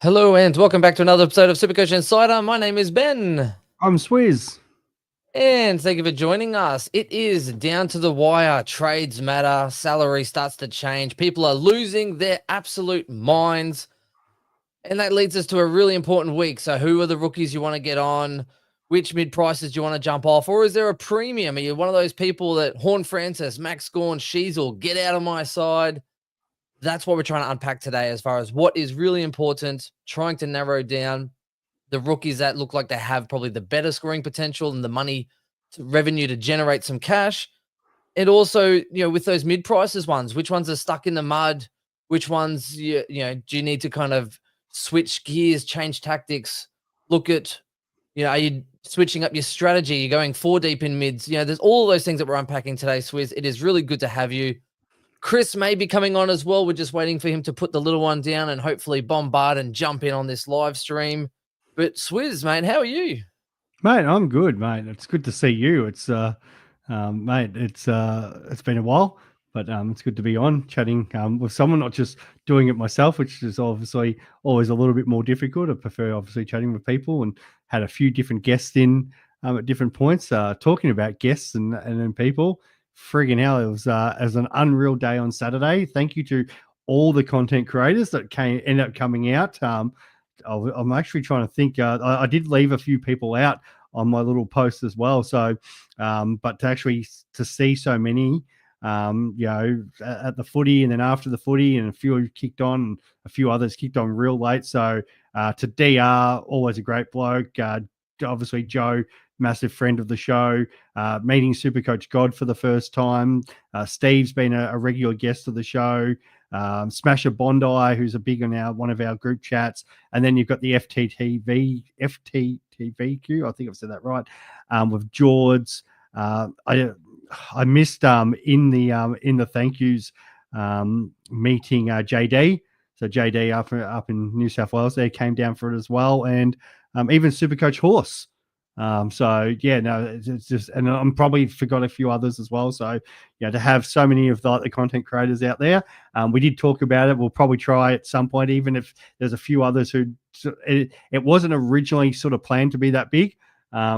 Hello and welcome back to another episode of Supercoach Insider. My name is Ben. I'm Swizz. And thank you for joining us. It is down to the wire. Trades matter. Salary starts to change. People are losing their absolute minds. And that leads us to a really important week. So who are the rookies you want to get on? Which mid-prices do you want to jump off? Or is there a premium? Are you one of those people that Horn Francis, Max Gawn, Sheasel, get out of my side? That's what we're trying to unpack today as far as what is really important, trying to narrow down the rookies that look like they have probably the better scoring potential and the money revenue to generate some cash. And also, with those mid-prices ones, which ones are stuck in the mud? Which ones, do you need to kind of switch gears, change tactics, look at, are you switching up your strategy? You're going 4 deep in mids. There's all those things that we're unpacking today, Swizz. It is really good to have you. Chris may be coming on as well. We're just waiting for him to put the little one down and hopefully bombard and jump in on this live stream. But Swizz, mate, how are you? Mate, I'm good, mate. It's good to see you. It's mate, it's been a while, but it's good to be on chatting with someone, not just doing it myself, which is obviously always a little bit more difficult. I prefer obviously chatting with people, and had a few different guests in at different points, talking about guests and then people. Friggin' hell, it was an unreal day on Saturday. Thank you to all the content creators that ended up coming out. I'm actually trying to think. I did leave a few people out on my little post as well. So, but to see so many, at the footy and then after the footy, and a few kicked on, and a few others kicked on real late. So, to DR, always a great bloke. Obviously, Joe, massive friend of the show, meeting Supercoach God for the first time. Steve's been a regular guest of the show. Smasher Bondi, who's a big on one of our group chats. And then you've got the FTTVQ, I think I've said that right, with George. I missed in the thank yous meeting JD. So JD up in New South Wales there came down for it as well. And even Supercoach Horse. It's just, and I'm probably forgot a few others as well. So to have so many of the content creators out there, we did talk about it. We'll probably try at some point, even if there's a few others who it wasn't originally sort of planned to be that big.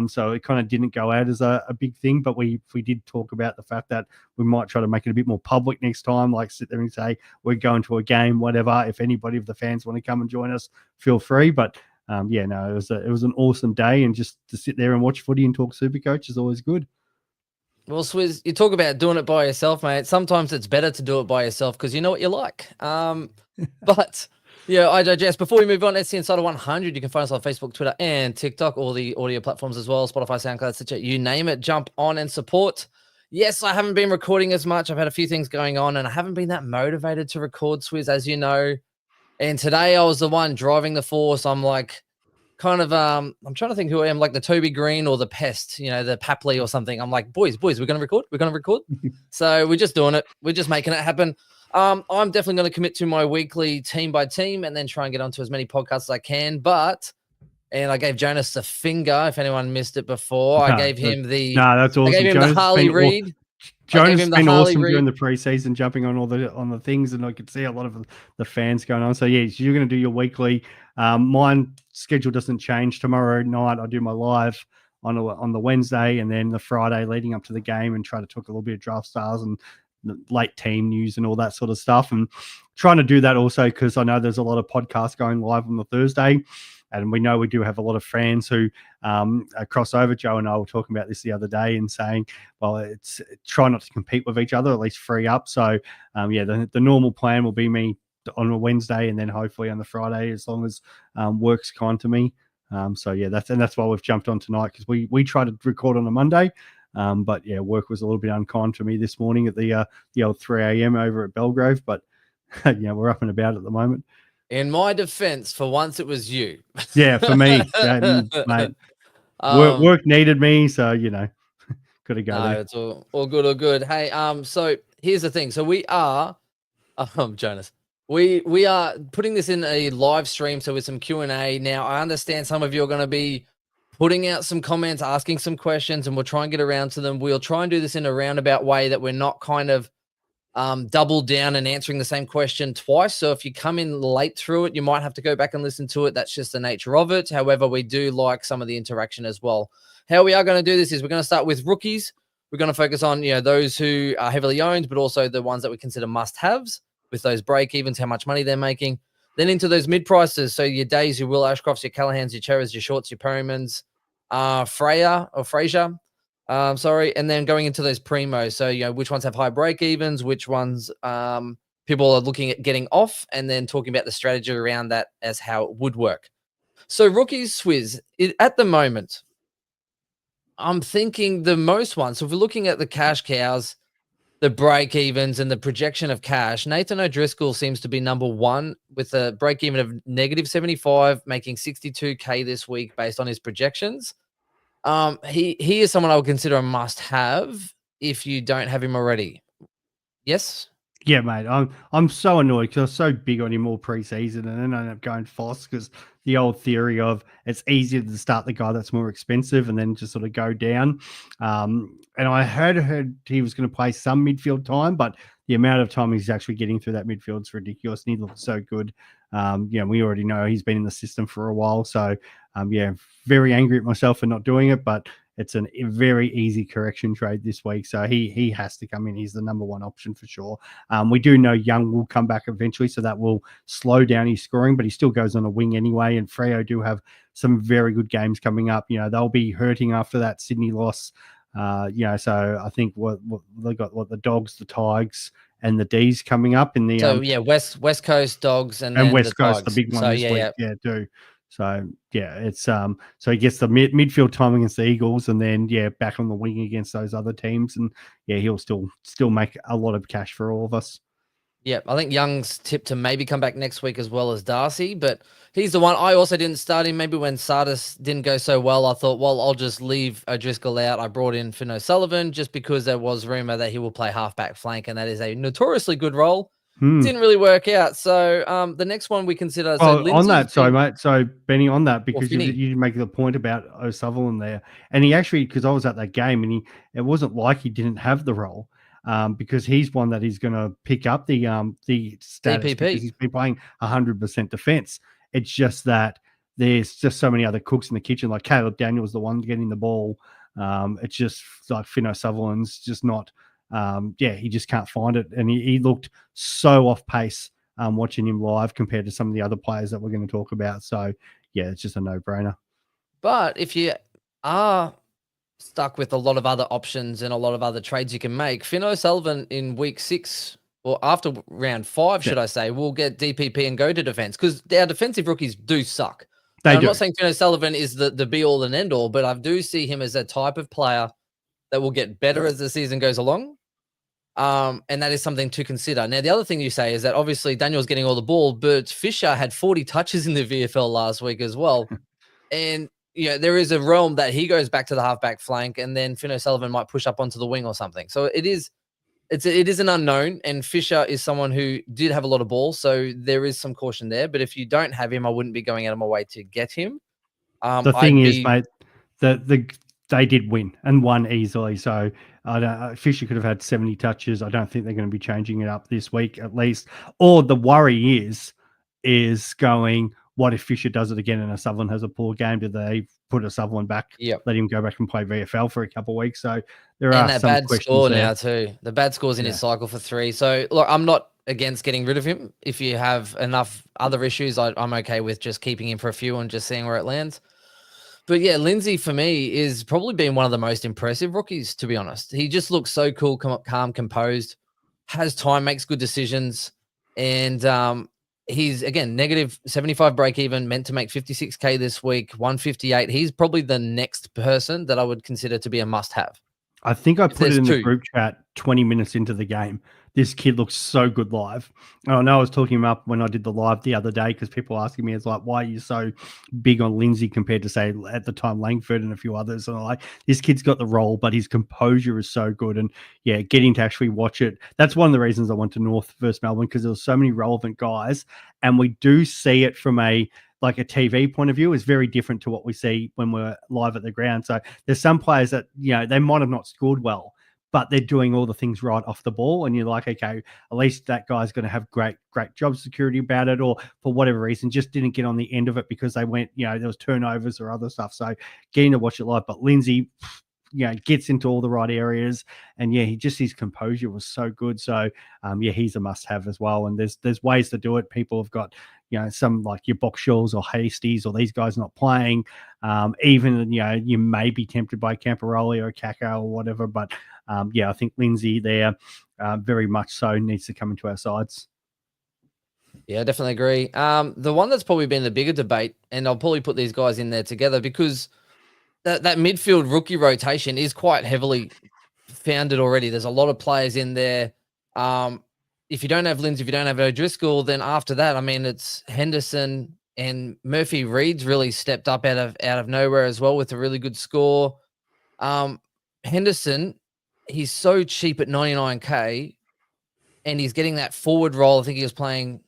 So it kind of didn't go out as a big thing, but we did talk about the fact that we might try to make it a bit more public next time, like sit there and say, we're going to a game, whatever. If anybody of the fans want to come and join us, feel free. But it was an awesome day, and just to sit there and watch footy and talk Supercoach is always good. Well, Swizz, you talk about doing it by yourself, mate. Sometimes it's better to do it by yourself because you know what you like. But I digest. Before we move on, SC Insider 100. You can find us on Facebook, Twitter, and TikTok, all the audio platforms as well, Spotify, SoundCloud, Stitcher, you name it. Jump on and support. Yes, I haven't been recording as much. I've had a few things going on, and I haven't been that motivated to record, Swizz, as you know. And today I was the one driving the force. I'm like, kind of, I'm trying to think who I am, like the Toby Green or the Pest, the Papley or something. I'm like, boys, we're going to record. We're going to record. So we're just doing it. We're just making it happen. I'm definitely going to commit to my weekly team by team and then try and get onto as many podcasts as I can. And I gave Jonas the finger. If anyone missed it before, I gave him that's awesome. I gave him Jonas the Harley Reid. Jonas has been awesome during the preseason, jumping on on the things, and I could see a lot of the fans going on. So you're going to do your weekly. Mine schedule doesn't change. Tomorrow night I do my live on the Wednesday, and then the Friday leading up to the game, and try to talk a little bit of draft stars and late team news and all that sort of stuff. And trying to do that also because I know there's a lot of podcasts going live on the Thursday. And we know we do have a lot of fans who cross over. Joe and I were talking about this the other day and saying, well, it's try not to compete with each other, at least free up. So, the normal plan will be me on a Wednesday and then hopefully on the Friday, as long as work's kind to me. That's why we've jumped on tonight, because we tried to record on a Monday. But work was a little bit unkind to me this morning at the old 3 a.m. over at Belgrave. But we're up and about at the moment. In my defense, for once it was you. Yeah, for me, mate. Work needed me, so got to go there. It's all good. Hey, so here's the thing. So we are, Jonas, we are putting this in a live stream, so with some Q&A. Now, I understand some of you are going to be putting out some comments, asking some questions, and we'll try and get around to them. We'll try and do this in a roundabout way that we're not kind of double down and answering the same question twice. So if you come in late through it, you might have to go back and listen to it. That's just the nature of it. However, we do like some of the interaction as well. How we are going to do this is we're going to start with rookies. We're going to focus on, those who are heavily owned, but also the ones that we consider must-haves with those break-evens, how much money they're making. Then into those mid-prices. So your Days, your Will Ashcrofts, your Callahans, your Cheras, your Shorts, your Perrymans, Fraser. And then going into those primos. So, which ones have high break evens, which ones people are looking at getting off, and then talking about the strategy around that as how it would work. So, rookies, Swizz, at the moment, I'm thinking the most one. So, if we're looking at the cash cows, the break evens, and the projection of cash, Nathan O'Driscoll seems to be number one with a break even of -75, making 62K this week based on his projections. He is someone I would consider a must-have if you don't have him already. Yes? Yeah, mate. I'm so annoyed because I was so big on him all preseason, and then I ended up going Foss because the old theory of it's easier to start the guy that's more expensive and then just sort of go down. And I heard he was going to play some midfield time, but the amount of time he's actually getting through that midfield is ridiculous, and he looks so good. We already know he's been in the system for a while, so very angry at myself for not doing it, but it's a very easy correction trade this week. So he has to come in. He's the number one option for sure. We do know Young will come back eventually, so that will slow down his scoring, but he still goes on a wing anyway. And Freo do have some very good games coming up. They'll be hurting after that Sydney loss. So I think what they got, the Dogs, the Tigers, and the D's coming up in the West Coast Dogs and West Coast, Tigers. the big one this week. Do. So it's so he gets the midfield time against the Eagles, and then back on the wing against those other teams, and he'll still make a lot of cash for all of us. Yeah, I think Young's tipped to maybe come back next week as well as Darcy, but he's the one. I also didn't start him. Maybe when Sardis didn't go so well, I thought, well, I'll just leave O'Driscoll out. I brought in Finn O'Sullivan just because there was rumor that he will play halfback flank, and that is a notoriously good role. Didn't really work out. So the next one we consider. On that, sorry, mate. So Benny, on that, because you make the point about O'Sullivan there, and he actually, because I was at that game, and it wasn't like he didn't have the role. Because he's one that he's going to pick up the status DPP. because he's been playing 100% defense. It's just that there's just so many other cooks in the kitchen. Like Caleb Daniels, the one getting the ball. It's just like Finn O'Sullivan's just not. He just can't find it, and he looked so off pace watching him live compared to some of the other players that we're going to talk about. So it's just a no-brainer. But if you are stuck with a lot of other options and a lot of other trades you can make, Finn O'Sullivan in week 6 or after round 5, should I say, will get DPP and go to defense, because our defensive rookies do suck. I'm not saying Finn O'Sullivan is the be all and end all, but I do see him as a type of player that will get better as the season goes along. And that is something to consider. Now, the other thing you say is that obviously Daniel's getting all the ball, but Fisher had 40 touches in the VFL last week as well. And there is a realm that he goes back to the halfback flank, and then Finn O'Sullivan might push up onto the wing or something. So it is an unknown, and Fisher is someone who did have a lot of ball, so there is some caution there. But if you don't have him, I wouldn't be going out of my way to get him. The thing is, mate, they did win and won easily. So Fisher could have had 70 touches. I don't think they're going to be changing it up this week at least. Or the worry is going, what if Fisher does it again and O'Sullivan has a poor game? Do they put O'Sullivan back, let him go back and play VFL for a couple of weeks? So there are some bad questions score there. Now too. The bad scores in his cycle for 3. So look, I'm not against getting rid of him. If you have enough other issues, I'm okay with just keeping him for a few and just seeing where it lands. But Lindsay for me is probably been one of the most impressive rookies, to be honest. He just looks so cool, calm, composed, has time, makes good decisions, and he's, again, -75 break even, meant to make 56K this week, 158. He's probably the next person that I would consider to be a must-have. I think I put it in the group chat 20 minutes into the game. This kid looks so good live. I know I was talking him up when I did the live the other day because people were asking me, it's like, why are you so big on Lindsay compared to, say, at the time, Langford and a few others? And I'm like, this kid's got the role, but his composure is so good. And getting to actually watch it. That's one of the reasons I went to North versus Melbourne, because there were so many relevant guys. And we do see it from a TV point of view is very different to what we see when we're live at the ground. So there's some players that, they might have not scored well, but they're doing all the things right off the ball. And you're like, okay, at least that guy's going to have great job security about it, or for whatever reason, just didn't get on the end of it because they went, there was turnovers or other stuff. So getting to watch it live. But Lindsay, gets into all the right areas, and his composure was so good. So he's a must-have as well. And there's ways to do it. People have got some like your Boxshells or Hasties or these guys not playing. Even you may be tempted by Camperoli or Kakao or whatever, but I think Lindsay there very much so needs to come into our sides. Yeah, I definitely agree. The one that's probably been the bigger debate, and I'll probably put these guys in there together because that midfield rookie rotation is quite heavily founded already. There's a lot of players in there. If you don't have Lindsay, if you don't have O'Driscoll, then after that, I mean, it's Henderson and Murphy Reed's really stepped up out of nowhere as well with a really good score. Henderson, he's so cheap at 99K, and he's getting that forward role. I think he was playing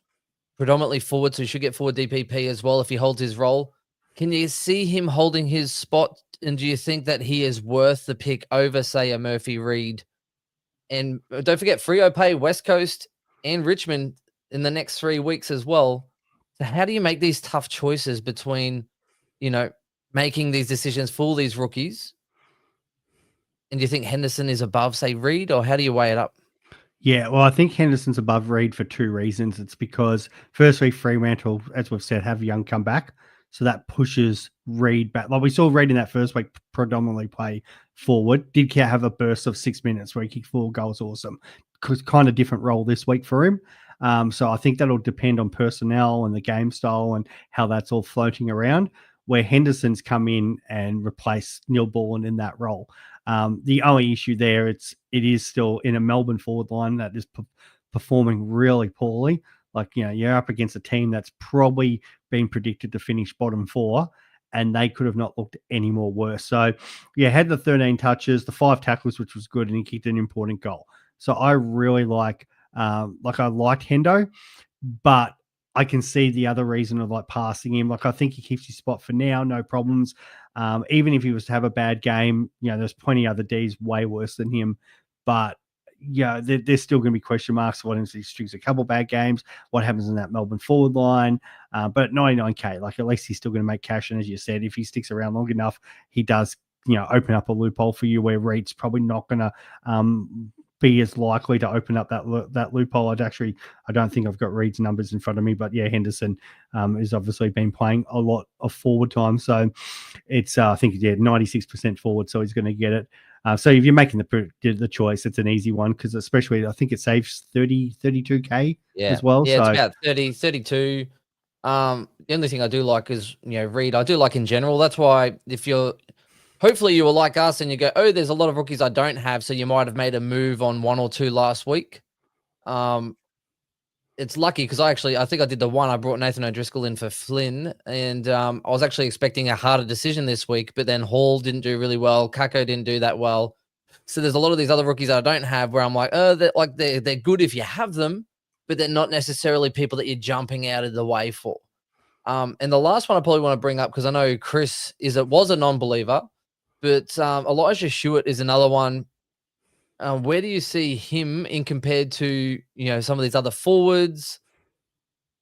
predominantly forward, so he should get forward DPP as well if he holds his role. Can you see him holding his spot? And do you think that he is worth the pick over, say, a Murphy Reed? And don't forget, Freo pay West Coast and Richmond in the next 3 weeks as well. So how do you make these tough choices between, making these decisions for these rookies? And do you think Henderson is above, say, Reed, or how do you weigh it up? Yeah, well, I think Henderson's above Reed for 2 reasons. It's because, firstly, Fremantle, as we've said, have Young come back. So that pushes Reed back. Like we saw Reed in that first week predominantly play forward. Did have a burst of 6 minutes where he kicked 4 goals. Awesome. Kind of different role this week for him. So I think that'll depend on personnel and the game style and how that's all floating around, where Henderson's come in and replaced Neil Bullen in that role. The only issue there, it is still in a Melbourne forward line that is performing really poorly. Like, you're up against a team that's probably been predicted to finish bottom 4, and they could have not looked any more worse. So, had the 13 touches, the 5 tackles, which was good, and he kicked an important goal. So I really like I liked Hendo, but I can see the other reason of passing him. I think he keeps his spot for now, no problems. Even if he was to have a bad game, there's plenty other Ds way worse than him. But there's still going to be question marks. What happens if he strings a couple bad games? What happens in that Melbourne forward line? But at 99K, at least he's still going to make cash. And as you said, if he sticks around long enough, he does, open up a loophole for you where Reed's probably not going to be as likely to open up that loophole. I don't think I've got Reed's numbers in front of me, but Henderson has obviously been playing a lot of forward time. So it's, I think, 96% forward. So he's going to get it. So if you're making the choice, it's an easy one because especially I think it saves 32K as well. Yeah, so it's about 30, 32. The only thing I do like is, Reed. I do like in general. That's why hopefully you were like us and you go, oh, there's a lot of rookies I don't have. So you might have made a move on 1 or 2 last week. It's lucky because I think I did the one. I brought Nathan O'Driscoll in for Flynn, and I was actually expecting a harder decision this week, but then Hall didn't do really well. Kako didn't do that well. So there's a lot of these other rookies that I don't have where I'm like, oh, they're good if you have them, but they're not necessarily people that you're jumping out of the way for. And the last one I probably want to bring up, because I know Chris was a non-believer, but Elijah Stewart is another one. Where do you see him in compared to, some of these other forwards?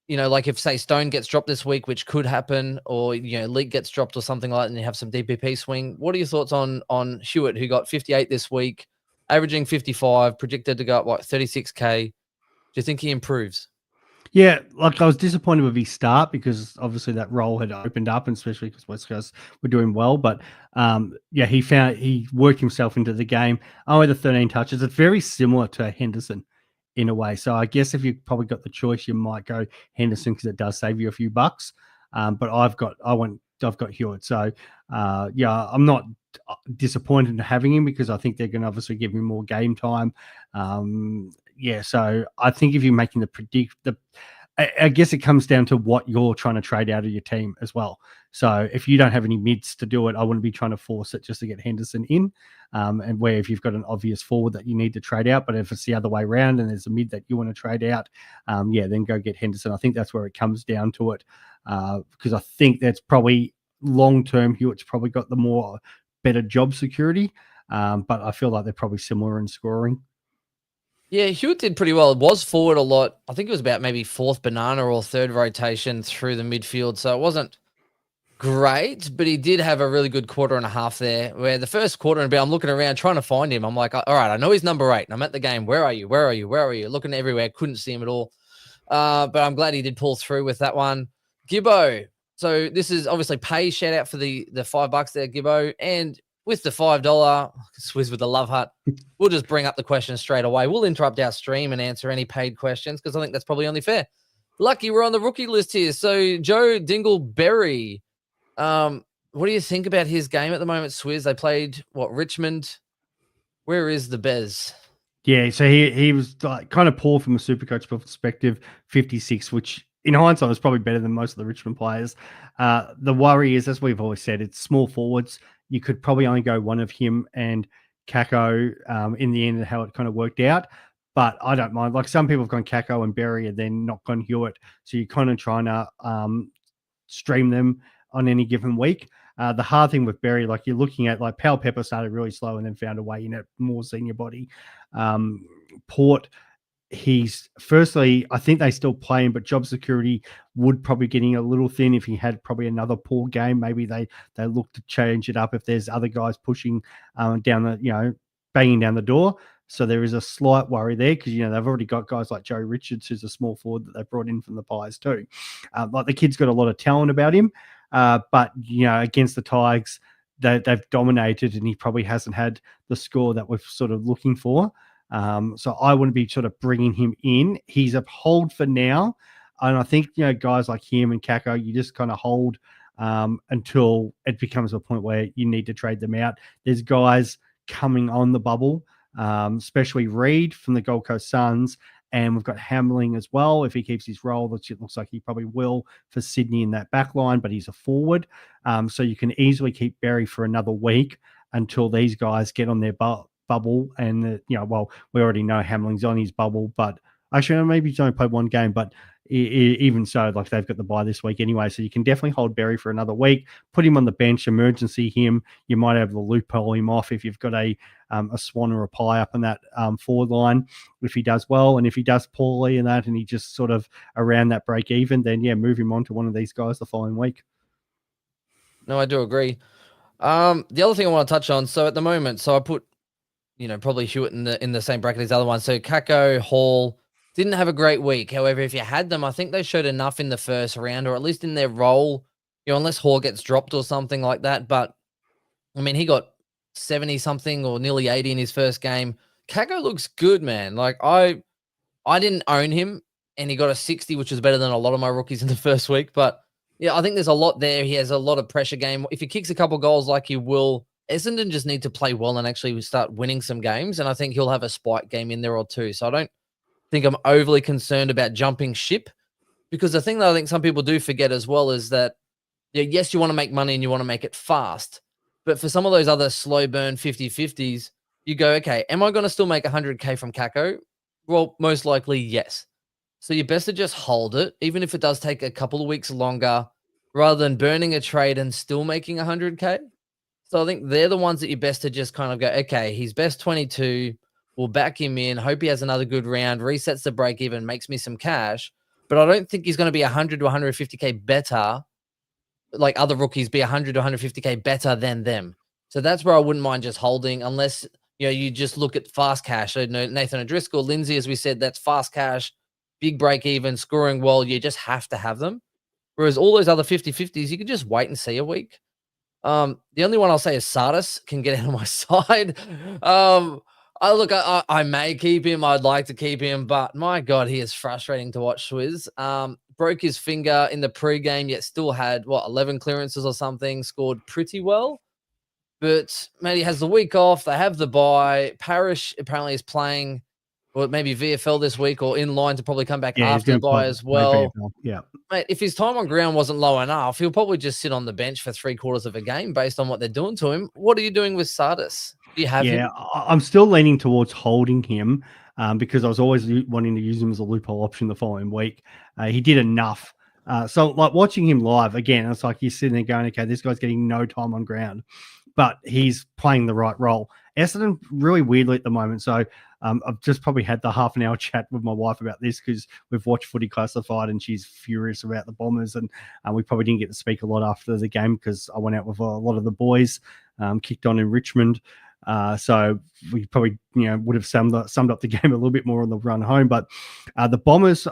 Like if, say, Stone gets dropped this week, which could happen, or, Leak gets dropped or something like that, and you have some DPP swing. What are your thoughts on Stewart, who got 58 this week, averaging 55, predicted to go up, 36K? Do you think he improves? Yeah, I was disappointed with his start because obviously that role had opened up, and especially because West Coast were doing well. But he worked himself into the game. Only the 13 touches. It's very similar to Henderson in a way. So I guess if you probably got the choice, you might go Henderson because it does save you a few bucks. But I've got Hewitt. So I'm not disappointed in having him because I think they're going to obviously give him more game time. So I think if you're making I guess it comes down to what you're trying to trade out of your team as well. So if you don't have any mids to do it, I wouldn't be trying to force it just to get Henderson in. And where if you've got an obvious forward that you need to trade out, but if it's the other way around and there's a mid that you want to trade out, then go get Henderson. I think that's where it comes down to it. Because I think that's probably long-term, Hewitt's probably got the better job security. but I feel like they're probably similar in scoring. Yeah, Hewitt did pretty well. It was forward a lot. I think it was about maybe fourth banana or third rotation through the midfield. So it wasn't great, but he did have a really good quarter and a half there where the first quarter and a bit, I'm looking around trying to find him. I'm like, all right, I know he's number 8 and I'm at the game. Where are you? Where are you? Where are you? Looking everywhere. Couldn't see him at all. But I'm glad he did pull through with that one. Gibbo. So this is obviously pay. Shout out for the $5 there, Gibbo. And with the $5, Swizz with the love hut, we'll just bring up the questions straight away. We'll interrupt our stream and answer any paid questions because I think that's probably only fair. Lucky we're on the rookie list here. So Joe Dingleberry, what do you think about his game at the moment, Swizz? They played Richmond. Where is the Bez? Yeah, so he was like kind of poor from a Supercoach perspective, 56, which in hindsight was probably better than most of the Richmond players. The worry is, as we've always said, it's small forwards. You could probably only go one of him and Kako in the end and how it kind of worked out. But I don't mind. Like some people have gone Kako and Berry and then not gone Hewitt. So you're kind of trying to stream them on any given week. The hard thing with Berry, like you're looking at, like Powell Pepper started really slow and then found a way in at more senior body. Port, he's firstly, I think they still play him, but job security would probably getting a little thin if he had probably another poor game. Maybe they look to change it up if there's other guys pushing down the, banging down the door. So there is a slight worry there because, they've already got guys like Joe Richards, who's a small forward that they brought in from the Pies too. Like the kid's got a lot of talent about him, but, against the Tigers, they've dominated and he probably hasn't had the score that we're sort of looking for. So I wouldn't be sort of bringing him in. He's a hold for now. And I think, guys like him and Kako, you just kind of hold until it becomes a point where you need to trade them out. There's guys coming on the bubble, especially Reed from the Gold Coast Suns. And we've got Hamling as well. If he keeps his role, which it looks like he probably will for Sydney in that back line, but he's a forward. So you can easily keep Berry for another week until these guys get on their bubble. And, we already know Hamling's on his bubble, but actually maybe he's only played one game, but even so, like they've got the bye this week anyway. So you can definitely hold Berry for another week, put him on the bench, emergency him. You might have the loophole him off if you've got a Swan or a Pie up in that forward line if he does well. And if he does poorly in that and he just sort of around that break even, then move him on to one of these guys the following week. No, I do agree. The other thing I want to touch on, so at the moment, I put, probably Hewitt in the same bracket as the other one. So Kako, Hall didn't have a great week. However, if you had them, I think they showed enough in the first round, or at least in their role, unless Hall gets dropped or something like that. But I mean, he got 70 something or nearly 80 in his first game. Kako looks good, man. Like I didn't own him and he got a 60, which is better than a lot of my rookies in the first week. But yeah, I think there's a lot there. He has a lot of pressure game. If he kicks a couple goals like he will, Essendon just need to play well and actually start winning some games. And I think he'll have a spike game in there or two. So I don't think I'm overly concerned about jumping ship, because the thing that I think some people do forget as well is that, yes, you want to make money and you want to make it fast. But for some of those other slow burn 50-50s, you go, okay, am I going to still make 100K from Kako? Well, most likely, yes. So you're best to just hold it, even if it does take a couple of weeks longer, rather than burning a trade and still making 100K. So I think they're the ones that you're best to just kind of go, okay, he's best 22. We'll back him in. Hope he has another good round, resets the break even, makes me some cash. But I don't think he's going to be 100 to 150K better, like other rookies be 100 to 150K better than them. So that's where I wouldn't mind just holding, unless you just look at fast cash. So Nathan O'Driscoll, Lindsay, as we said, that's fast cash, big break even, scoring well. You just have to have them. Whereas all those other 50-50s, you can just wait and see a week. The only one I'll say is Sardis can get out of my side. I may keep him. I'd like to keep him, but my God, he is frustrating to watch. Swizz broke his finger in the pregame, yet still had 11 clearances or something. Scored pretty well, but man, he has the week off. They have the bye. Parrish apparently is playing, or maybe VFL this week, or in line to probably come back after the bye as well. Yeah, mate. If his time on ground wasn't low enough, he'll probably just sit on the bench for 3/4 of a game based on what they're doing to him. What are you doing with Sardis? Do you have him? I'm still leaning towards holding him because I was always wanting to use him as a loophole option the following week. He did enough. So like watching him live again, it's like you're sitting there going, okay, this guy's getting no time on ground, but he's playing the right role. Essendon really weirdly at the moment. So I've just probably had the half an hour chat with my wife about this because we've watched Footy Classified and she's furious about the Bombers. And we probably didn't get to speak a lot after the game because I went out with a lot of the boys, kicked on in Richmond. So we probably, would have summed up the game a little bit more on the run home. But the Bombers,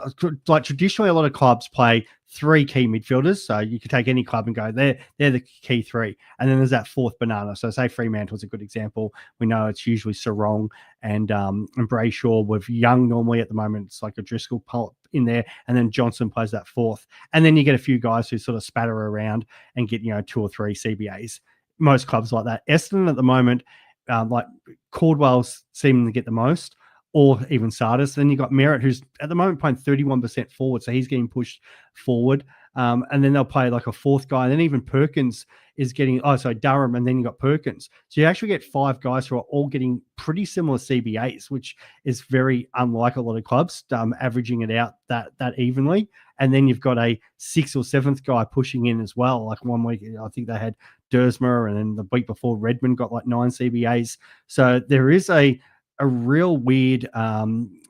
like traditionally, a lot of clubs play three key midfielders. So you could take any club and go, they're the key three. And then there's that fourth banana. So say Fremantle's a good example. We know it's usually Sarong and Brayshaw with Young normally at the moment. It's like a Driscoll in there. And then Johnson plays that fourth. And then you get a few guys who sort of spatter around and get, 2 or 3 CBAs. Most clubs like that. Essendon at the moment, like Caldwell's seeming to get the most, or even Sardis. Then you got Merritt, who's at the moment playing 31% forward, so he's getting pushed forward. And then they'll play like a fourth guy, and then even Perkins is getting. Durham, and then you got Perkins. So you actually get 5 guys who are all getting pretty similar CBAs, which is very unlike a lot of clubs, averaging it out that evenly. And then you've got a 6th or 7th guy pushing in as well. Like one week, I think they had Dersmer, and then the week before Redmond got like 9 CBAs. So there is a real weird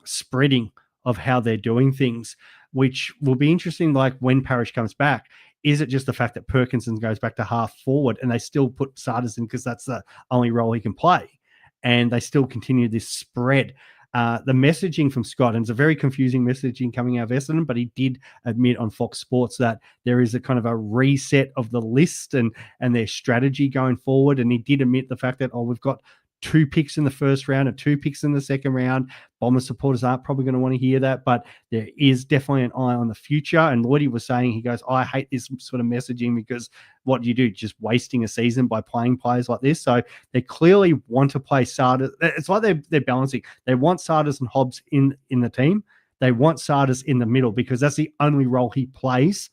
spreading of how they're doing things, which will be interesting. Like when Parrish comes back, is it just the fact that Perkinson goes back to half forward and they still put Sardis in because that's the only role he can play, and they still continue this spread? The messaging from Scott, and it's a very confusing messaging coming out of Essendon, but he did admit on Fox Sports that there is a kind of a reset of the list and their strategy going forward. And he did admit the fact that, we've got 2 picks in the first round and 2 picks in the second round. Bomber supporters aren't probably going to want to hear that, but there is definitely an eye on the future. And Lloydie was saying, he goes, I hate this sort of messaging because what do you do? Just wasting a season by playing players like this. So they clearly want to play Sardis. It's like they're balancing. They want Sardis and Hobbs in the team. They want Sardis in the middle because that's the only role he plays.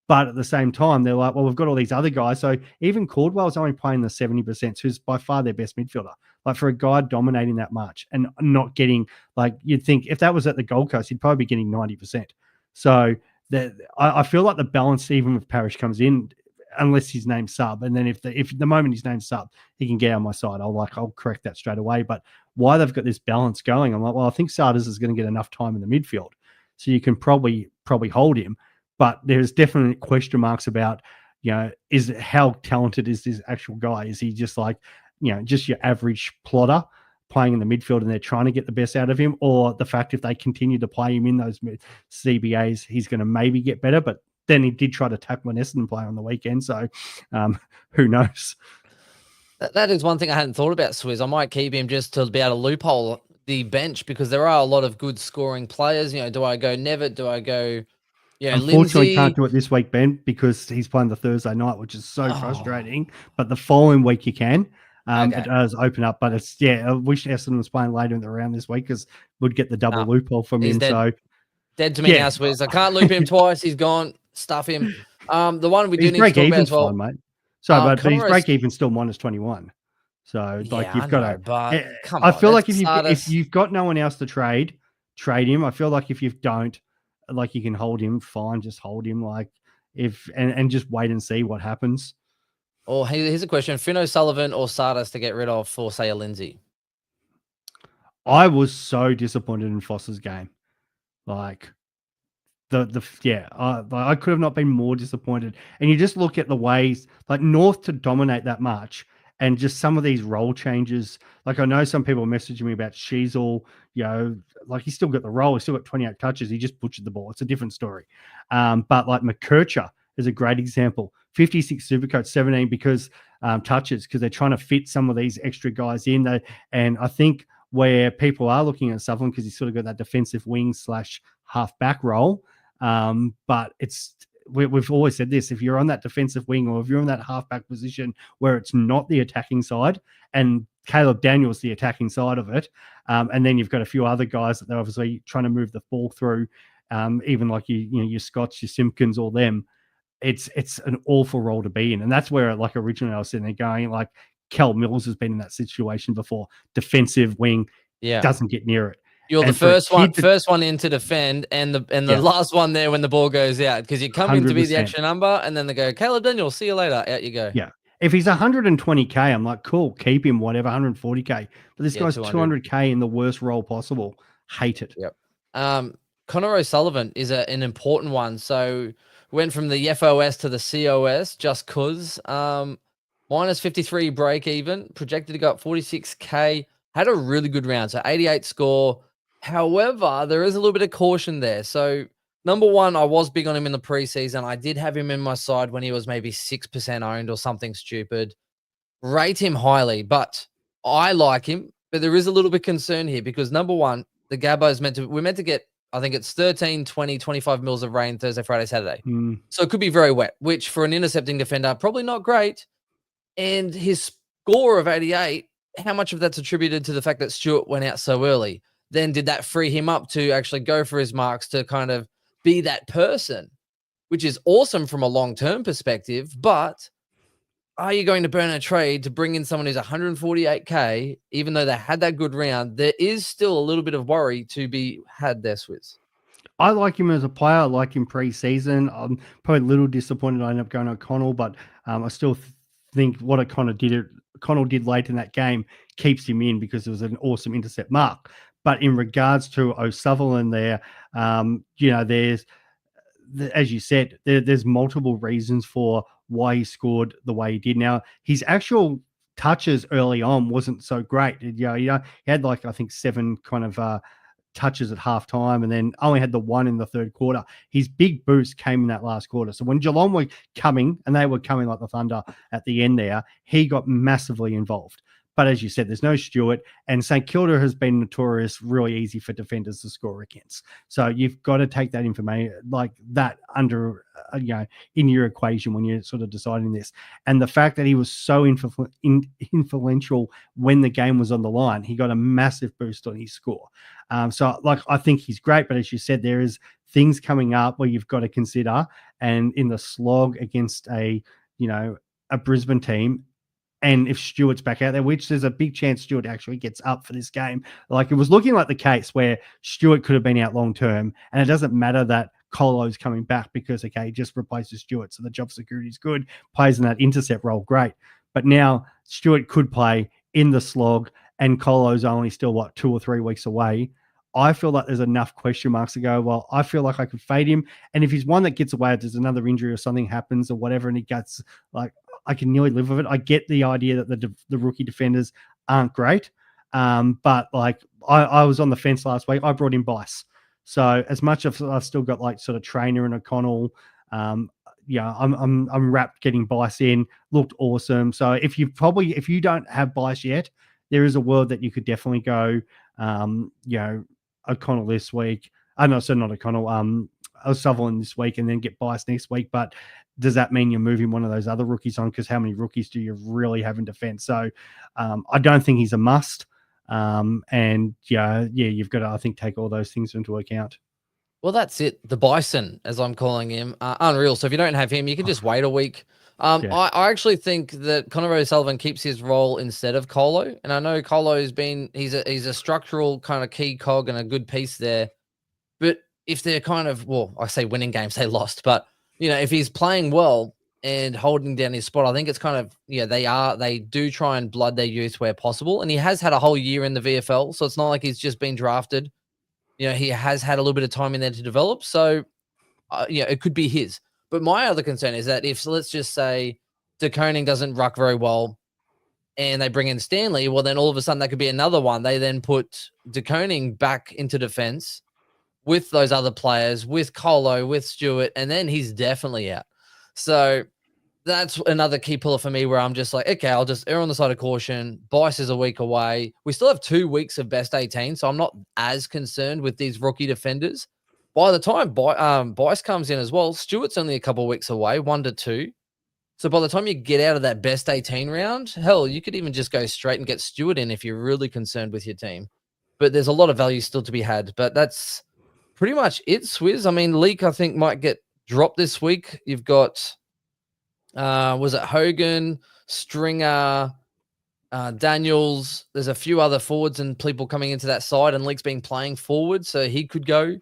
But at the same time, they're like, well, we've got all these other guys. So even Caldwell's only playing the 70%, who's by far their best midfielder. Like for a guy dominating that much and not getting, like you'd think if that was at the Gold Coast, he'd probably be getting 90%. So I feel like the balance, even if Parrish comes in, unless his name's sub, and then if the moment his name's sub, he can get on my side. I'll correct that straight away. But why they've got this balance going, I'm like, well, I think Sardis is going to get enough time in the midfield, so you can probably hold him. But there's definitely question marks about, is how talented is this actual guy? Is he just like, just your average plotter playing in the midfield and they're trying to get the best out of him? Or the fact if they continue to play him in those CBAs, he's going to maybe get better. But then he did try to tackle an Essendon player on the weekend. So who knows? That is one thing I hadn't thought about, Swizz. I might keep him just to be able to loophole the bench because there are a lot of good scoring players. Do I go Nevitt? Do I go... Unfortunately, Lindsay can't do it this week, Ben, because he's playing the Thursday night, which is so frustrating. But the following week you can. It does open up, but it's I wish Essendon was playing later in the round this week because we'd get the double loophole from him. Dead. So dead to me now, Swizz. I can't loop him twice. He's gone. Stuff him. The one we do need to talk about as well, fine, mate. So, but his break even's still -21. So, like you've got to. But come I on, feel like if you've got no one else to trade him. I feel like if you don't. Like you can hold him, fine, just hold him. Like and just wait and see what happens. Or here's a question: Finn O'Sullivan or Sardis to get rid of for say a Lindsay? I was so disappointed in Foss's game. Like I could have not been more disappointed. And you just look at the ways like North to dominate that much. And just some of these role changes, like I know some people are messaging me about Sheasel, like he's still got the role, he's still got 28 touches, he just butchered the ball. It's a different story. But like McKercher is a great example. 56 Supercoach, 17 because touches, because they're trying to fit some of these extra guys in. And I think where people are looking at Sutherland, because he's sort of got that defensive wing / half back role, but we've always said this, if you're on that defensive wing or if you're in that halfback position where it's not the attacking side, and Caleb Daniels the attacking side of it, and then you've got a few other guys that they're obviously trying to move the ball through, even like your Scotts, your Simpkins, all them, it's an awful role to be in. And that's where, like originally I was sitting there going, like Kel Mills has been in that situation before, defensive wing, doesn't get near it. You're the first one in to defend, and the last one there when the ball goes out, because you come 100%. In to be the extra number, and then they go, Caleb Daniels, see you later. Out you go. Yeah. If he's 120K, I'm like, cool, keep him, whatever, 140K. But this guy's 200. 200K in the worst role possible. Hate it. Yep. Connor O'Sullivan is an important one. So went from the FOS to the COS just cause. Minus 53 break even, projected to go up 46K. Had a really good round, so 88 score. However, there is a little bit of caution there. So number one, I was big on him in the preseason. I did have him in my side when he was maybe 6% owned or something stupid. Rate him highly, but I like him. But there is a little bit of concern here because number one, the Gabbo is we're meant to get, I think it's 13, 20, 25 mils of rain Thursday, Friday, Saturday. So it could be very wet, which for an intercepting defender, probably not great. And his score of 88, how much of that's attributed to the fact that Stewart went out so early? Then did that free him up to actually go for his marks to kind of be that person, which is awesome from a long-term perspective. But are you going to burn a trade to bring in someone who's 148K, even though they had that good round? There is still a little bit of worry to be had there, Swizz. I like him as a player. I like him pre-season. I'm probably a little disappointed I ended up going O'Connell, but I still think what O'Connell did late in that game keeps him in because it was an awesome intercept mark. But in regards to O'Sullivan there, there's, as you said, there's multiple reasons for why he scored the way he did. Now, his actual touches early on wasn't so great. He had like, I think 7 kind of touches at halftime and then only had the 1 in the third quarter. His big boost came in that last quarter. So when Geelong were coming, and they were coming like the thunder at the end there, he got massively involved. But as you said, there's no Stewart, and St Kilda has been notorious, really easy for defenders to score against. So you've got to take that information like that under, in your equation when you're sort of deciding this. And the fact that he was so influential when the game was on the line, he got a massive boost on his score. So I think he's great, but as you said, there is things coming up where you've got to consider. And in the slog against a Brisbane team, and if Stewart's back out there, which there's a big chance Stewart actually gets up for this game. Like it was looking like the case where Stewart could have been out long term, and it doesn't matter that Colo's coming back because, okay, he just replaces Stewart. So the job security is good, plays in that intercept role, great. But now Stewart could play in the slog and Colo's only still, 2 or 3 weeks away. I feel like there's enough question marks to go, well, I feel like I could fade him. And if he's one that gets away, if there's another injury or something happens or whatever, and he gets I can nearly live with it. I get the idea that the rookie defenders aren't great. But I was on the fence last week. I brought in Bice. So as much as I've still got sort of Trainer and O'Connell, I'm wrapped getting Bice in. Looked awesome. So if you don't have Bice yet, there is a world that you could definitely go, O'Connell this week. Not O'Connell. O'Sullivan this week and then get Bice next week. But does that mean you're moving one of those other rookies on? Because how many rookies do you really have in defense? So I don't think he's a must. You've got to, I think, take all those things into account. Well, that's it. The Bison, as I'm calling him, unreal. So if you don't have him, you can just wait a week. I actually think that Connor O'Sullivan keeps his role instead of Colo. And I know Colo's been, he's a structural kind of key cog and a good piece there. But if they're kind of, I say winning games, they lost. But, if he's playing well and holding down his spot, I think it's kind of, they do try and blood their youth where possible. And he has had a whole year in the VFL. So it's not like he's just been drafted. He has had a little bit of time in there to develop. So, it could be his. But my other concern is that if, let's just say, De Koning doesn't ruck very well and they bring in Stanley, well, then all of a sudden that could be another one. They then put De Koning back into defense with those other players, with Colo, with Stewart, and then he's definitely out. So that's another key pillar for me where I'm just like, okay, I'll just err on the side of caution. Bice is a week away. We still have 2 weeks of best 18, so I'm not as concerned with these rookie defenders. By the time Bice comes in as well, Stewart's only a couple of weeks away, 1 to 2. So by the time you get out of that best 18 round, hell, you could even just go straight and get Stewart in if you're really concerned with your team. But there's a lot of value still to be had. But that's pretty much it, Swizz. I mean, Leak, I think, might get dropped this week. You've got, was it Hogan, Stringer, Daniels? There's a few other forwards and people coming into that side, and Leak's been playing forward, so he could go.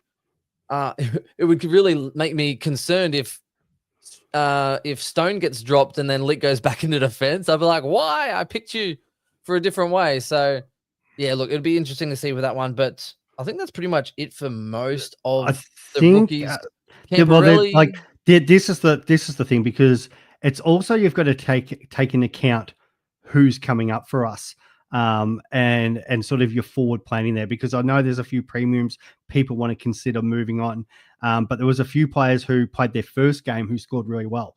It would really make me concerned if if Stone gets dropped and then Lick goes back into defense, I'll be like, why? I picked you for a different way. So, yeah, look, it'd be interesting to see with that one. But I think that's pretty much it for most I of the think, rookies. well, Camporelli, this is the thing, because it's also, you've got to take into account who's coming up for us, and sort of your forward planning there, because I know there's a few premiums people want to consider moving on, but there was a few players who played their first game who scored really well.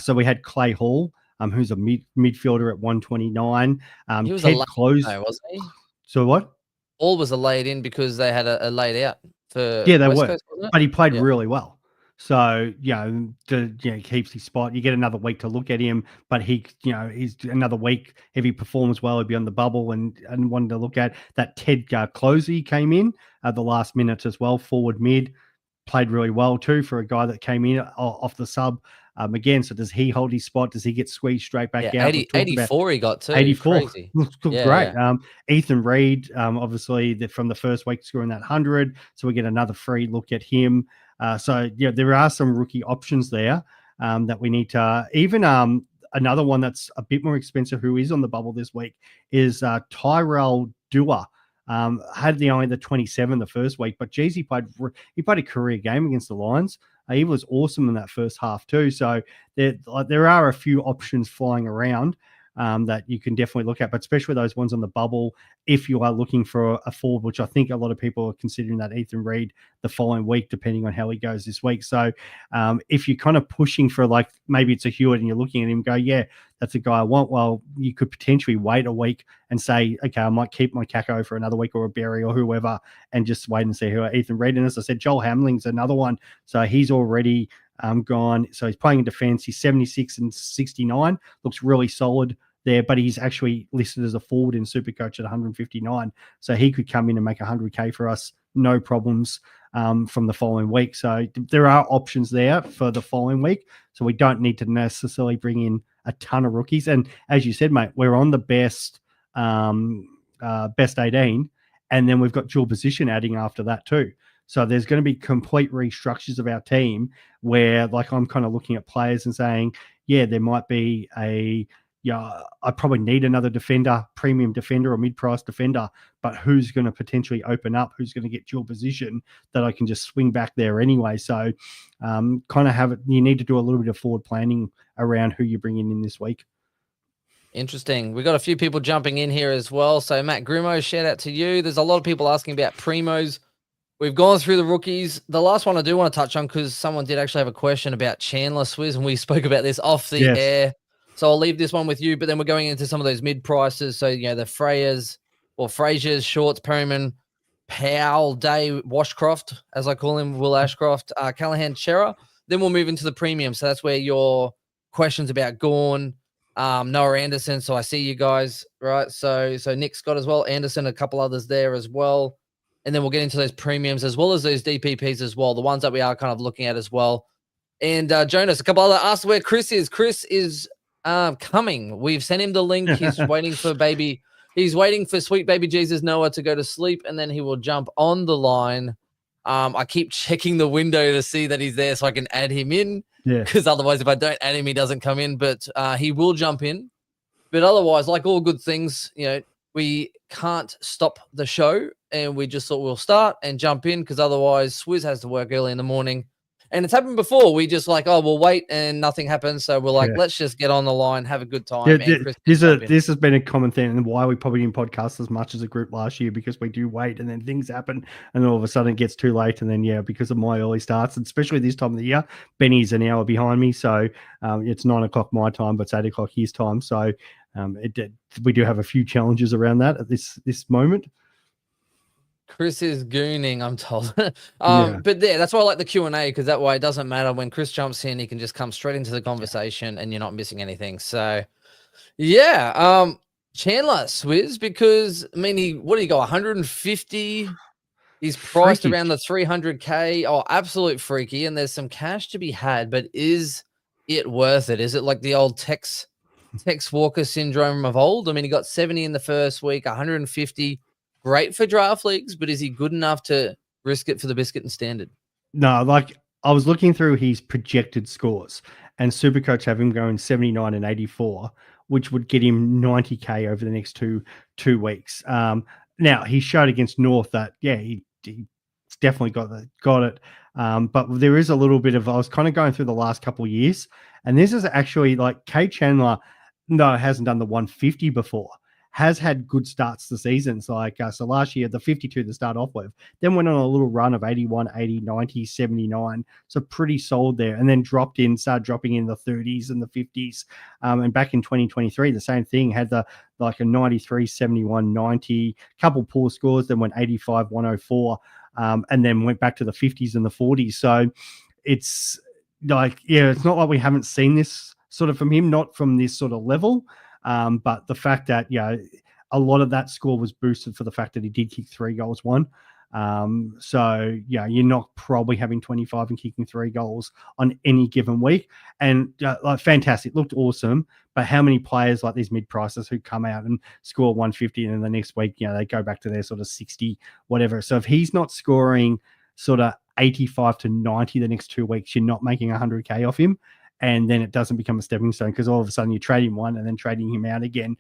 So we had Clay Hall, who's a midfielder at 129. he was a Ted late Close. in, wasn't he? So what? All was a laid in because they had a laid out for Yeah, they West were, Coast, wasn't it? but he played Yeah. really well. So, he keeps his spot. You get another week to look at him, but he's another week. If he performs well, he'll be on the bubble, and one to look at. That Ted Closey came in at the last minute as well, forward mid, played really well too for a guy that came in off the sub. Again, so does he hold his spot? Does he get squeezed straight back out? 84 he got too. 84. Crazy. Looks Yeah, great. yeah. Ethan Reid, obviously from the first week scoring that 100, so we get another free look at him. So there are some rookie options there that we need to even. Another one that's a bit more expensive, who is on the bubble this week, is Tyrell Dewar. Had only the 27 the first week, but geez, he played a career game against the Lions. He was awesome in that first half too. So there are a few options flying around that you can definitely look at, but especially those ones on the bubble, if you are looking for a forward, which I think a lot of people are considering that Ethan Reid the following week, depending on how he goes this week. So if you're kind of pushing for, like, maybe it's a Hewitt and you're looking at him and go, yeah, that's a guy I want. Well, you could potentially wait a week and say, okay, I might keep my Kako for another week, or a Berry or whoever, and just wait and see who Ethan Reid. And as I said, Joel Hamling's another one. So he's already gone. So he's playing in defense. He's 76 and 69. Looks really solid there, but he's actually listed as a forward in Supercoach at 159. So he could come in and make 100K for us, no problems, from the following week. So there are options there for the following week. So we don't need to necessarily bring in a ton of rookies. And as you said, mate, we're on the best 18, and then we've got dual position adding after that too. So there's going to be complete restructures of our team where, like, I'm kind of looking at players and saying, yeah, there might be I probably need another defender, premium defender or mid-price defender, but who's going to potentially open up? Who's going to get dual position that I can just swing back there anyway? So kind of you need to do a little bit of forward planning around who you're bringing in this week. Interesting. We got a few people jumping in here as well. So Matt Grimo, shout out to you. There's a lot of people asking about primos. We've gone through the rookies. The last one I do want to touch on, because someone did actually have a question about Chandler Swizz, and we spoke about this off the air. So I'll leave this one with you, but then we're going into some of those mid prices. So, the Frasers, Shorts, Perryman, Powell, Day, Washcroft, as I call him, Will Ashcroft, Callaghan, Chera. Then we'll move into the premium. So that's where your questions about Gawn, Noah Anderson. So I see you guys, right? So Nick Scott as well, Anderson, a couple others there as well. And then we'll get into those premiums as well as those DPPs as well, the ones that we are kind of looking at as well. And Jonas, a couple other asked where Chris is. Chris is coming. We've sent him the link. He's waiting for sweet baby Jesus Noah to go to sleep, and then he will jump on the line. I keep checking the window to see that he's there so I can add him in. Yeah. Because otherwise, if I don't add him, he doesn't come in. But he will jump in. But otherwise, like all good things, we can't stop the show, and we just thought we'll start and jump in, because otherwise Swizz has to work early in the morning. And it's happened before. We just we'll wait, and nothing happens. So we're let's just get on the line, have a good time. This has been a common thing, and why we probably didn't podcast as much as a group last year, because we do wait, and then things happen, and then all of a sudden it gets too late. And then, because of my early starts, and especially this time of the year, Benny's an hour behind me. So it's 9 o'clock my time, but it's 8 o'clock his time. So we do have a few challenges around that at this moment. Chris is gooning, I'm told. But that's why I like the Q&A, because that way it doesn't matter. When Chris jumps in, he can just come straight into the conversation, and you're not missing anything. So, Chandler Swizz, because, what do you go, 150? He's priced freaky around the 300K. Oh, absolute freaky. And there's some cash to be had, but is it worth it? Is it like the old Tex Walker syndrome of old? He got 70 in the first week, 150. Great for draft leagues, but is he good enough to risk it for the biscuit and standard? No, I was looking through his projected scores, and Supercoach have him going 79 and 84, which would get him 90K over the next two weeks. Now he showed against North that he definitely got it. But there is a little bit of, I was kind of going through the last couple of years, and this is actually like Kate Chandler. No, hasn't done the 150 before. Has had good starts to seasons. Like, so last year, the 52 to start off with, then went on a little run of 81, 80, 90, 79. So pretty solid there. And then started dropping in the 30s and the 50s. And back in 2023, the same thing, had a 93, 71, 90, couple poor scores, then went 85, 104, and then went back to the 50s and the 40s. So it's like, it's not like we haven't seen this sort of from him, not from this sort of level. But the fact that, a lot of that score was boosted for the fact that he did kick 3 goals, 1. So, you're not probably having 25 and kicking 3 goals on any given week. And fantastic, looked awesome. But how many players like these mid-prices who come out and score 150 and then the next week, they go back to their sort of 60, whatever. So if he's not scoring sort of 85 to 90 the next 2 weeks, you're not making 100K off him. And then it doesn't become a stepping stone because all of a sudden you're trading one and then trading him out again.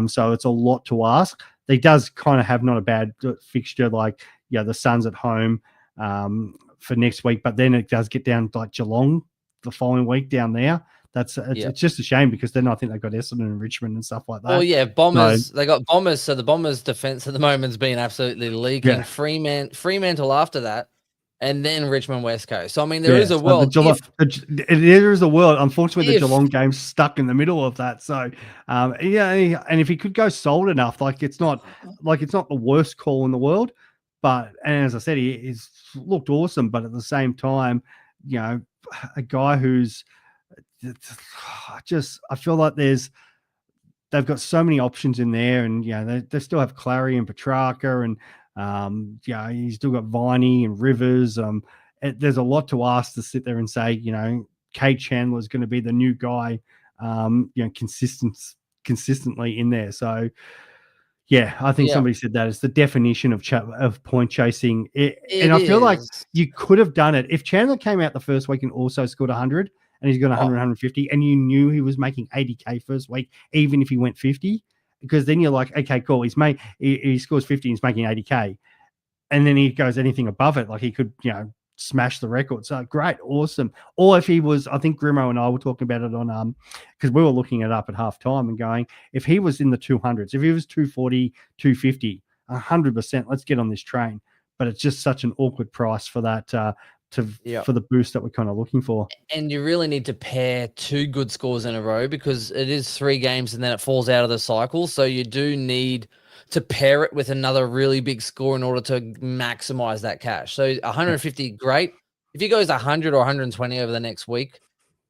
So it's a lot to ask. He does kind of have not a bad fixture, like, the Suns at home for next week, but then it does get down to like Geelong the following week down there. It's just a shame because then I think they've got Essendon and Richmond and stuff like that. Oh yeah, Bombers. They got Bombers, so the Bombers' defense at the moment's been absolutely leaking. Yeah. Fremantle after that. And then Richmond West Coast. So, I mean, there is a world. There is a world. Unfortunately, the Geelong game's stuck in the middle of that. So, and if he could go sold enough, it's not the worst call in the world. But, and as I said, he's looked awesome. But at the same time, a guy who's I feel like they've got so many options in there, and they still have Clary and Petrarca, and he's still got Viney and Rivers. There's a lot to ask to sit there and say, Kate Chandler is going to be the new guy, consistently in there. So, I think somebody said that it's the definition of point chasing. And I feel like you could have done it if Chandler came out the first week and also scored 100, and he's got 100, 150, and you knew he was making 80K first week, even if he went 50. Because then you're like, okay, cool. He scores 50 and he's making 80K. And then he goes anything above it. Like he could, smash the record. So great. Awesome. Or if he was, I think Grimo and I were talking about it on, because we were looking it up at halftime and going, if he was in the 200s, if he was 240, 250, 100%, let's get on this train. But it's just such an awkward price for that, for the boost that we're kind of looking for. And you really need to pair 2 good scores in a row because it is 3 games and then it falls out of the cycle. So you do need to pair it with another really big score in order to maximize that cash. So 150, great. If he goes 100 or 120 over the next week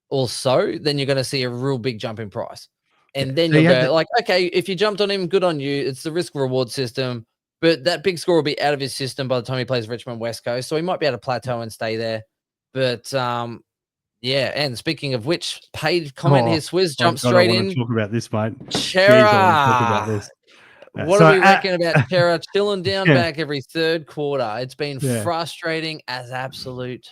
or so, then you're going to see a real big jump in price. And then you'll go okay, if you jumped on him, good on you. It's the risk reward system. But that big score will be out of his system by the time he plays Richmond West Coast. So he might be able to plateau and stay there. But, and speaking of which, paid comment here, Swizz jumped straight in. Talk about this, mate. Chera. What do we reckon about Chera chilling down back every third quarter? It's been frustrating as absolute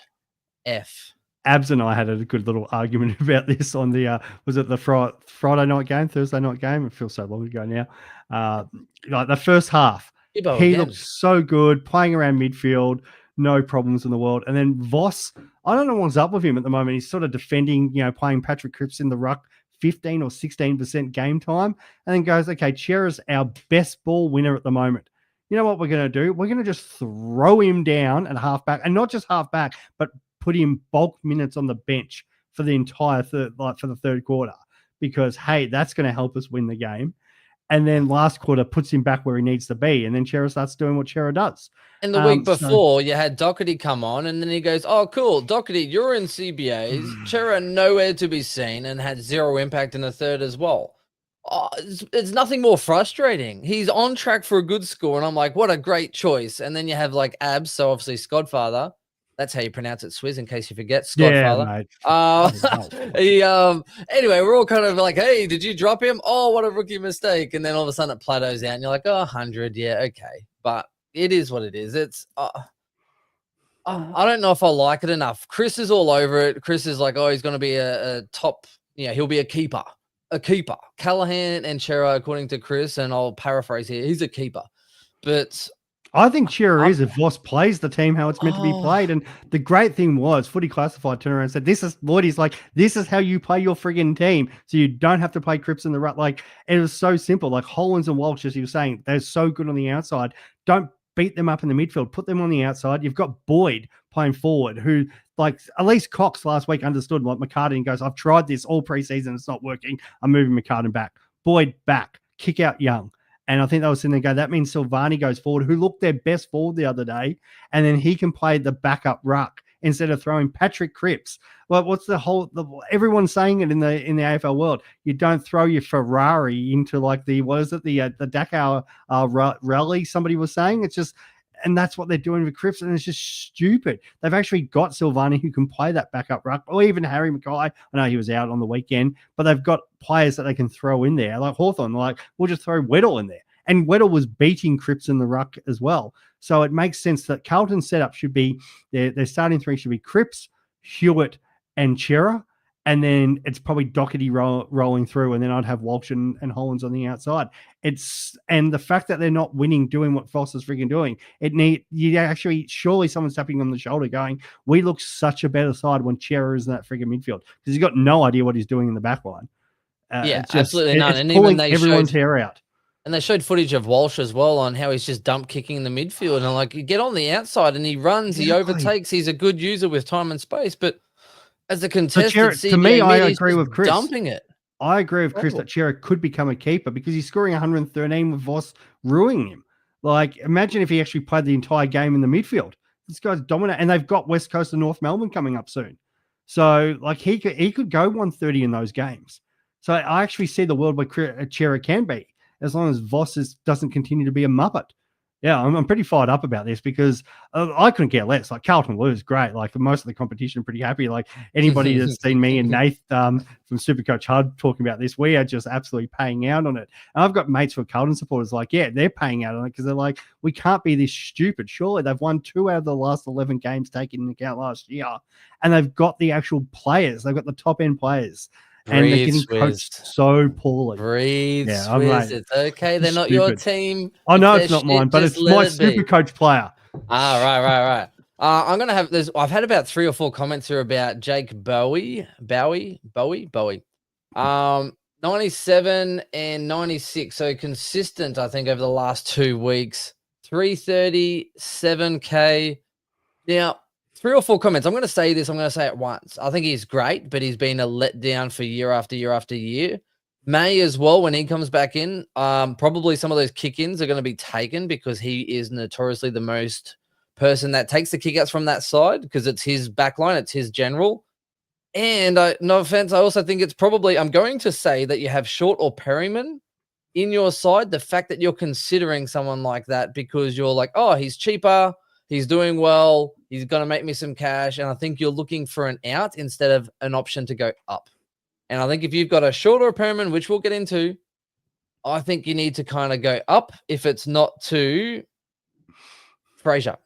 F. Abs and I had a good little argument about this on the was it the Friday night game, Thursday night game? It feels so long ago now. The first half, he looked so good, playing around midfield, no problems in the world. And then Voss, I don't know what's up with him at the moment. He's sort of defending, playing Patrick Cripps in the ruck, 15 or 16% game time, and then goes, okay, Chera's our best ball winner at the moment. You know what we're going to do? We're going to just throw him down at halfback, and not just halfback, but put him bulk minutes on the bench for the entire for the third quarter, because, hey, that's going to help us win the game. And then last quarter puts him back where he needs to be, and then Chera starts doing what Chera does. And the week before, you had Doherty come on, and then he goes, oh, cool, Doherty, you're in CBAs. Chera nowhere to be seen and had 0 impact in the third as well. Oh, it's nothing more frustrating. He's on track for a good score, and I'm like, what a great choice. And then you have like Abs, so obviously Skodfather. That's how you pronounce it, Swizz, in case you forget. Skodfather. Yeah, anyway, we're all kind of like, hey, did you drop him? Oh, what a rookie mistake. And then all of a sudden it plateaus out and you're like, oh, 100. Yeah, okay. But it is what it is. It's I don't know if I like it enough. Chris is all over it. Chris is like, oh, he's going to be a top, he'll be a keeper. A keeper. Callaghan and Chera, according to Chris, and I'll paraphrase here, he's a keeper. But I think Chera is if Voss plays the team how it's meant to be played. And the great thing was Footy Classified turned around and said, this is how you play your friggin' team. So you don't have to play Cripps in the rut. Like, it was so simple. Like Hollands and Walsh, as you were saying, they're so good on the outside. Don't beat them up in the midfield. Put them on the outside. You've got Boyd playing forward, who, like, at least Cox last week understood, like, McCartan goes, I've tried this all preseason. It's not working. I'm moving McCartan back. Boyd back. Kick out Young. And I think they were sitting there going, that means Silvani goes forward, who looked their best forward the other day. And then he can play the backup ruck instead of throwing Patrick Cripps. Well, what's everyone's saying it in the AFL world. You don't throw your Ferrari into like the Dakar rally somebody was saying. It's just, and that's what they're doing with Cripps, and it's just stupid. They've actually got Silvani who can play that backup ruck, or even Harry Mackay. I know he was out on the weekend, but they've got players that they can throw in there. Like Hawthorn, like, we'll just throw Weddle in there. And Weddle was beating Cripps in the ruck as well. So it makes sense that Carlton's setup should be, their starting three should be Cripps, Hewitt, and Chera. And then it's probably Doherty rolling through, and then I'd have Walsh and Hollands on the outside. And the fact that they're not winning, doing what Voss is freaking doing, surely someone's tapping on the shoulder going, we look such a better side when Chera is in that freaking midfield, because he's got no idea what he's doing in the back line. Absolutely none. And pulling everyone's hair out. And they showed footage of Walsh as well on how he's just dump kicking in the midfield. And like, you get on the outside and he runs, he overtakes. He's a good user with time and space. But as a contestant, to me, I agree with Chris. Dumping it. I agree with Chris that Chera could become a keeper because he's scoring 113 with Voss ruining him. Like, imagine if he actually played the entire game in the midfield. This guy's dominant. And they've got West Coast and North Melbourne coming up soon. So, like, he could go 130 in those games. So I actually see the world where Chera can be, as long as Voss doesn't continue to be a muppet. Yeah, I'm pretty fired up about this because I couldn't care less. Like, Carlton lose, great. Like, most of the competition, pretty happy. Like, anybody that's seen me and Nath from Supercoach HUD talking about this, we are just absolutely paying out on it. And I've got mates who are Carlton supporters like, yeah, they're paying out on it because they're like, we can't be this stupid. Surely they've won 2 out of the last 11 games taken into account last year. And they've got the actual players. They've got the top-end players. And they're getting coached so poorly. It's okay. They're not your team. I know it's not mine, but it's my Supercoach player. Right. I'm gonna have this. I've had about 3 or 4 comments here about Jake Bowie. 97 and 96. So consistent, I think, over the last 2 weeks. 337K. Now, 3 or 4 comments. I'm going to say this. I'm going to say it once. I think he's great, but he's been a letdown for year after year after year. May as well, when he comes back in, probably some of those kick-ins are going to be taken because he is notoriously the most person that takes the kick-outs from that side because it's his back line, it's his general. And no offense, I also think it's probably, I'm going to say that you have Short or Perryman in your side. The fact that you're considering someone like that because you're like, oh, he's cheaper, he's doing well, he's going to make me some cash. And I think you're looking for an out instead of an option to go up. And I think if you've got a Short or a Perryman, which we'll get into, I think you need to kind of go up if it's not to Fraser.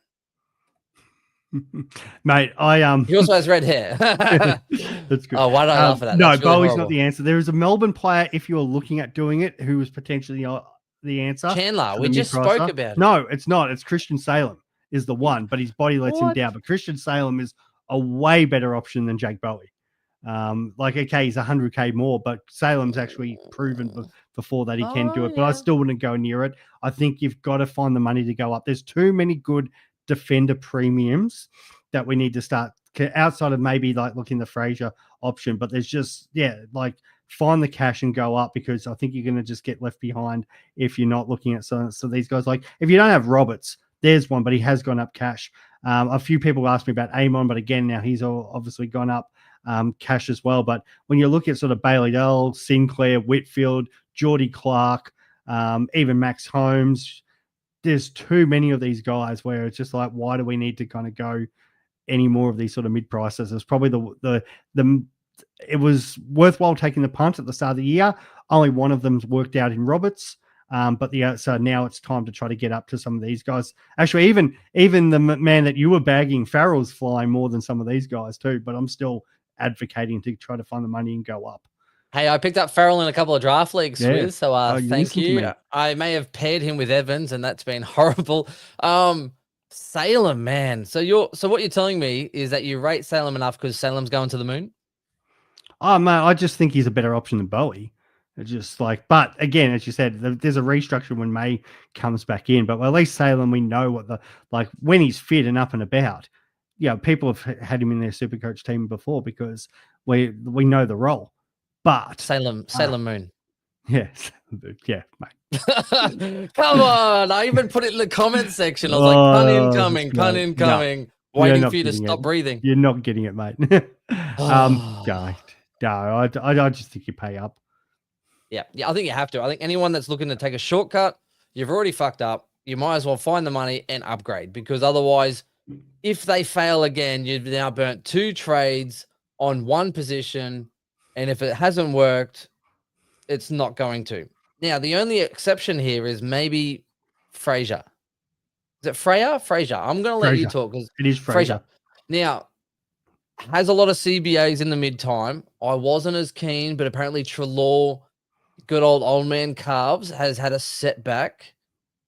Mate, he also has red hair. That's good. Oh, why don't I laugh at that? No, Bowie's not the answer. There is a Melbourne player, if you're looking at doing it, who was potentially the answer. Chandler, we just spoke about it. No, it's not. It's Christian Salem is the one, but his body lets him down. But Christian Salem is a way better option than Jake Bowie. Okay, he's 100K more, but Salem's actually proven before that he can do it. But I still wouldn't go near it. I think you've got to find the money to go up. There's too many good defender premiums that we need to start outside of maybe like looking the Fraser option. But there's just, find the cash and go up because I think you're going to just get left behind if you're not looking at so these guys. Like if you don't have Roberts, there's one, but he has gone up cash. A few people asked me about Amon, but again, now he's obviously gone up cash as well. But when you look at sort of Bailey Dell, Sinclair, Whitfield, Geordie Clark, even Max Holmes, there's too many of these guys where it's just like, why do we need to kind of go any more of these sort of mid prices? It's probably it was worthwhile taking the punt at the start of the year. Only one of them's worked out in Roberts. But so now it's time to try to get up to some of these guys. Actually, even the man that you were bagging, Farrell's flying more than some of these guys too. But I'm still advocating to try to find the money and go up. Hey, I picked up Farrell in a couple of draft leagues, Yeah. Swizz, so You thank listen to you. me. I may have paired him with Evans, and that's been horrible. Salem, man. So what you're telling me is that you rate Salem enough because Salem's going to the moon? Oh man, I just think he's a better option than Bowie. It's just like, but again, as you said, there's a restructure when May comes back in. But at least Salem, we know what when he's fit and up and about. Yeah, people have had him in their Supercoach team before because we know the role. But Salem Moon. Yes, yeah, mate. Come on! I even put it in the comment section. I was like, pun incoming, no, waiting for you to stop breathing. You're not getting it, mate. No, I just think you pay up. Yeah, I think you have to. I think anyone that's looking to take a shortcut, you've already fucked up. You might as well find the money and upgrade, because otherwise, if they fail again, you've now burnt 2 trades on 1 position, and if it hasn't worked, it's not going to. Now, the only exception here is maybe Fraser. Is it Freya? Fraser. I'm going to let you talk, because it is Fraser. Now, has a lot of CBAs in the mid-time. I wasn't as keen, but apparently Trelaw, good old man Calves, has had a setback.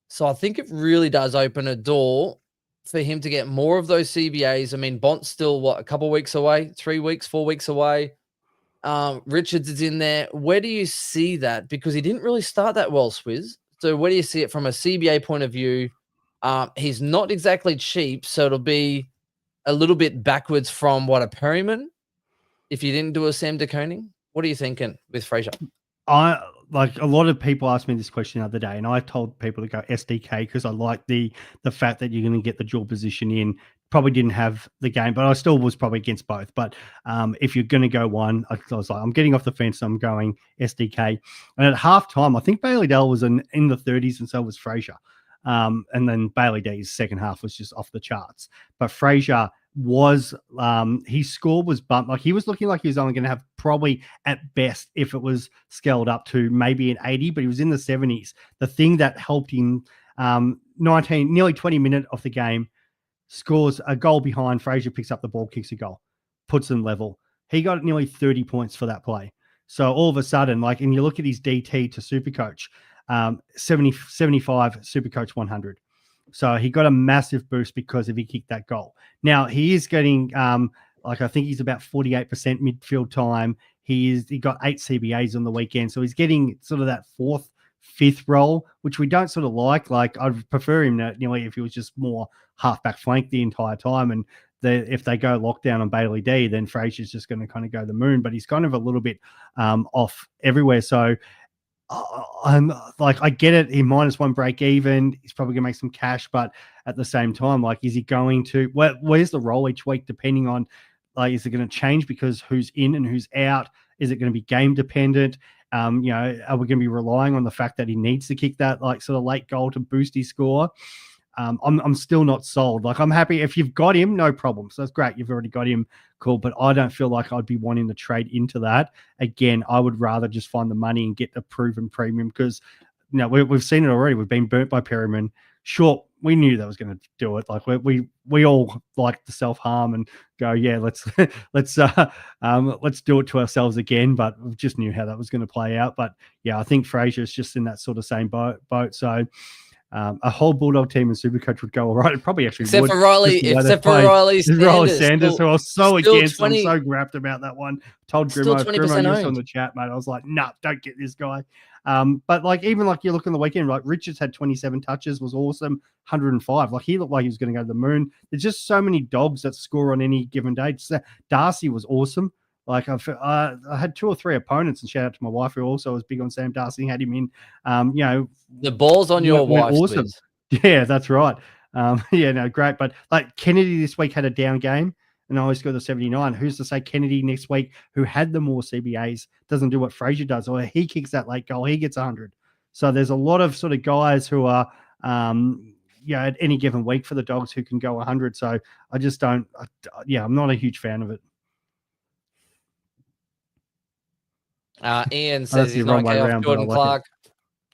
So I think it really does open a door for him to get more of those CBAs. I mean, Bont's still, a couple of weeks away, 3 weeks, 4 weeks away. Richards is in there. Where do you see that? Because he didn't really start that well, Swizz. So where do you see it from a CBA point of view? He's not exactly cheap, so it'll be a little bit backwards from a Perryman if you didn't do a Sam De Koning. What are you thinking with Fraser? A lot of people asked me this question the other day, and I told people to go SDK because I like the fact that you're going to get the dual position in. Probably didn't have the game, but I still was probably against both. But if you're going to go one, I was like, I'm getting off the fence. So I'm going SDK. And at halftime, I think Bailey Dale was in the 30s, and so was Fraser. And then Bailey D's second half was just off the charts. But Fraser was his score was bumped. He was looking like he was only going to have probably at best, if it was scaled up, to maybe an 80, but he was in the 70s. The thing that helped him, nearly 20 minutes of the game, scores a goal behind. Fraser picks up the ball, kicks a goal, puts them level. He got nearly 30 points for that play. So all of a sudden, and you look at his DT to Supercoach, 75, Supercoach 100. So he got a massive boost because he kicked that goal. Now he is getting, I think he's about 48% midfield time. He got 8 CBAs on the weekend. So he's getting sort of that 4th, 5th role, which we don't sort of like. I'd prefer him if he was just more halfback flank the entire time. And if they go lockdown on Bailey D, then Fraser's just going to kind of go the moon. But he's kind of a little bit off everywhere. So I get it. He -1 break even. He's probably gonna make some cash, but at the same time, is he going to? Where's the role each week? Depending on, is it going to change because who's in and who's out? Is it going to be game dependent? Are we going to be relying on the fact that he needs to kick that sort of late goal to boost his score? I'm still not sold. I'm happy if you've got him, no problem. So that's great. You've already got him, cool. But I don't feel like I'd be wanting to trade into that. Again, I would rather just find the money and get a proven premium because, we've seen it already. We've been burnt by Perryman. Sure, we knew that was going to do it. We all like the self-harm and go, yeah, let's do it to ourselves again. But we just knew how that was going to play out. But yeah, I think Fraser's just in that sort of same boat. So. A whole Bulldog team in Supercoach would go all right. It probably actually except would. For Riley Sanders, who I was so against. 20, I'm so grapped about that one. Told Grimo you on the chat, mate. I was like, nah, don't get this guy. But even you look on the weekend, Richards had 27 touches, was awesome, 105. He looked like he was going to go to the moon. There's just so many dogs that score on any given day. Darcy was awesome. I had 2 or 3 opponents, and shout out to my wife who also was big on Sam Darcy, had him in. The ball's on your wife. Awesome. Yeah, that's right. Great. But Kennedy this week had a down game, and I always go the 79. Who's to say Kennedy next week, who had the more CBAs, doesn't do what Fraser does, or he kicks that late goal, he gets 100. So there's a lot of sort of guys who are, at any given week for the Dogs who can go 100. So I just don't. I'm not a huge fan of it. Ian says he's not okay off Jordan Clark.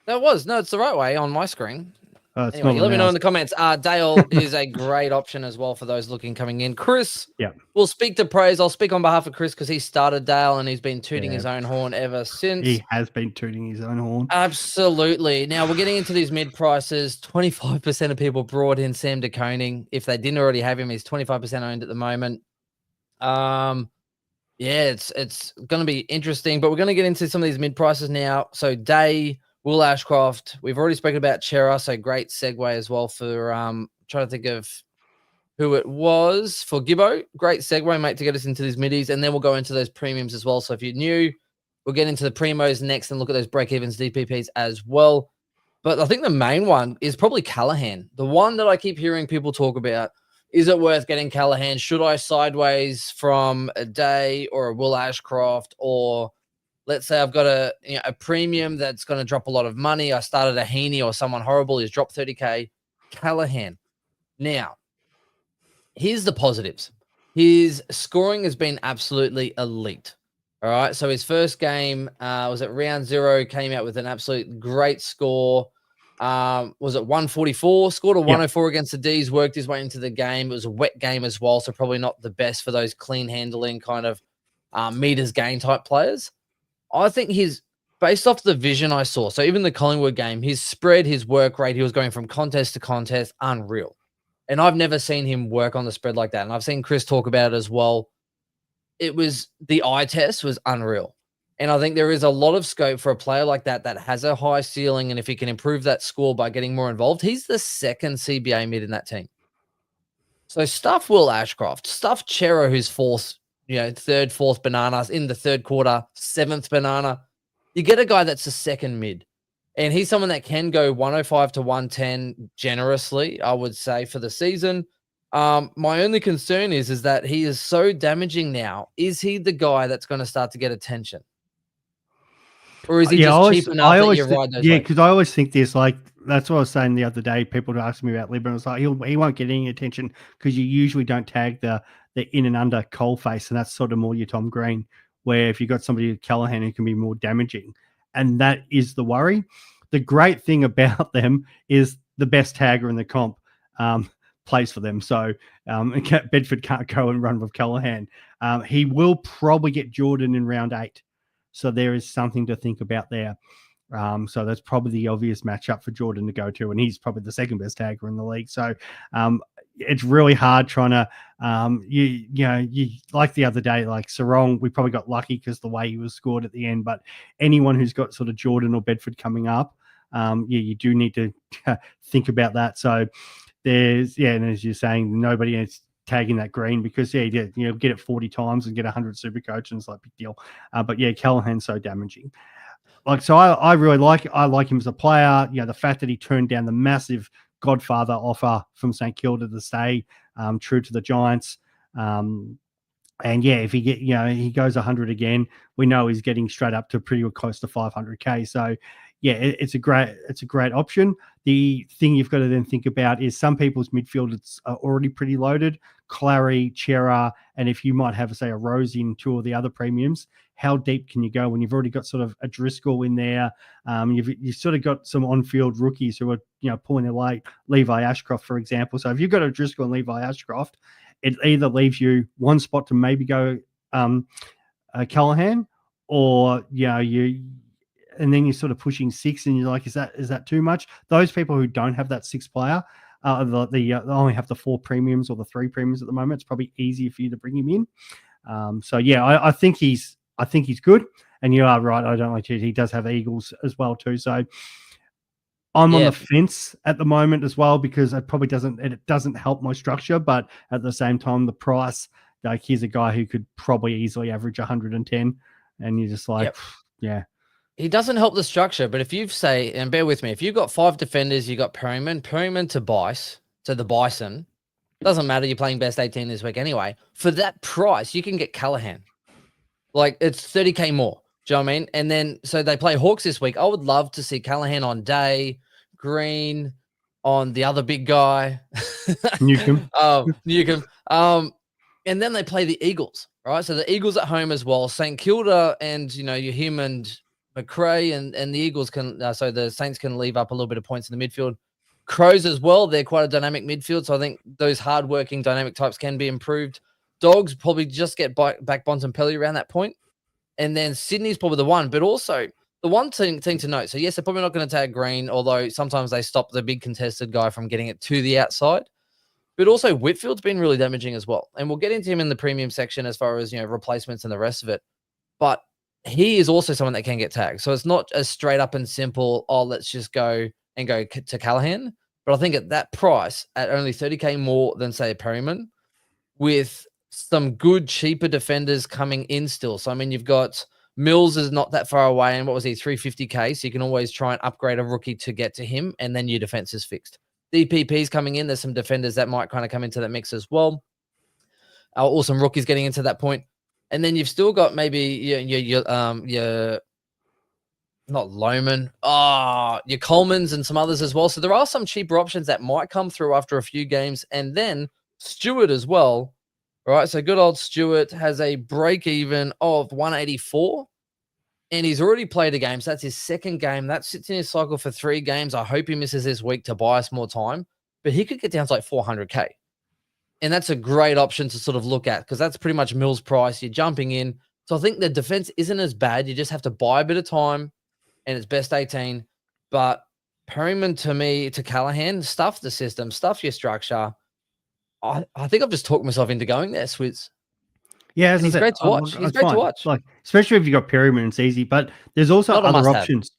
That was. No, it's the right way on my screen. It's Anyway, not you let me know in announced. the comments. Dale is a great option as well for those looking coming in. Chris, Yeah. we'll speak to praise. I'll speak on behalf of Chris because he started Dale and he's been tooting Yeah. his own horn ever since. He has been tooting his own horn. Absolutely. Now we're getting into these mid prices. 25% of people brought in Sam de Koning. If they didn't already have him, he's 25% owned at the moment. Yeah, it's going to be interesting, but we're going to get into some of these mid prices now. So Day, Will Ashcroft, we've already spoken about Chera, so great segue as well for trying to think of who it was for Gibbo. Great segue, mate, to get us into these middies, and then we'll go into those premiums as well. So if you're new, we'll get into the primos next and look at those break-evens DPPs as well. But I think the main one is probably Callaghan, the one that I keep hearing people talk about. Is it worth getting Callaghan? Should I sideways from a Day or a Will Ashcroft, or let's say I've got a premium that's going to drop a lot of money. I started a Heaney or someone horrible. He's dropped 30K. Callaghan. Now, here's the positives. His scoring has been absolutely elite. All right. So his first game was at round 0, came out with an absolute great score. Was it 144? Scored a 104 against the D's, worked his way into the game. It was a wet game as well, so probably not the best for those clean handling kind of meters gain type players. I think he's based off the vision I saw. So even the Collingwood game, his spread, his work rate, he was going from contest to contest, unreal. And I've never seen him work on the spread like that. And I've seen Chris talk about it as well. It was the eye test was unreal. And I think there is a lot of scope for a player like that that has a high ceiling. And if he can improve that score by getting more involved, he's the second CBA mid in that team. So stuff Will Ashcroft, stuff Chero, who's third, fourth bananas in the third quarter, seventh banana. You get a guy that's a second mid. And he's someone that can go 105 to 110 generously, I would say, for the season. My only concern is that he is so damaging now. Is he the guy that's going to start to get attention? Or is he just cheap enough that you ride those? Yeah, because I always think this, like, that's what I was saying the other day. People were asking me about Libra. It's like, he won't get any attention because you usually don't tag the in and under coalface, and that's sort of more your Tom Green, where if you've got somebody like Callaghan who can be more damaging. And that is the worry. The great thing about them is the best tagger in the comp plays for them. So Bedford can't go and run with Callaghan. He will probably get Jordan in round 8. So there is something to think about there. So that's probably the obvious matchup for Jordan to go to, and he's probably the second best tagger in the league. So it's really hard trying to, you like the other day, like Sarong, we probably got lucky because the way he was scored at the end. But anyone who's got sort of Jordan or Bedford coming up, you do need to think about that. So there's, and as you're saying, nobody is tagging that green because get it 40 times and get 100 Supercoach, and it's like big deal. But yeah, Callaghan's so damaging. Like, so I really like him as a player. The fact that he turned down the massive Godfather offer from St Kilda to stay true to the Giants. And yeah, if he goes 100 again, we know he's getting straight up to pretty close to 500K. So yeah, it's a great option. The thing you've got to then think about is some people's midfielders are already pretty loaded. Clary, Chera, and if you might have, say, a Rose in 2 of the other premiums, how deep can you go when you've already got sort of a Driscoll in there? You've sort of got some on-field rookies who are pulling their weight. Levi Ashcroft, for example. So if you've got a Driscoll and Levi Ashcroft, it either leaves you one spot to maybe go Callaghan, or and then you're sort of pushing 6, and you're like, is that too much? Those people who don't have that 6th player, they only have the 4 premiums or the 3 premiums at the moment. It's probably easier for you to bring him in. So yeah, I think he's good. And you are right. I don't like it. He does have Eagles as well too. So I'm on the fence at the moment as well, because it doesn't help my structure. But at the same time, the price, like, he's a guy who could probably easily average 110, and you're just like, yeah. He doesn't help the structure, but if you've and bear with me, if you've got 5 defenders, you got Perryman to Bice, to the Bison, doesn't matter. You're playing best 18 this week anyway. For that price, you can get Callaghan. Like, it's 30K more. Do you know what I mean? And then, so they play Hawks this week. I would love to see Callaghan on Day, Green on the other big guy. Newcomb. Newcomb. And then they play the Eagles, right? So the Eagles at home as well. St Kilda and, him and McRae and the Eagles can, so the Saints can leave up a little bit of points in the midfield. Crows as well. They're quite a dynamic midfield. So I think those hardworking dynamic types can be improved. Dogs probably just get back Bontempelli around that point. And then Sydney's probably the one, but also the one thing to note. So yes, they're probably not going to tag Green, although sometimes they stop the big contested guy from getting it to the outside. But also Whitfield's been really damaging as well. And we'll get into him in the premium section as far as, replacements and the rest of it. But he is also someone that can get tagged. So it's not as straight up and simple, let's just go to Callaghan. But I think at that price, at only 30K more than, say, Perryman, with some good, cheaper defenders coming in still. So, I mean, you've got Mills is not that far away. And what was he, 350K? So you can always try and upgrade a rookie to get to him. And then your defense is fixed. DPP's coming in. There's some defenders that might kind of come into that mix as well. Or some rookies getting into that point. And then you've still got maybe your not Loman, your Colemans and some others as well. So there are some cheaper options that might come through after a few games. And then Stewart as well. All right, so good old Stewart has a break even of 184. And he's already played a game. So that's his second game. That sits in his cycle for 3 games. I hope he misses this week to buy us more time. But he could get down to like 400K. And that's a great option to sort of look at because that's pretty much Mills' price. You're jumping in. So I think the defense isn't as bad. You just have to buy a bit of time. And it's best 18. But Perryman, to me, to Callaghan, stuff the system, stuff your structure. I think I've just talked myself into going there, Swizz. Yeah, as And I he's said, great to watch. He's great to watch. Like, especially if you got Perryman, it's easy. But there's also Not a other must-have. options.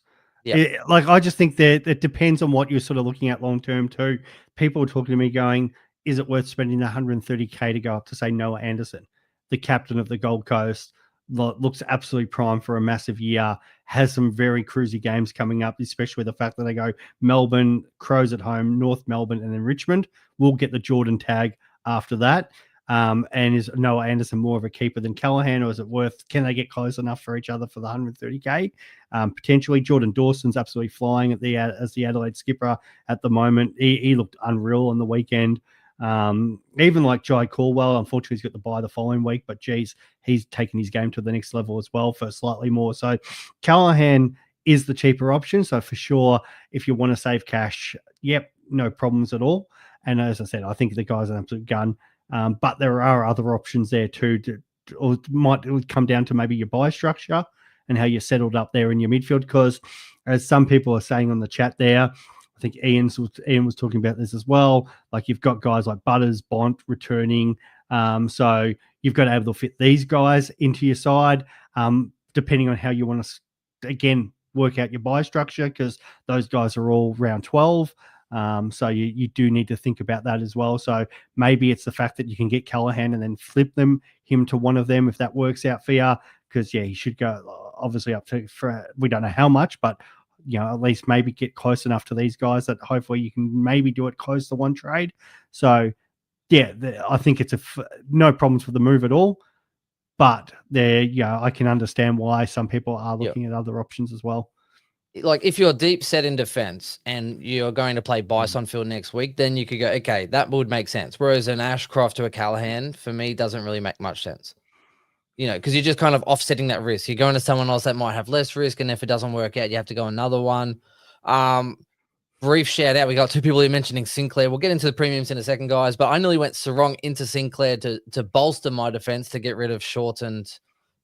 Yeah. I just think that it depends on what you're sort of looking at long term too. People are talking to me going, is it worth spending 130K to go up to, say, Noah Anderson, the captain of the Gold Coast? Looks absolutely prime for a massive year, has some very cruisy games coming up, especially with the fact that they go Melbourne, Crows at home, North Melbourne, and then Richmond. We'll get the Jordan tag after that. And is Noah Anderson more of a keeper than Callaghan, or is it worth, can they get close enough for each other for the 130K? Potentially. Jordan Dawson's absolutely flying as the Adelaide skipper at the moment. He looked unreal on the weekend. Even like Jai Caldwell, unfortunately he's got the bye the following week, but geez, he's taken his game to the next level as well for slightly more. So Callaghan is the cheaper option. So for sure, if you want to save cash, yep, no problems at all. And as I said, I think the guy's an absolute gun. But there are other options there too. Or it would come down to maybe your buy structure and how you're settled up there in your midfield. Because as some people are saying on the chat there, I think Ian was talking about this as well. Like you've got guys like Butters, Bont returning. So you've got to be able to fit these guys into your side, depending on how you want to, again, work out your buy structure, because those guys are all round 12. So you do need to think about that as well. So maybe it's the fact that you can get Callaghan and then flip him to one of them if that works out for you. Because, yeah, he should go obviously up to, we don't know how much, but at least maybe get close enough to these guys that hopefully you can maybe do it close to one trade. So, yeah, I think it's no problems with the move at all. But I can understand why some people are looking at other options as well. Like if you're deep set in defense and you're going to play Bisonfield next week, then you could go, okay, that would make sense. Whereas an Ashcroft to a Callaghan, for me, doesn't really make much sense. Because you're just kind of offsetting that risk. You're going to someone else that might have less risk, and if it doesn't work out, you have to go another one. Brief shout out. We got 2 people here mentioning Sinclair. We'll get into the premiums in a second, guys, but I nearly went Sarong into Sinclair to bolster my defense to get rid of Short and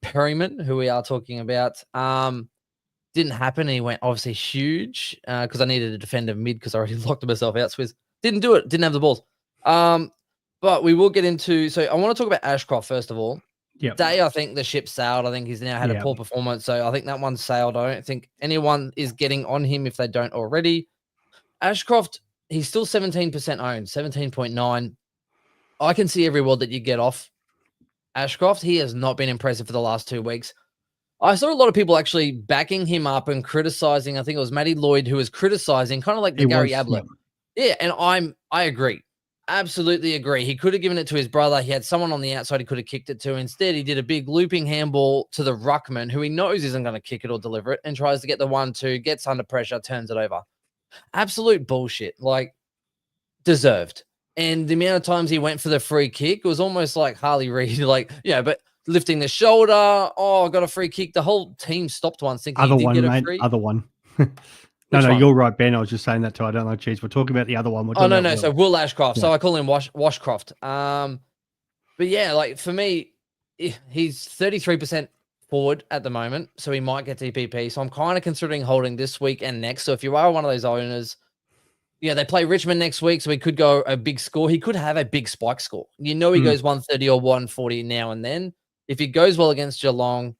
Perryman, who we are talking about. Didn't happen. And he went obviously huge because I needed a defender mid because I already locked myself out. Swizz didn't do it. Didn't have the balls. But we will get into. So I want to talk about Ashcroft first of all. Yep. Day, I think the ship sailed. I think he's now had a poor performance. So I think that one's sailed. I don't think anyone is getting on him if they don't already. Ashcroft, he's still 17% owned, 17.9. I can see every word that you get off Ashcroft. He has not been impressive for the last 2 weeks. I saw a lot of people actually backing him up and criticizing. I think it was Matty Lloyd who was criticizing, kind of like the Gary Ablett. Yeah, and I agree. Absolutely agree. He could have given it to his brother. He had someone on the outside he could have kicked it to. Instead, he did a big looping handball to the ruckman, who he knows isn't going to kick it or deliver it, and tries to get the 1-2, gets under pressure, turns it over. Absolute bullshit. Like, deserved. And the amount of times he went for the free kick, it was almost like Harley Reid. Like, but lifting the shoulder. Oh, got a free kick. The whole team stopped once thinking Other he did one, get a mate. free. Other one. Which No, one? you're right, Ben. I was just saying that too. I don't like cheese. We're talking about the other one. We're Oh, talking no. about So Will Ashcroft. Yeah. So I call him Washcroft. But yeah, like for me, he's 33% forward at the moment. So he might get TPP. So I'm kind of considering holding this week and next. So if you are one of those owners, yeah, they play Richmond next week. So he could go a big score. He could have a big spike score. He goes 130 or 140 now and then. If he goes well against Geelong,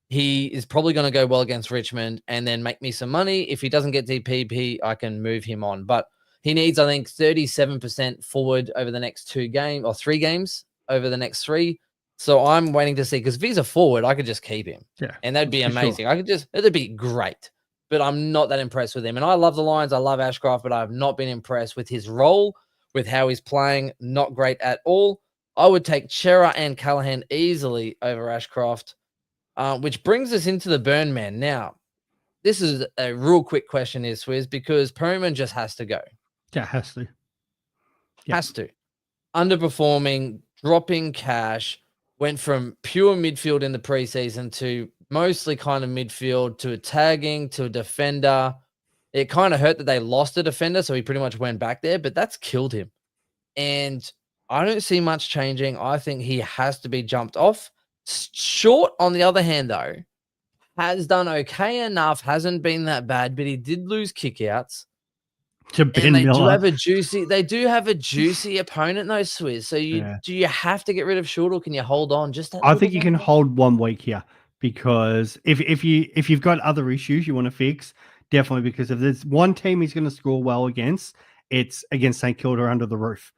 he is probably going to go well against Richmond and then make me some money. If he doesn't get TPP, I can move him on. But he needs, I think, 37% forward over the next 3 games over the next 3. So I'm waiting to see, because if he's a forward, I could just keep him. Yeah. And that'd be amazing. Sure. It'd be great. But I'm not that impressed with him. And I love the Lions. I love Ashcroft, but I've not been impressed with his role, with how he's playing. Not great at all. I would take Chera and Callaghan easily over Ashcroft. Which brings us into the burn man. Now, this is a real quick question here, Swizz, because Perryman just has to go. Yeah, has to. Yeah. Has to. Underperforming, dropping cash, went from pure midfield in the preseason to mostly kind of midfield to a tagging to a defender. It kind of hurt that they lost a defender, so he pretty much went back there, but that's killed him. And I don't see much changing. I think he has to be jumped off. Short, on the other hand, though, has done okay enough, hasn't been that bad, but he did lose kickouts. To Ben and they Miller. do have a juicy opponent, though, Swizz. So do you have to get rid of Short, or can you hold on? I think you can hold 1 week here, because if you've got other issues you want to fix, definitely, because if there's one team he's going to score well against, it's against St Kilda under the roof.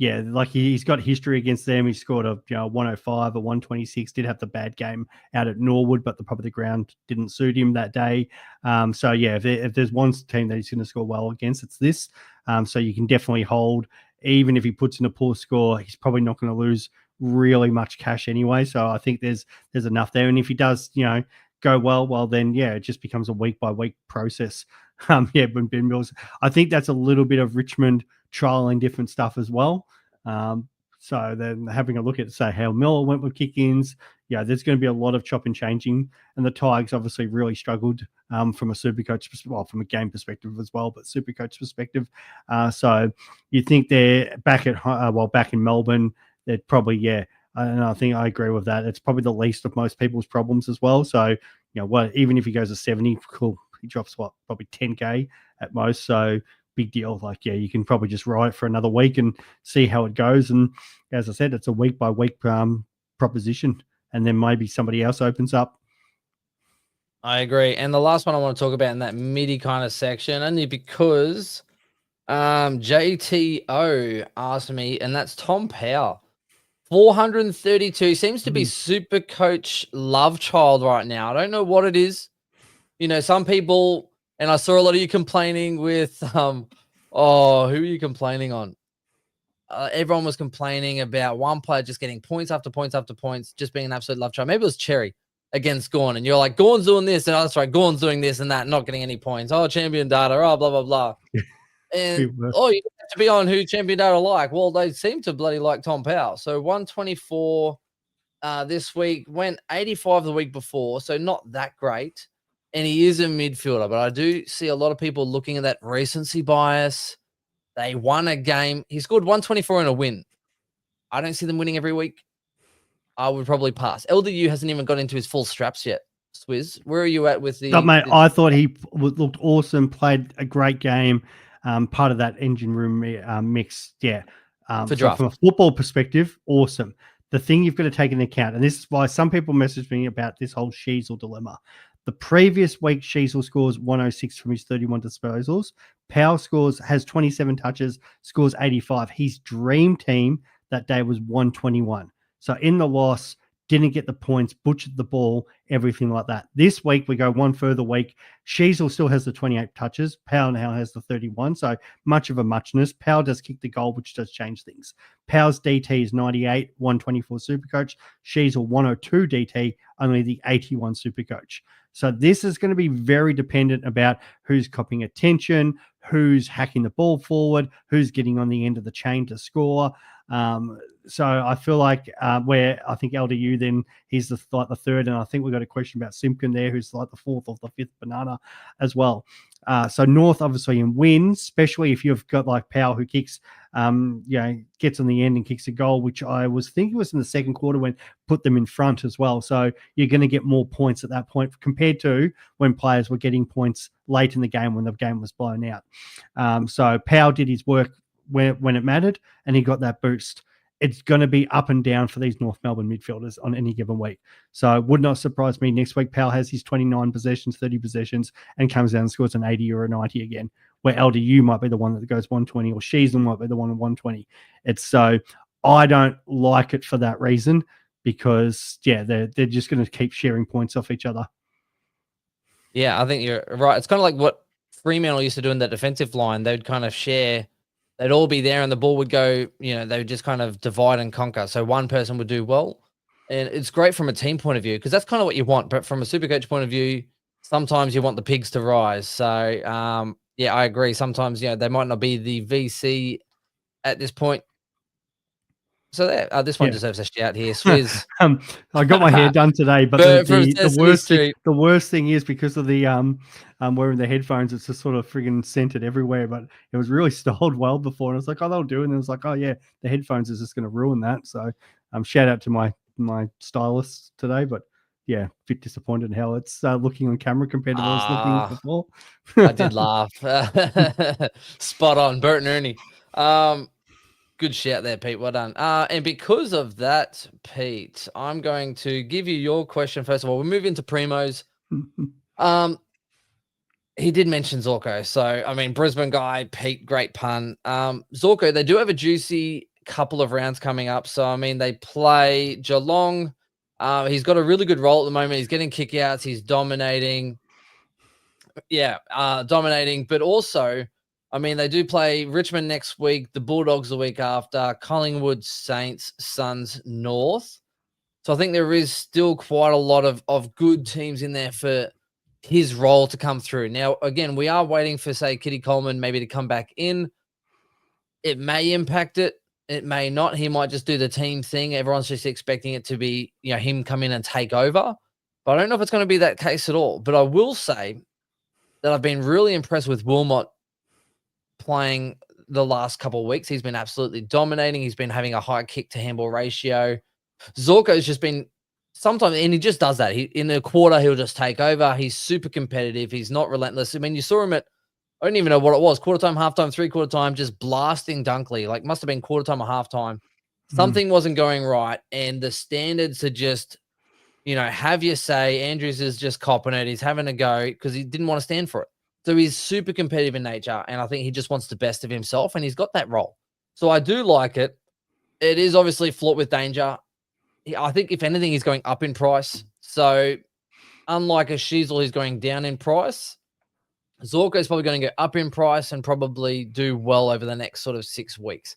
Yeah, like he's got history against them. He scored a 105, a 126. Did have the bad game out at Norwood, but the ground didn't suit him that day. If there's one team that he's going to score well against, it's this. So you can definitely hold. Even if he puts in a poor score, he's probably not going to lose really much cash anyway. So I think there's enough there. And if he does, go well, then it just becomes a week by week process. When Ben Mills, I think that's a little bit of Richmond trialing different stuff as well. So then having a look at, say, how Miller went with kick-ins, there's going to be a lot of chop and changing. And the Tigers obviously really struggled from a Supercoach perspective, well, from a game perspective as well, but Supercoach perspective. So you think they're back back in Melbourne, they're probably, and I think I agree with that. It's probably the least of most people's problems as well. So, even if he goes to 70, cool, he drops probably 10K at most. So big deal. You can probably just ride it for another week and see how it goes. And as I said, it's a week by week proposition, and then maybe somebody else opens up. I agree. And the last one I want to talk about in that midi kind of section, only because JTO asked me, and that's Tom Powell. 432 seems to be Supercoach love child right now. I don't know what it is. Some people, and I saw a lot of you complaining with, who are you complaining on? Everyone was complaining about one player just getting points after points after points, just being an absolute love child. Maybe it was Cherry against Gawn, and you're like, Gawn's doing this, and that's right, Gawn's doing this and that, not getting any points. Oh, champion data, blah, blah, blah. And, you have to be on who champion data like. Well, they seem to bloody like Tom Powell. So 124 this week, went 85 the week before, so not that great. And he is a midfielder, but I do see a lot of people looking at that recency bias. They won a game. He scored 124 in a win. I don't see them winning every week. I would probably pass. LDU hasn't even got into his full straps yet. Swizz, where are you at with the... mate, I thought he looked awesome, played a great game, part of that engine room mix. Yeah. So from a football perspective, awesome. The thing you've got to take into account, and this is why some people message me about this whole Sheasel dilemma. The previous week, Sheasel scores 106 from his 31 disposals. Powell has 27 touches, scores 85. His dream team that day was 121. So in the loss, didn't get the points, butchered the ball, everything like that. This week, we go one further week. Sheasel still has the 28 touches. Powell now has the 31, so much of a muchness. Powell does kick the goal, which does change things. Powell's DT is 98, 124 Supercoach. Sheasel 102 DT, only the 81 Supercoach. So this is going to be very dependent about who's copying attention, who's hacking the ball forward, who's getting on the end of the chain to score. So I feel like where I think LDU then he's the third, and I think we've got a question about Simpkin there, who's like the fourth or the fifth banana as well. So North obviously in wins, especially if you've got like Powell who kicks, gets on the end and kicks a goal, which I was thinking was in the second quarter when put them in front as well. So you're going to get more points at that point compared to when players were getting points late in the game when the game was blown out. So Powell did his work when it mattered, and he got that boost. It's going to be up and down for these North Melbourne midfielders on any given week. So it would not surprise me next week Powell has his 29 possessions, 30 possessions, and comes down and scores an 80 or a 90 again, where LDU might be the one that goes 120, or Sheasel might be the one at 120. It's so I don't like it for that reason, because they're just going to keep sharing points off each other. Yeah, I think you're right. It's kind of like what Fremantle used to do in the defensive line. They'd kind of share. They'd all be there and the ball would go, they would just kind of divide and conquer. So one person would do well. And it's great from a team point of view, because that's kind of what you want. But from a Supercoach point of view, sometimes you want the pigs to rise. So, I agree. Sometimes, they might not be the VC at this point. So this one deserves a shout here. Swizz. I got my hair done today, but the worst thing is because of the wearing the headphones, it's just sort of friggin' scented everywhere. But it was really styled well before, and I was like, oh, they'll do it. And it was like, oh yeah, the headphones is just going to ruin that. So shout out to my stylist today, but yeah, a bit disappointed how it's looking on camera compared to what I was looking before. I did laugh. Spot on, Bert and Ernie. Good shout there, Pete. Well done. And because of that, Pete, I'm going to give you your question first of all. We'll move into Primos. He did mention Zorko. So, I mean, Brisbane guy, Pete, great pun. Zorko, they do have a juicy couple of rounds coming up. So, I mean, they play Geelong. He's got a really good role at the moment. He's getting kickouts. He's dominating. Yeah, dominating. But also, I mean, they do play Richmond next week, the Bulldogs the week after, Collingwood, Saints, Suns, North. So I think there is still quite a lot of good teams in there for his role to come through. Now, again, we are waiting for, say, Kitty Coleman maybe to come back in. It may impact it. It may not. He might just do the team thing. Everyone's just expecting it to be, him come in and take over. But I don't know if it's going to be that case at all. But I will say that I've been really impressed with Wilmot playing the last couple of weeks. He's been absolutely dominating. He's been having a high kick to handball ratio. Zorko's just been sometimes, and he just does that. In a quarter, he'll just take over. He's super competitive. He's not relentless. I mean, you saw him at, I don't even know what it was, quarter time, halftime, three-quarter time, just blasting Dunkley. Like, must have been quarter time or halftime. Something wasn't going right, and the standards are just, have your say. Andrews is just copping it. He's having a go because he didn't want to stand for it. So he's super competitive in nature, and I think he just wants the best of himself, and he's got that role. So I do like it. It is obviously fraught with danger. I think, if anything, he's going up in price. So unlike a Sheasel who's going down in price, Zorko is probably going to go up in price and probably do well over the next sort of 6 weeks.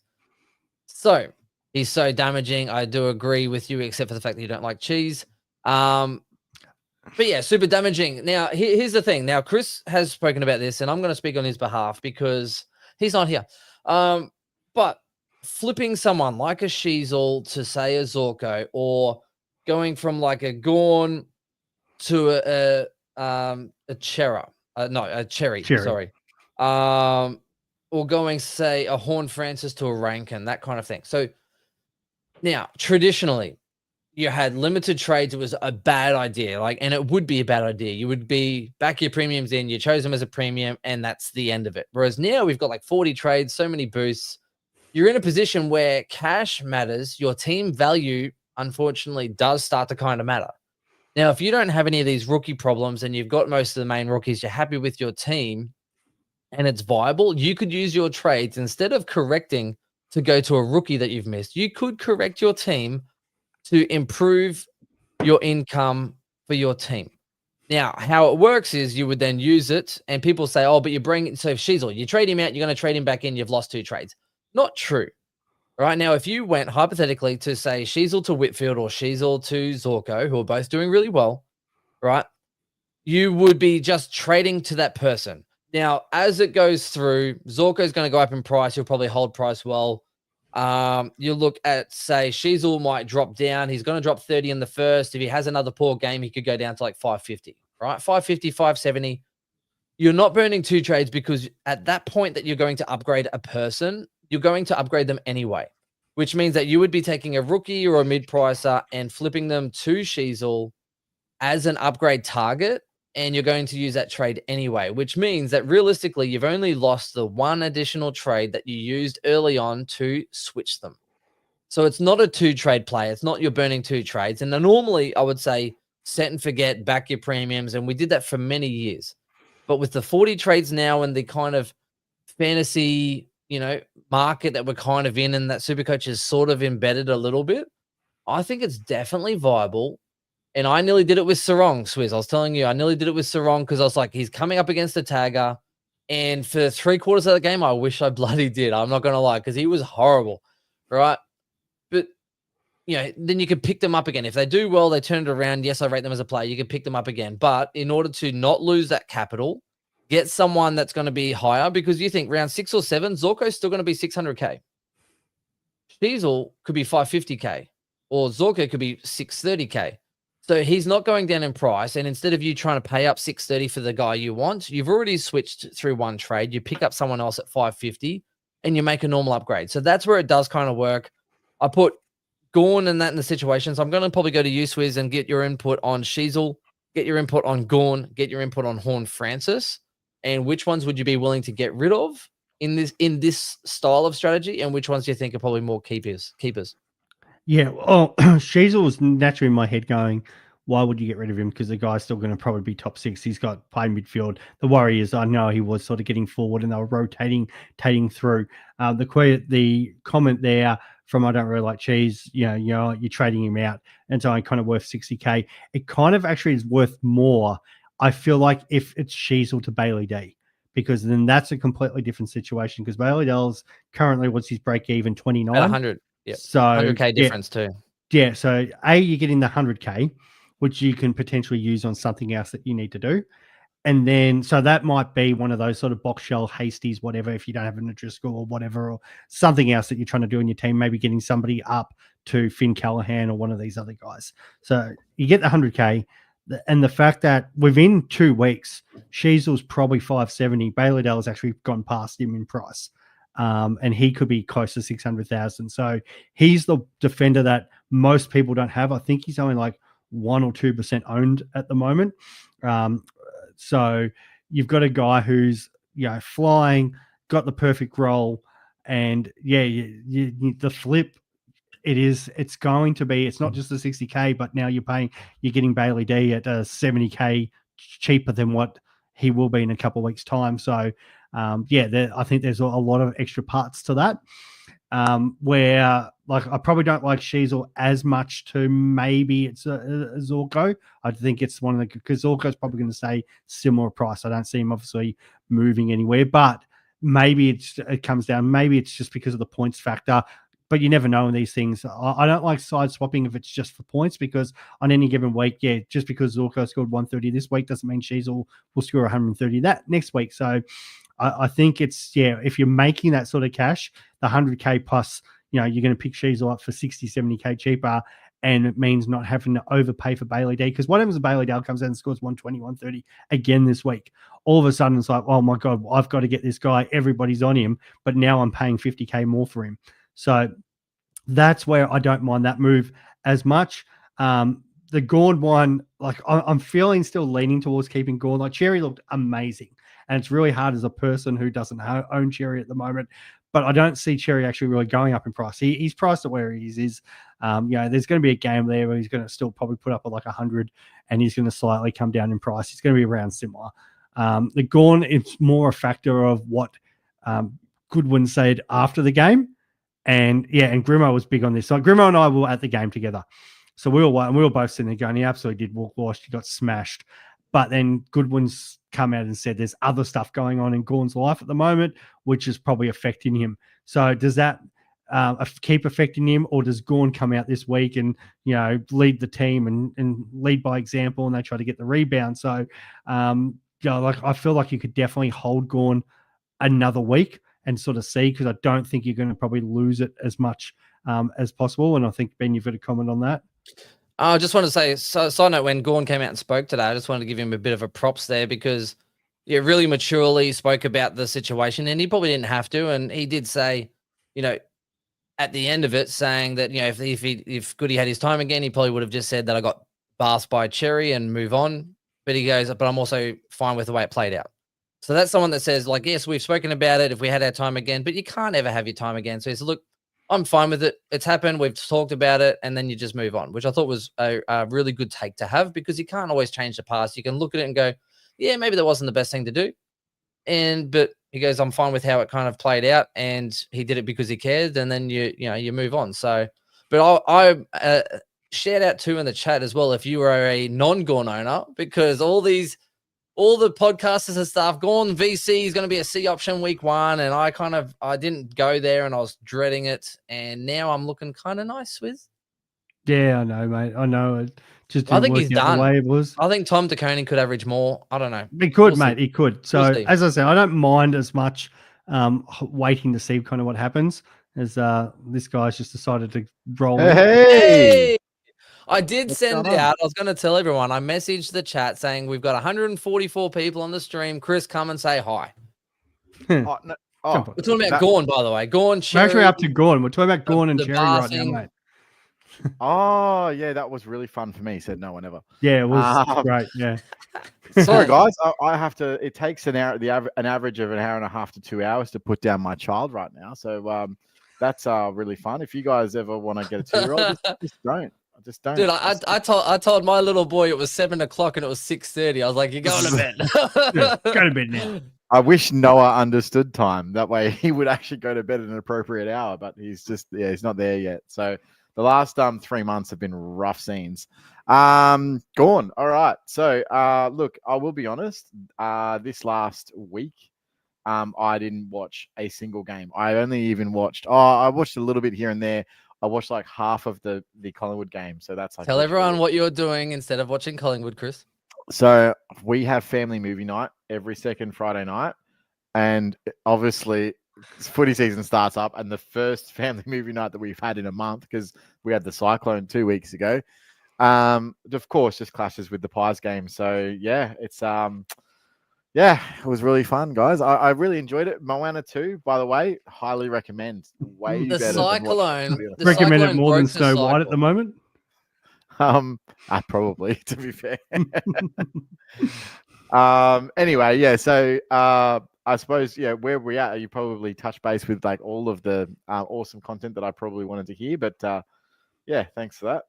So he's so damaging. I do agree with you, except for the fact that you don't like cheese. But yeah, super damaging. Now, here's the thing. Now, Chris has spoken about this, and I'm going to speak on his behalf because he's not here. But flipping someone like a Sheasel to, say, a Zorko, or going from like a Gawn to a Cherry. A Cherry. Sorry. Or going, say, a Horn Francis to a Rankine, that kind of thing. So now, traditionally, you had limited trades. It was a bad idea. And it would be a bad idea. You would back your premiums in, you chose them as a premium, and that's the end of it. Whereas now we've got like 40 trades, so many boosts. You're in a position where cash matters. Your team value, unfortunately, does start to kind of matter. Now, if you don't have any of these rookie problems and you've got most of the main rookies, you're happy with your team and it's viable, you could use your trades instead of correcting to go to a rookie that you've missed. You could correct your team to improve your income for your team. Now, how it works is you would then use it, and people say, oh, but you bring, so if Sheasel, you trade him out, you're going to trade him back in, you've lost 2 trades. Not true. Right now, if you went hypothetically to, say, Sheasel to Whitfield or Sheasel to Zorko, who are both doing really well, right, you would be just trading to that person. Now, as it goes through, Zorko's going to go up in price. He'll probably hold price well. You look at, say, Sheasel might drop down. He's going to drop 30 in the first. If he has another poor game, he could go down to like 550, right? 550, 570. You're not burning 2 trades because at that point that you're going to upgrade a person, you're going to upgrade them anyway, which means that you would be taking a rookie or a mid-pricer and flipping them to Sheasel as an upgrade target, and you're going to use that trade anyway, which means that realistically, you've only lost the one additional trade that you used early on to switch them. So it's not a 2-trade play. It's not you're burning 2 trades. And then normally I would say set and forget, back your premiums. And we did that for many years. But with the 40 trades now and the kind of fantasy, market that we're kind of in and that Supercoach is sort of embedded a little bit, I think it's definitely viable. And I nearly did it with Sarong, Swizz. I was telling you, I nearly did it with Sarong because I was like, he's coming up against a tagger. And for 3/4 of the game, I wish I bloody did. I'm not going to lie, because he was horrible, right? But, then you could pick them up again. If they do well, they turn it around. Yes, I rate them as a player. You can pick them up again. But in order to not lose that capital, get someone that's going to be higher, because you think round 6 or 7, Zorko's still going to be 600K. Sheasel could be 550K, or Zorko could be 630K. So he's not going down in price. And instead of you trying to pay up 630 for the guy you want, you've already switched through one trade. You pick up someone else at 550 and you make a normal upgrade. So that's where it does kind of work. I put Gawn and that in the situation. So I'm going to probably go to you, Swizz, and get your input on Sheasel, get your input on Gawn, get your input on Horn Francis. And which ones would you be willing to get rid of in this style of strategy? And which ones do you think are probably more keepers? Yeah, well, Sheasel was naturally in my head going, why would you get rid of him? Because the guy's still going to probably be top 6. He's got play midfield. The worry is, I know he was sort of getting forward and they were rotating through. The comment there from I don't really like Cheese, you're trading him out and it's only kind of worth 60K. It kind of actually is worth more, I feel like, if it's Sheasel to Bailey D, because then that's a completely different situation, because Bailey Dell's currently, what's his break even, 29? At 100. Yeah. So 100K difference too. Yeah. So you're getting the 100K, which you can potentially use on something else that you need to do. And then, so that might be one of those sort of box shell hasties, whatever, if you don't have an address score or whatever, or something else that you're trying to do in your team, maybe getting somebody up to Finn Callaghan or one of these other guys. So you get the 100K. And the fact that within 2 weeks, Sheasel's probably 570. Bailey Dell has actually gone past him in price. And he could be close to 600,000. So he's the defender that most people don't have. I think he's only like 1 or 2% owned at the moment. So you've got a guy who's, flying, got the perfect role, and the flip. It's going to be, it's not just the 60K, but now you're getting Bailey D at 70K cheaper than what he will be in a couple of weeks' time. So, I think there's a lot of extra parts to that. Where, like, I probably don't like Sheasel as much to maybe it's a Zorko. I think it's one of the, because Zorko's probably going to stay similar price. I don't see him obviously moving anywhere, but maybe it comes down. Maybe it's just because of the points factor. But you never know in these things. I don't like side swapping if it's just for points, because on any given week, just because Zorko scored 130 this week doesn't mean Sheasel will score 130 that next week. So I think it's, if you're making that sort of cash, the 100K plus, you're going to pick Sheasel up for 60, 70K cheaper, and it means not having to overpay for Bailey D. Because what happens if Bailey D comes out and scores 120, 130 again this week? All of a sudden it's like, oh my God, I've got to get this guy. Everybody's on him, but now I'm paying 50K more for him. So that's where I don't mind that move as much. The Gawn one, like, I'm feeling still leaning towards keeping Gawn. Like, Cherry looked amazing, and it's really hard as a person who doesn't own Cherry at the moment. But I don't see Cherry actually really going up in price. He's priced at where he is. There's going to be a game there where he's going to still probably put up at like 100, and he's going to slightly come down in price. He's going to be around similar. The Gawn, it's more a factor of what Goodwin said after the game. And Grimo was big on this. So Grimo and I were at the game together. So we were both sitting there going, he absolutely did walk washed. He got smashed. But then Goodwin's come out and said there's other stuff going on in Gawn's life at the moment, which is probably affecting him. So does that keep affecting him, or does Gawn come out this week and, lead the team and lead by example, and they try to get the rebound? So, yeah, like I feel like you could definitely hold Gawn another week and sort of see, because I don't think you're going to probably lose it as much as possible. And I think, Ben, you've got a comment on that. I just want to say, side note, when Gawn came out and spoke today, I just wanted to give him a bit of a props there, because he really maturely spoke about the situation, and he probably didn't have to. And he did say, at the end of it, saying that, if Goody had his time again, he probably would have just said that I got basked by Cherry and move on. But he goes, but I'm also fine with the way it played out. So that's someone that says, like, yes, we've spoken about it if we had our time again, but you can't ever have your time again. So he said, look, I'm fine with it. It's happened. We've talked about it, and then you just move on, which I thought was a really good take to have, because you can't always change the past. You can look at it and go, yeah, maybe that wasn't the best thing to do. But he goes, I'm fine with how it kind of played out, and he did it because he cared, and then you move on. So, but I shout out to in the chat as well if you are a non-Gawn owner, because all the podcasters and stuff, Gawn VC is going to be a C option week 1, and I didn't go there, and I was dreading it, and now I'm looking kind of nice with. Yeah, I know, mate. I know. It just I didn't think work he's out done. the way it was. I think Tom DeConing could average more. I don't know. He could, We'll mate. see. He could. So, We'll see. as I said, I don't mind as much waiting to see kind of what happens, as this guy's just decided to roll in. Hey! I did What's send going on? out, I was going to tell everyone, I messaged the chat saying we've got 144 people on the stream. Chris, come and say hi. Oh, no. Jump on. We're talking about Gawn, by the way. Gawn, We're Cherry. actually up to Gawn. We're talking about Gawn and the Cherry right now, bathing. mate. Oh, yeah, that was really fun for me. Said no one ever. Yeah, it was great. Yeah. Sorry, guys. I have to. It takes an hour, an average of an hour and a half to 2 hours to put down my child right now. So that's really fun. If you guys ever want to get a 2-year-old, just don't. Just don't. Dude, I told my little boy it was 7 o'clock and it was 6:30. I was like, you're going to bed. Yeah, go to bed now. I wish Noah understood time. That way he would actually go to bed at an appropriate hour, but he's he's not there yet. So the last 3 months have been rough scenes. Gawn. All right. So look, I will be honest. This last week, I didn't watch a single game. I only even watched I watched a little bit here and there. I watched like half of the Collingwood game. So that's like Tell everyone what you're doing instead of watching Collingwood, Chris. So we have family movie night every second Friday night. And obviously footy season starts up, and the first family movie night that we've had in a month, because we had the Cyclone 2 weeks ago, of course, just clashes with the Pies game. So yeah, it's it was really fun, guys. I really enjoyed it. Moana 2, by the way, highly recommend. Way The better Cyclone. than The Recommend it Cyclone more than broke the Snow White at cycle. the moment. Probably, to be fair. Anyway, yeah. So I suppose, where we're at, you probably touch base with like all of the awesome content that I probably wanted to hear. But yeah, thanks for that.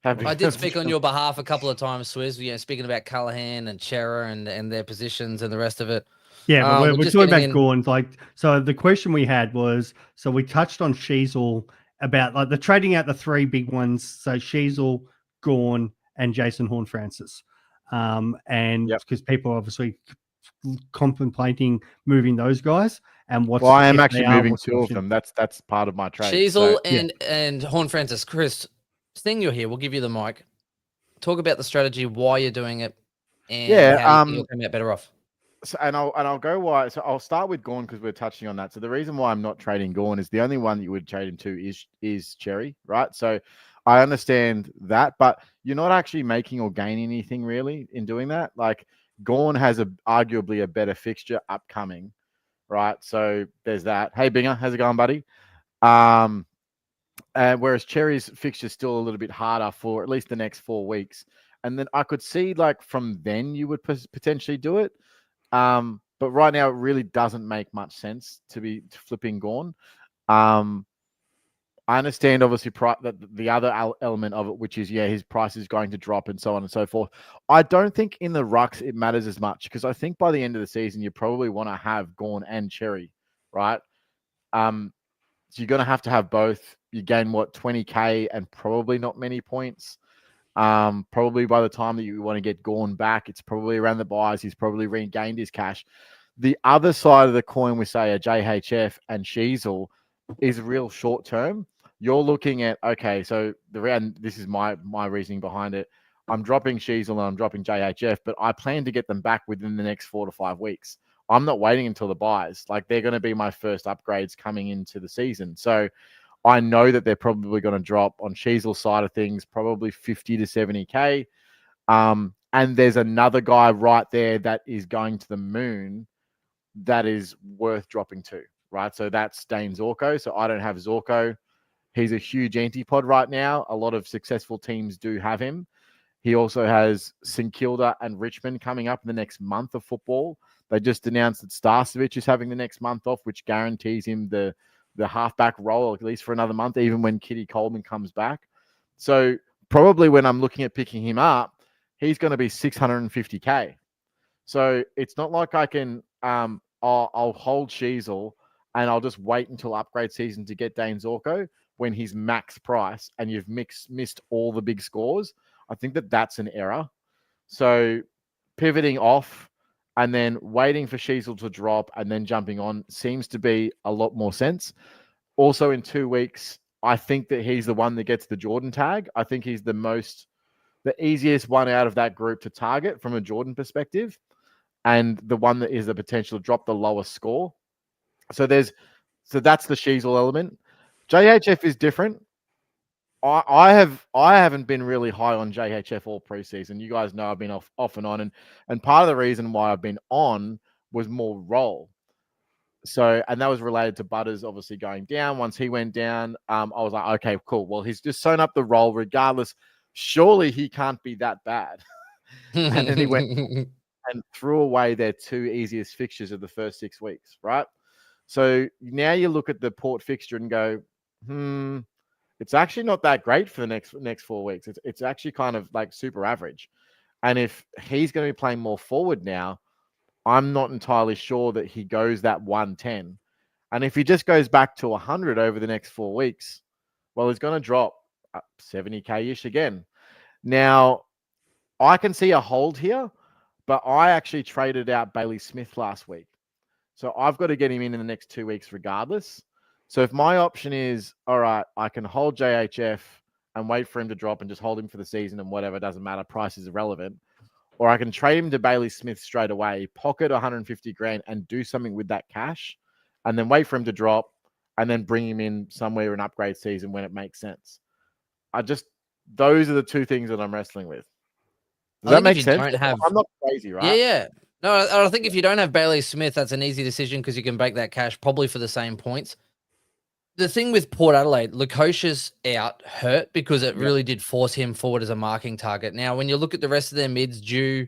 I did speak on your behalf a couple of times, Swizz. Speaking about Callaghan and Chera and their positions and the rest of it. Yeah, but we're just talking getting about Gawn. Like, so the question we had was, so we touched on Sheasel about like the trading out the 3 big ones. So Sheasel, Gawn, and Jason Horn Francis. And because people are obviously contemplating moving those guys, and what's I am if actually they are, moving what's the 2 of option? them. That's part of my trade. Sheasel and Horn Francis. Chris, seeing you're here, we'll give you the mic. Talk about the strategy, why you're doing it, and how you'll come out better off. So, and I'll go why. So I'll start with Gawn because we're touching on that. So the reason why I'm not trading Gawn is the only one you would trade him to is Cherry, right? So I understand that, but you're not actually making or gaining anything really in doing that. Like Gawn has arguably a better fixture upcoming, right? So there's that. Hey Binger, how's it going, buddy? Whereas Cherry's fixture is still a little bit harder for at least the next 4 weeks. And then I could see like from then you would potentially do it. But right now it really doesn't make much sense to be flipping Gawn. I understand obviously that the other element of it, which is, his price is going to drop and so on and so forth. I don't think in the rucks it matters as much, because I think by the end of the season, you probably want to have Gawn and Cherry, right? So you're going to have both. You gain 20K and probably not many points. Probably by the time that you want to get Gawn back, it's probably around the buys. He's probably regained his cash. The other side of the coin, we say a JHF and Sheasel, is real short term. You're looking at, okay, so this is my reasoning behind it. I'm dropping Sheasel and I'm dropping JHF, but I plan to get them back within the next 4 to 5 weeks. I'm not waiting until the buys. Like, they're going to be my first upgrades coming into the season. So I know that they're probably going to drop on Sheasel's side of things, probably 50 to 70K. And there's another guy right there that is going to the moon that is worth dropping to, right? So that's Dane Zorko. So I don't have Zorko. He's a huge antipod right now. A lot of successful teams do have him. He also has St Kilda and Richmond coming up in the next month of football. They just announced that Starcevic is having the next month off, which guarantees him the halfback role, at least for another month, even when Kitty Coleman comes back. So probably when I'm looking at picking him up, he's going to be 650K. So it's not like I can, I'll hold Sheasel and I'll just wait until upgrade season to get Dane Zorko when he's max price and you've missed all the big scores. I think that that's an error. So pivoting off and then waiting for Sheasel to drop and then jumping on seems to be a lot more sense. Also in 2 weeks, I think that he's the one that gets the Jordan tag. I think he's the easiest one out of that group to target from a Jordan perspective, and the one that is the potential to drop the lowest score. So that's the Sheasel element. JHF is different. I haven't been really high on JHF all preseason. You guys know I've been off and on, and part of the reason why I've been on was more roll. So, and that was related to Butters obviously going down. Once he went down, I was like, okay, cool. Well, he's just sewn up the roll regardless. Surely he can't be that bad. And then he went and threw away their 2 easiest fixtures of the first 6 weeks, right? So now you look at the Port fixture and go, it's actually not that great for the next 4 weeks. It's actually kind of like super average. And if he's going to be playing more forward now, I'm not entirely sure that he goes that 110. And if he just goes back to 100 over the next 4 weeks, well, he's going to drop 70K-ish again. Now, I can see a hold here, but I actually traded out Bailey Smith last week. So I've got to get him in the next 2 weeks regardless. So if my option is, all right, I can hold JHF and wait for him to drop and just hold him for the season and whatever, doesn't matter, price is irrelevant. Or I can trade him to Bailey Smith straight away, pocket 150 grand and do something with that cash, and then wait for him to drop and then bring him in somewhere in upgrade season when it makes sense. Those are the 2 things that I'm wrestling with. Does that make sense? I'm not crazy, right? Yeah. No, I think if you don't have Bailey Smith, that's an easy decision because you can bank that cash probably for the same points. The thing with Port Adelaide, Lukosius out hurt because it really did force him forward as a marking target. Now, when you look at the rest of their mids, Drew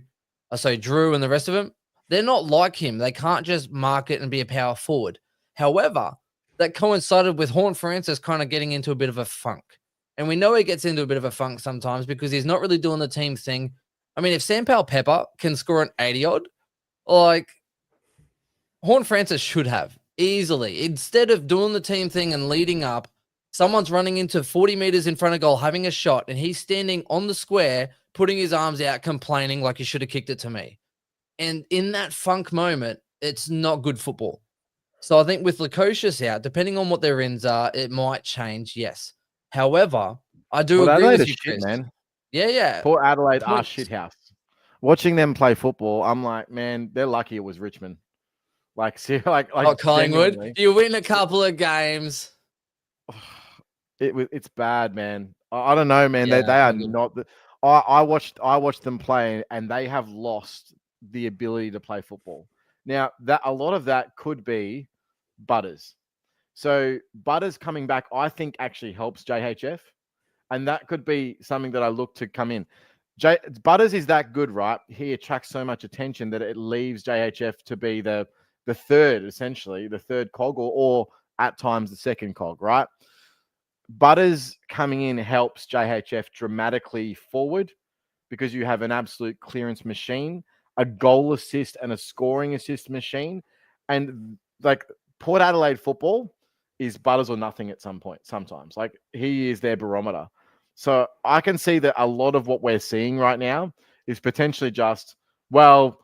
and the rest of them, they're not like him. They can't just mark it and be a power forward. However, that coincided with Horn Francis kind of getting into a bit of a funk. And we know he gets into a bit of a funk sometimes because he's not really doing the team thing. I mean, if Sam Powell-Pepper can score an 80-odd, like Horn Francis should have. Easily. Instead of doing the team thing and leading up, someone's running into 40 meters in front of goal, having a shot, and he's standing on the square, putting his arms out, complaining like he should have kicked it to me. And in that funk moment, it's not good football. So I think with Lukosius out, depending on what their ends are, it might change, yes. However, I do agree with you, Chris. Man. Yeah. Port Adelaide are shithouse. Watching them play football, I'm like, man, they're lucky it was Richmond. Like Collingwood. Genuinely. You win a couple of games. It's bad, man. I don't know, man. Yeah, they are not. I watched them play, and they have lost the ability to play football. Now, that a lot of that could be Butters. So Butters coming back, I think, actually helps JHF, and that could be something that I look to come in. Butters is that good, right? He attracts so much attention that it leaves JHF to be the third, essentially, the third cog, or at times the second cog, right? Butters coming in helps JHF dramatically forward because you have an absolute clearance machine, a goal assist and a scoring assist machine. And like Port Adelaide football is Butters or nothing at some point, sometimes. Like he is their barometer. So I can see that a lot of what we're seeing right now is potentially just, well,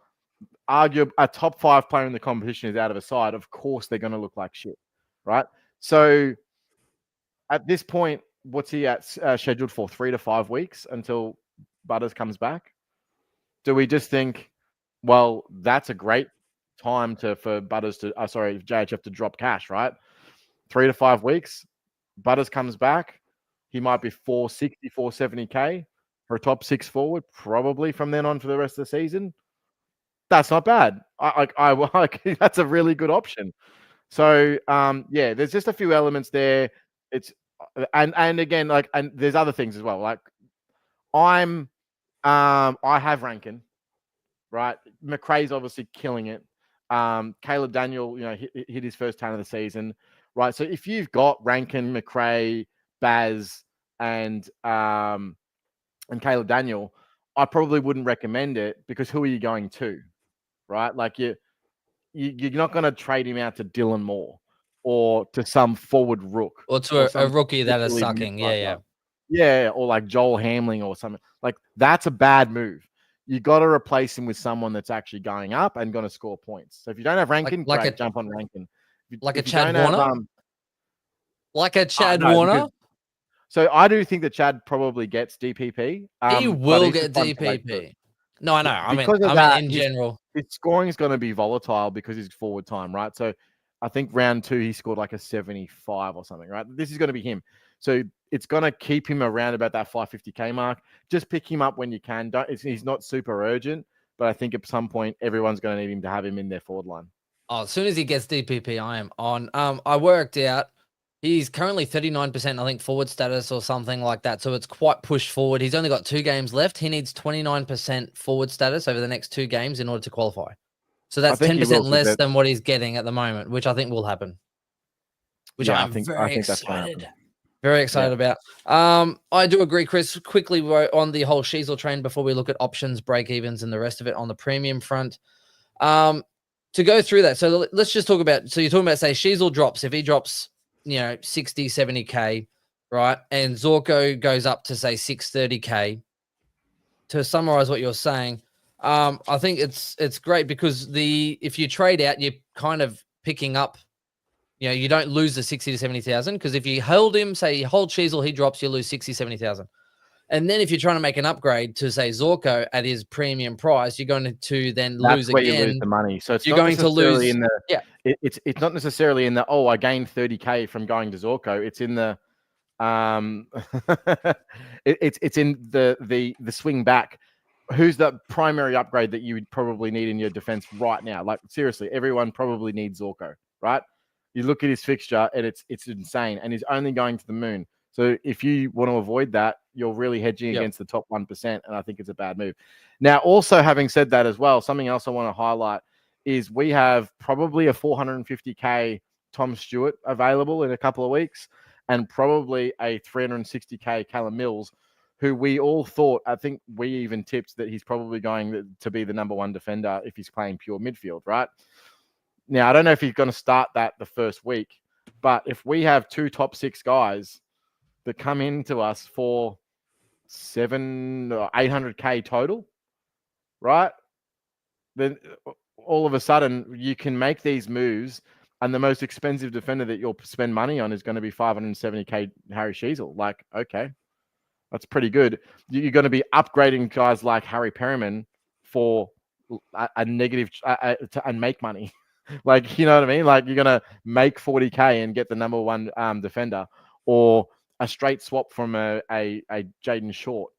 argue a top 5 player in the competition is out of a side, of course they're going to look like shit, right? So at this point, what's he at scheduled for 3 to 5 weeks until Butters comes back? Do we just think, well, that's a great time for Butters to, JHF to drop cash, right? 3 to 5 weeks, Butters comes back. He might be 460, 470K for a top 6 forward, probably from then on for the rest of the season. That's not bad. That's a really good option. So there's just a few elements there. It's and again, and there's other things as well. Like I have Rankine, right? McRae's obviously killing it. Caleb Daniel, hit his first 10 of the season, right? So if you've got Rankine, McRae, Baz, and Caleb Daniel, I probably wouldn't recommend it because who are you going to, right? Like you're not going to trade him out to Dylan Moore or to some forward rook or to a rookie that is sucking. Yeah, or like Joel Hamling or something. Like that's a bad move. You got to replace him with someone that's actually going up and going to score points. So if you don't have Rankine, jump on Rankine. Like a Chad Warner? Like a Chad Warner? So I do think that Chad probably gets DPP. He will get DPP. No, I know. I mean, in general. His scoring is going to be volatile because he's forward time, right? So I think round 2, he scored like a 75 or something, right? This is going to be him. So it's going to keep him around about that 550K mark. Just pick him up when you can. He's not super urgent, but I think at some point, everyone's going to need him to have him in their forward line. Oh, as soon as he gets DPP, I am on. I worked out he's currently 39%, I think, forward status or something like that. So it's quite pushed forward. He's only got 2 games left. He needs 29% forward status over the next 2 games in order to qualify. So that's 10% less than what he's getting at the moment, which I think will happen. Which I'm very excited. Very excited about. I do agree, Chris. Quickly on the whole Sheasel train before we look at options, break-evens, and the rest of it on the premium front. To go through that, so let's just talk about, so you're talking about, say, Sheasel drops. If he drops, 60, 70K, right? And Zorko goes up to, say, 630K. To summarize what you're saying, I think it's great because if you trade out, you're kind of picking up, you don't lose the 60 to 70,000 because if you hold him, say you hold Sheasel, he drops, you lose 60, 70,000. And then if you're trying to make an upgrade to, say, Zorko at his premium price, you're going to then lose again. That's where you lose the money. So it's you're going to lose in the It's not necessarily in the I gained 30K from going to Zorko. It's in the it's in the swing back. Who's the primary upgrade that you would probably need in your defense right now? Like seriously, everyone probably needs Zorko, right? You look at his fixture and it's insane, and he's only going to the moon. So if you want to avoid that, you're really hedging against the top 1%, and I think it's a bad move. Now, also having said that as well, something else I want to highlight is we have probably a 450K Tom Stewart available in a couple of weeks, and probably a 360K Callum Mills, who we all thought, I think we even tipped that he's probably going to be the number 1 defender if he's playing pure midfield, right? Now, I don't know if he's going to start that the first week, but if we have 2 top 6 guys that come into us for 700 or 800K total, right? Then all of a sudden you can make these moves, and the most expensive defender that you'll spend money on is going to be 570K Harry Sheasel. Like, okay, that's pretty good. You're going to be upgrading guys like Harry Perryman for a negative and make money. Like, you know what I mean? Like, you're going to make 40K and get the number 1 defender, or a straight swap from a Jaden Short,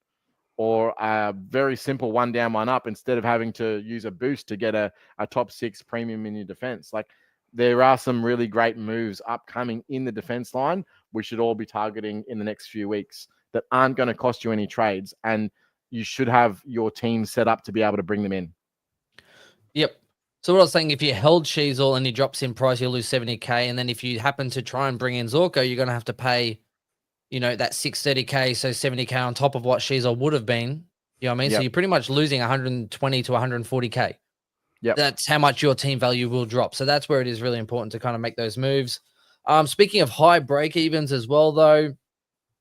or a very simple 1 down, 1 up, instead of having to use a boost to get a top 6 premium in your defense. Like, there are some really great moves upcoming in the defense line we should all be targeting in the next few weeks that aren't going to cost you any trades, and you should have your team set up to be able to bring them in. Yep. So what I was saying, if you held Sheasel and he drops in price, you'll lose 70K. And then if you happen to try and bring in Zorko, you're going to have to pay, that 630K, so 70K on top of what Sheasel would have been. You know what I mean? Yep. So you're pretty much losing 120 to 140K. Yeah, that's how much your team value will drop. So that's where it is really important to kind of make those moves. Speaking of high break evens as well, though,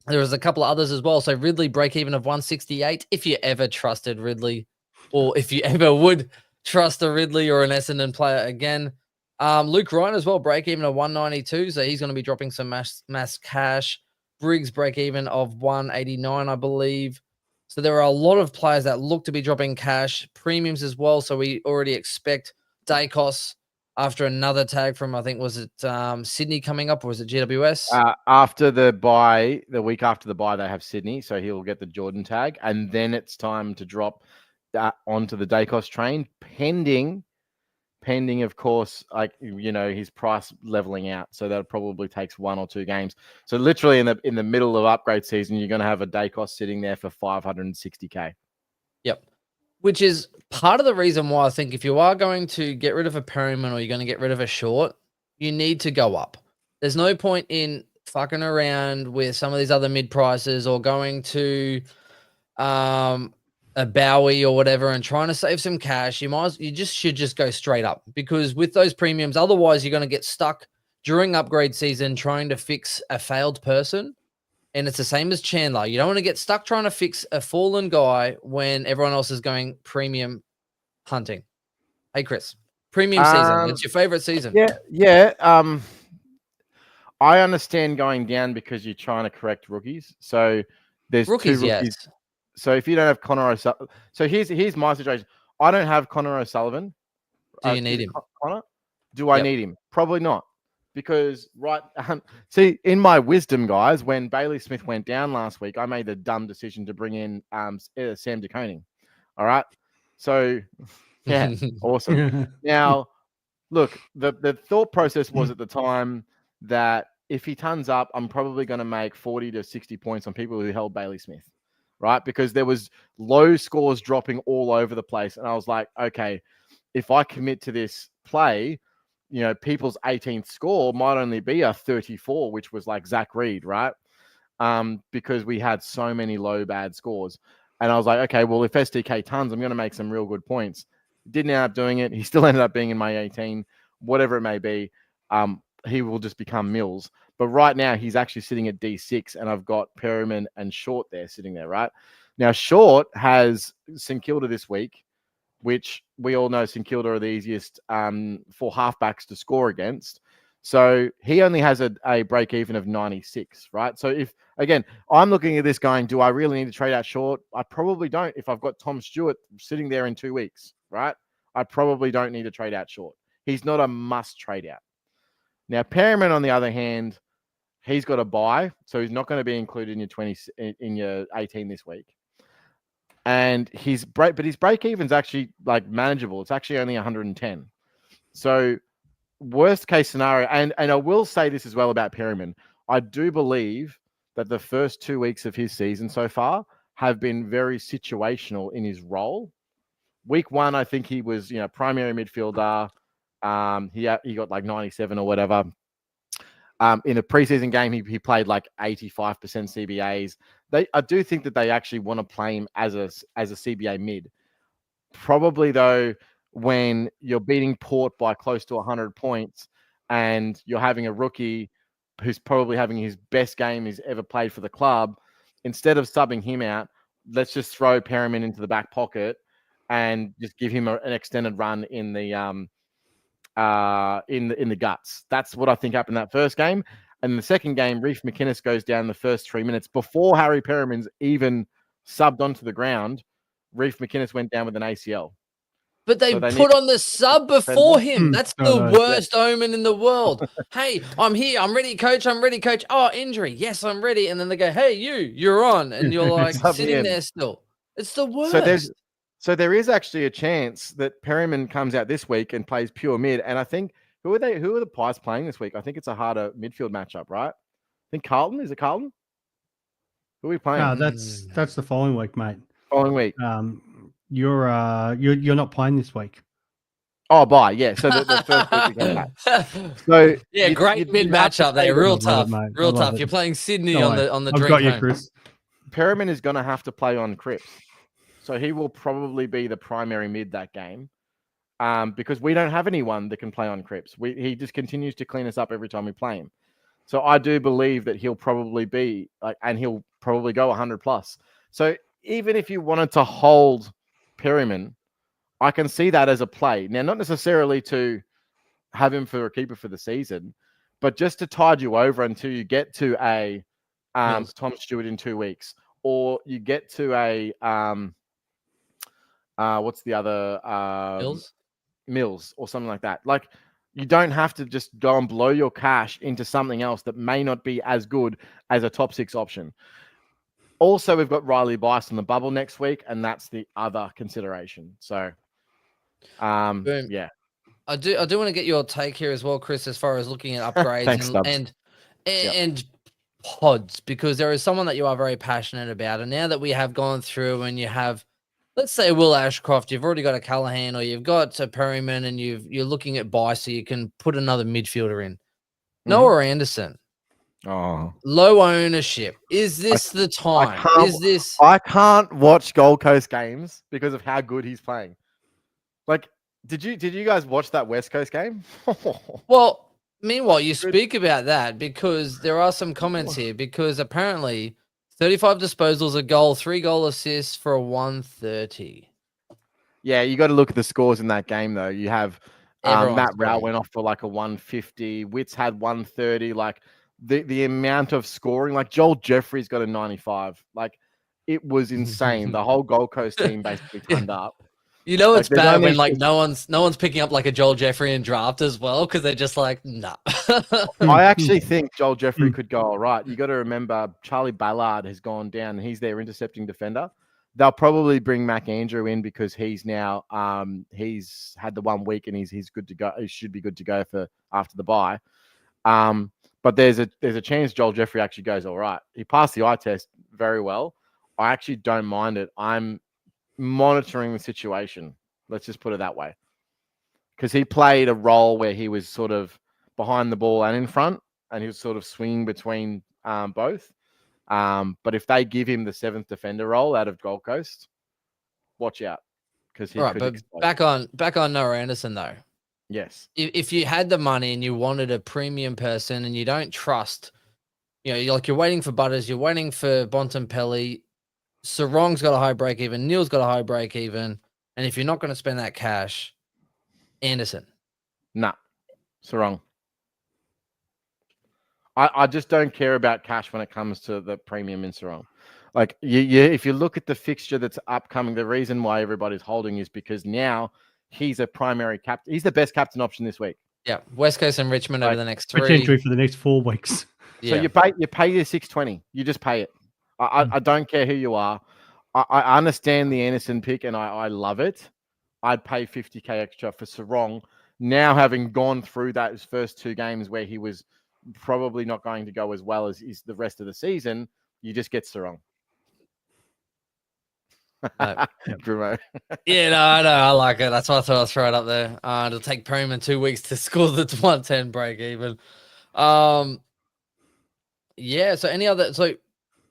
there was a couple of others as well. So Ridley break even of 168. If you ever trusted Ridley, or if you ever would trust a Ridley or an Essendon player again. Luke Ryan as well, break even of 192. So he's going to be dropping some mass cash. Briggs break even of 189, I believe. So there are a lot of players that look to be dropping cash, premiums as well. So we already expect day costs after another tag from, I think, was it Sydney coming up, or was it GWS? After the bye, the week after the bye, they have Sydney, so he'll get the Jordan tag, and then it's time to drop that onto the day cost train, pending, of course, like his price leveling out. So that probably takes 1 or 2 games. So literally in the middle of upgrade season, you're going to have a day cost sitting there for 560k. Yep. Which is part of the reason why I think if you are going to get rid of a Perryman or you're going to get rid of a Short, you need to go up. There's no point in fucking around with some of these other mid prices or going to a Bowie or whatever and trying to save some cash. You should just go straight up, because with those premiums, otherwise you're going to get stuck during upgrade season trying to fix a failed person. And it's the same as Chandler. You don't want to get stuck trying to fix a fallen guy when everyone else is going premium hunting. Hey, Chris, premium season. It's your favorite season. Yeah. I understand going down because you're trying to correct rookies. So there's Rookies, 2 rookies. yes. So if you don't have Connor O'Sullivan, so here's my situation. I don't have Connor O'Sullivan. Do you need him? Connor? Do I need him? Probably not. Because see, in my wisdom, guys, when Bailey Smith went down last week, I made the dumb decision to bring in Sam De Koning. All right. So yeah, awesome. Now, look, the thought process was at the time that if he turns up, I'm probably going to make 40 to 60 points on people who held Bailey Smith, right? Because there was low scores dropping all over the place. And I was like, okay, if I commit to this play, people's 18th score might only be a 34, which was like Zach Reed, right? Because we had so many low bad scores. And I was like, okay, well, if SDK tons, I'm going to make some real good points. Didn't end up doing it. He still ended up being in my 18, whatever it may be. He will just become Mills. But right now, he's actually sitting at D6, and I've got Perryman and Short there sitting there, right? Now, Short has St Kilda this week, which we all know St Kilda are the easiest for halfbacks to score against. So he only has a break even of 96, right? So if, again, I'm looking at this going, do I really need to trade out Short? I probably don't. If I've got Tom Stewart sitting there in 2 weeks, right? I probably don't need to trade out Short. He's not a must trade out. Now, Perryman, on the other hand, he's got a bye, so he's not going to be included in your 18 this week. And his break even's actually like manageable. It's actually only 110. So worst case scenario, and I will say this as well about Perryman. I do believe that the first 2 weeks of his season so far have been very situational in his role. Week 1, I think he was, primary midfielder. He got like 97 or whatever. In a preseason game, he played like 85% CBAs. I do think that they actually want to play him as a CBA mid. Probably though, when you're beating Port by close to 100 points and you're having a rookie who's probably having his best game he's ever played for the club, instead of subbing him out, let's just throw Perryman into the back pocket and just give him an extended run in the guts. That's what I think happened that first game. And in the second game, Reef McInnes goes down the first 3 minutes before Harry Perryman's even subbed onto the ground. Reef McInnes went down with an ACL. But they put on the sub before him. That's the worst omen in the world. Hey, I'm here. I'm ready, coach. I'm ready, coach. Oh, injury. Yes, I'm ready. And then they go, hey, you're on. And you're like sitting there still. It's the worst. So there is actually a chance that Perryman comes out this week and plays pure mid. And I think who are the Pies playing this week? I think it's a harder midfield matchup, right? I think Carlton. Is it Carlton? Who are we playing? No, that's the following week, mate. Following week. You're not playing this week. Oh, bye. Yeah. So the first week we come back. So yeah, great mid matchup there. Real tough. Real tough. You're playing Sydney on the I've got you, Chris. Perryman is going to have to play on Cripps. So he will probably be the primary mid that game, because we don't have anyone that can play on Cripps. He just continues to clean us up every time we play him. So I do believe that he'll probably be and he'll probably go 100 plus. So even if you wanted to hold Perryman, I can see that as a play. Now, not necessarily to have him for a keeper for the season, but just to tide you over until you get to a Tom Stewart in 2 weeks, or you get to a what's the other Mills or something like that. Like, you don't have to just go and blow your cash into something else that may not be as good as a top 6 option. Also, we've got Riley Bice on the bubble next week, and that's the other consideration. So, yeah. I do want to get your take here as well, Chris, as far as looking at upgrades Thanks, and pods, because there is someone that you are very passionate about. And now that we have gone through and you have, let's say, Will Ashcroft, you've already got a Callaghan, or you've got a Perryman, and you're looking at buy, so you can put another midfielder in. Noah Anderson. Oh, low ownership. Is this the time? I can't watch Gold Coast games because of how good he's playing. Like, did you guys watch that West Coast game? Well, meanwhile, you speak about that because there are some comments here, because apparently 35 disposals, a goal, 3 goal assists for a 130. Yeah, you got to look at the scores in that game, though. You have Matt Rowell went off for like a 150. Witts had 130. Like, the amount of scoring, like Joel Jeffrey's got a 95. Like, it was insane. The whole Gold Coast team basically turned up. You know, it's bad when like no one's picking up like a Joel Jeffrey in draft as well, because they're just like, nah. I actually think Joel Jeffrey could go all right. You got to remember Charlie Ballard has gone down. He's their intercepting defender. They'll probably bring Mac Andrew in because he's now he's had the 1 week and he's good to go. He should be good to go for after the bye. But there's a chance Joel Jeffrey actually goes all right. He passed the eye test very well. I actually don't mind it. I'm monitoring the situation. Let's just put it that way. Because he played a role where he was sort of behind the ball and in front, and he was sort of swinging between both. But if they give him the 7th defender role out of Gold Coast, watch out. Because he could explode. back on Noah Anderson though. Yes. If you had the money and you wanted a premium person and you don't trust, you're waiting for Butters, you're waiting for Bontempelli, Sarong's got a high break even, Neil's got a high break even, and if you're not going to spend that cash, Anderson. Nah, Sarong. I just don't care about cash when it comes to the premium in Sarong. Like, if you look at the fixture that's upcoming, the reason why everybody's holding is because now he's a primary captain. He's the best captain option this week. Yeah, West Coast and Richmond over the next 3. Potentially for the next 4 weeks. So you pay your $620. You just pay it. I don't care who you are. I understand the Anderson pick and I love it. I'd pay 50K extra for Sarong. Now, having gone through those first 2 games where he was probably not going to go as well as is the rest of the season, you just get Sarong. Bruno. Yeah, no, I know. I like it. That's why I thought I'd throw it up there. It'll take Perryman 2 weeks to score the 110 break even. Yeah, so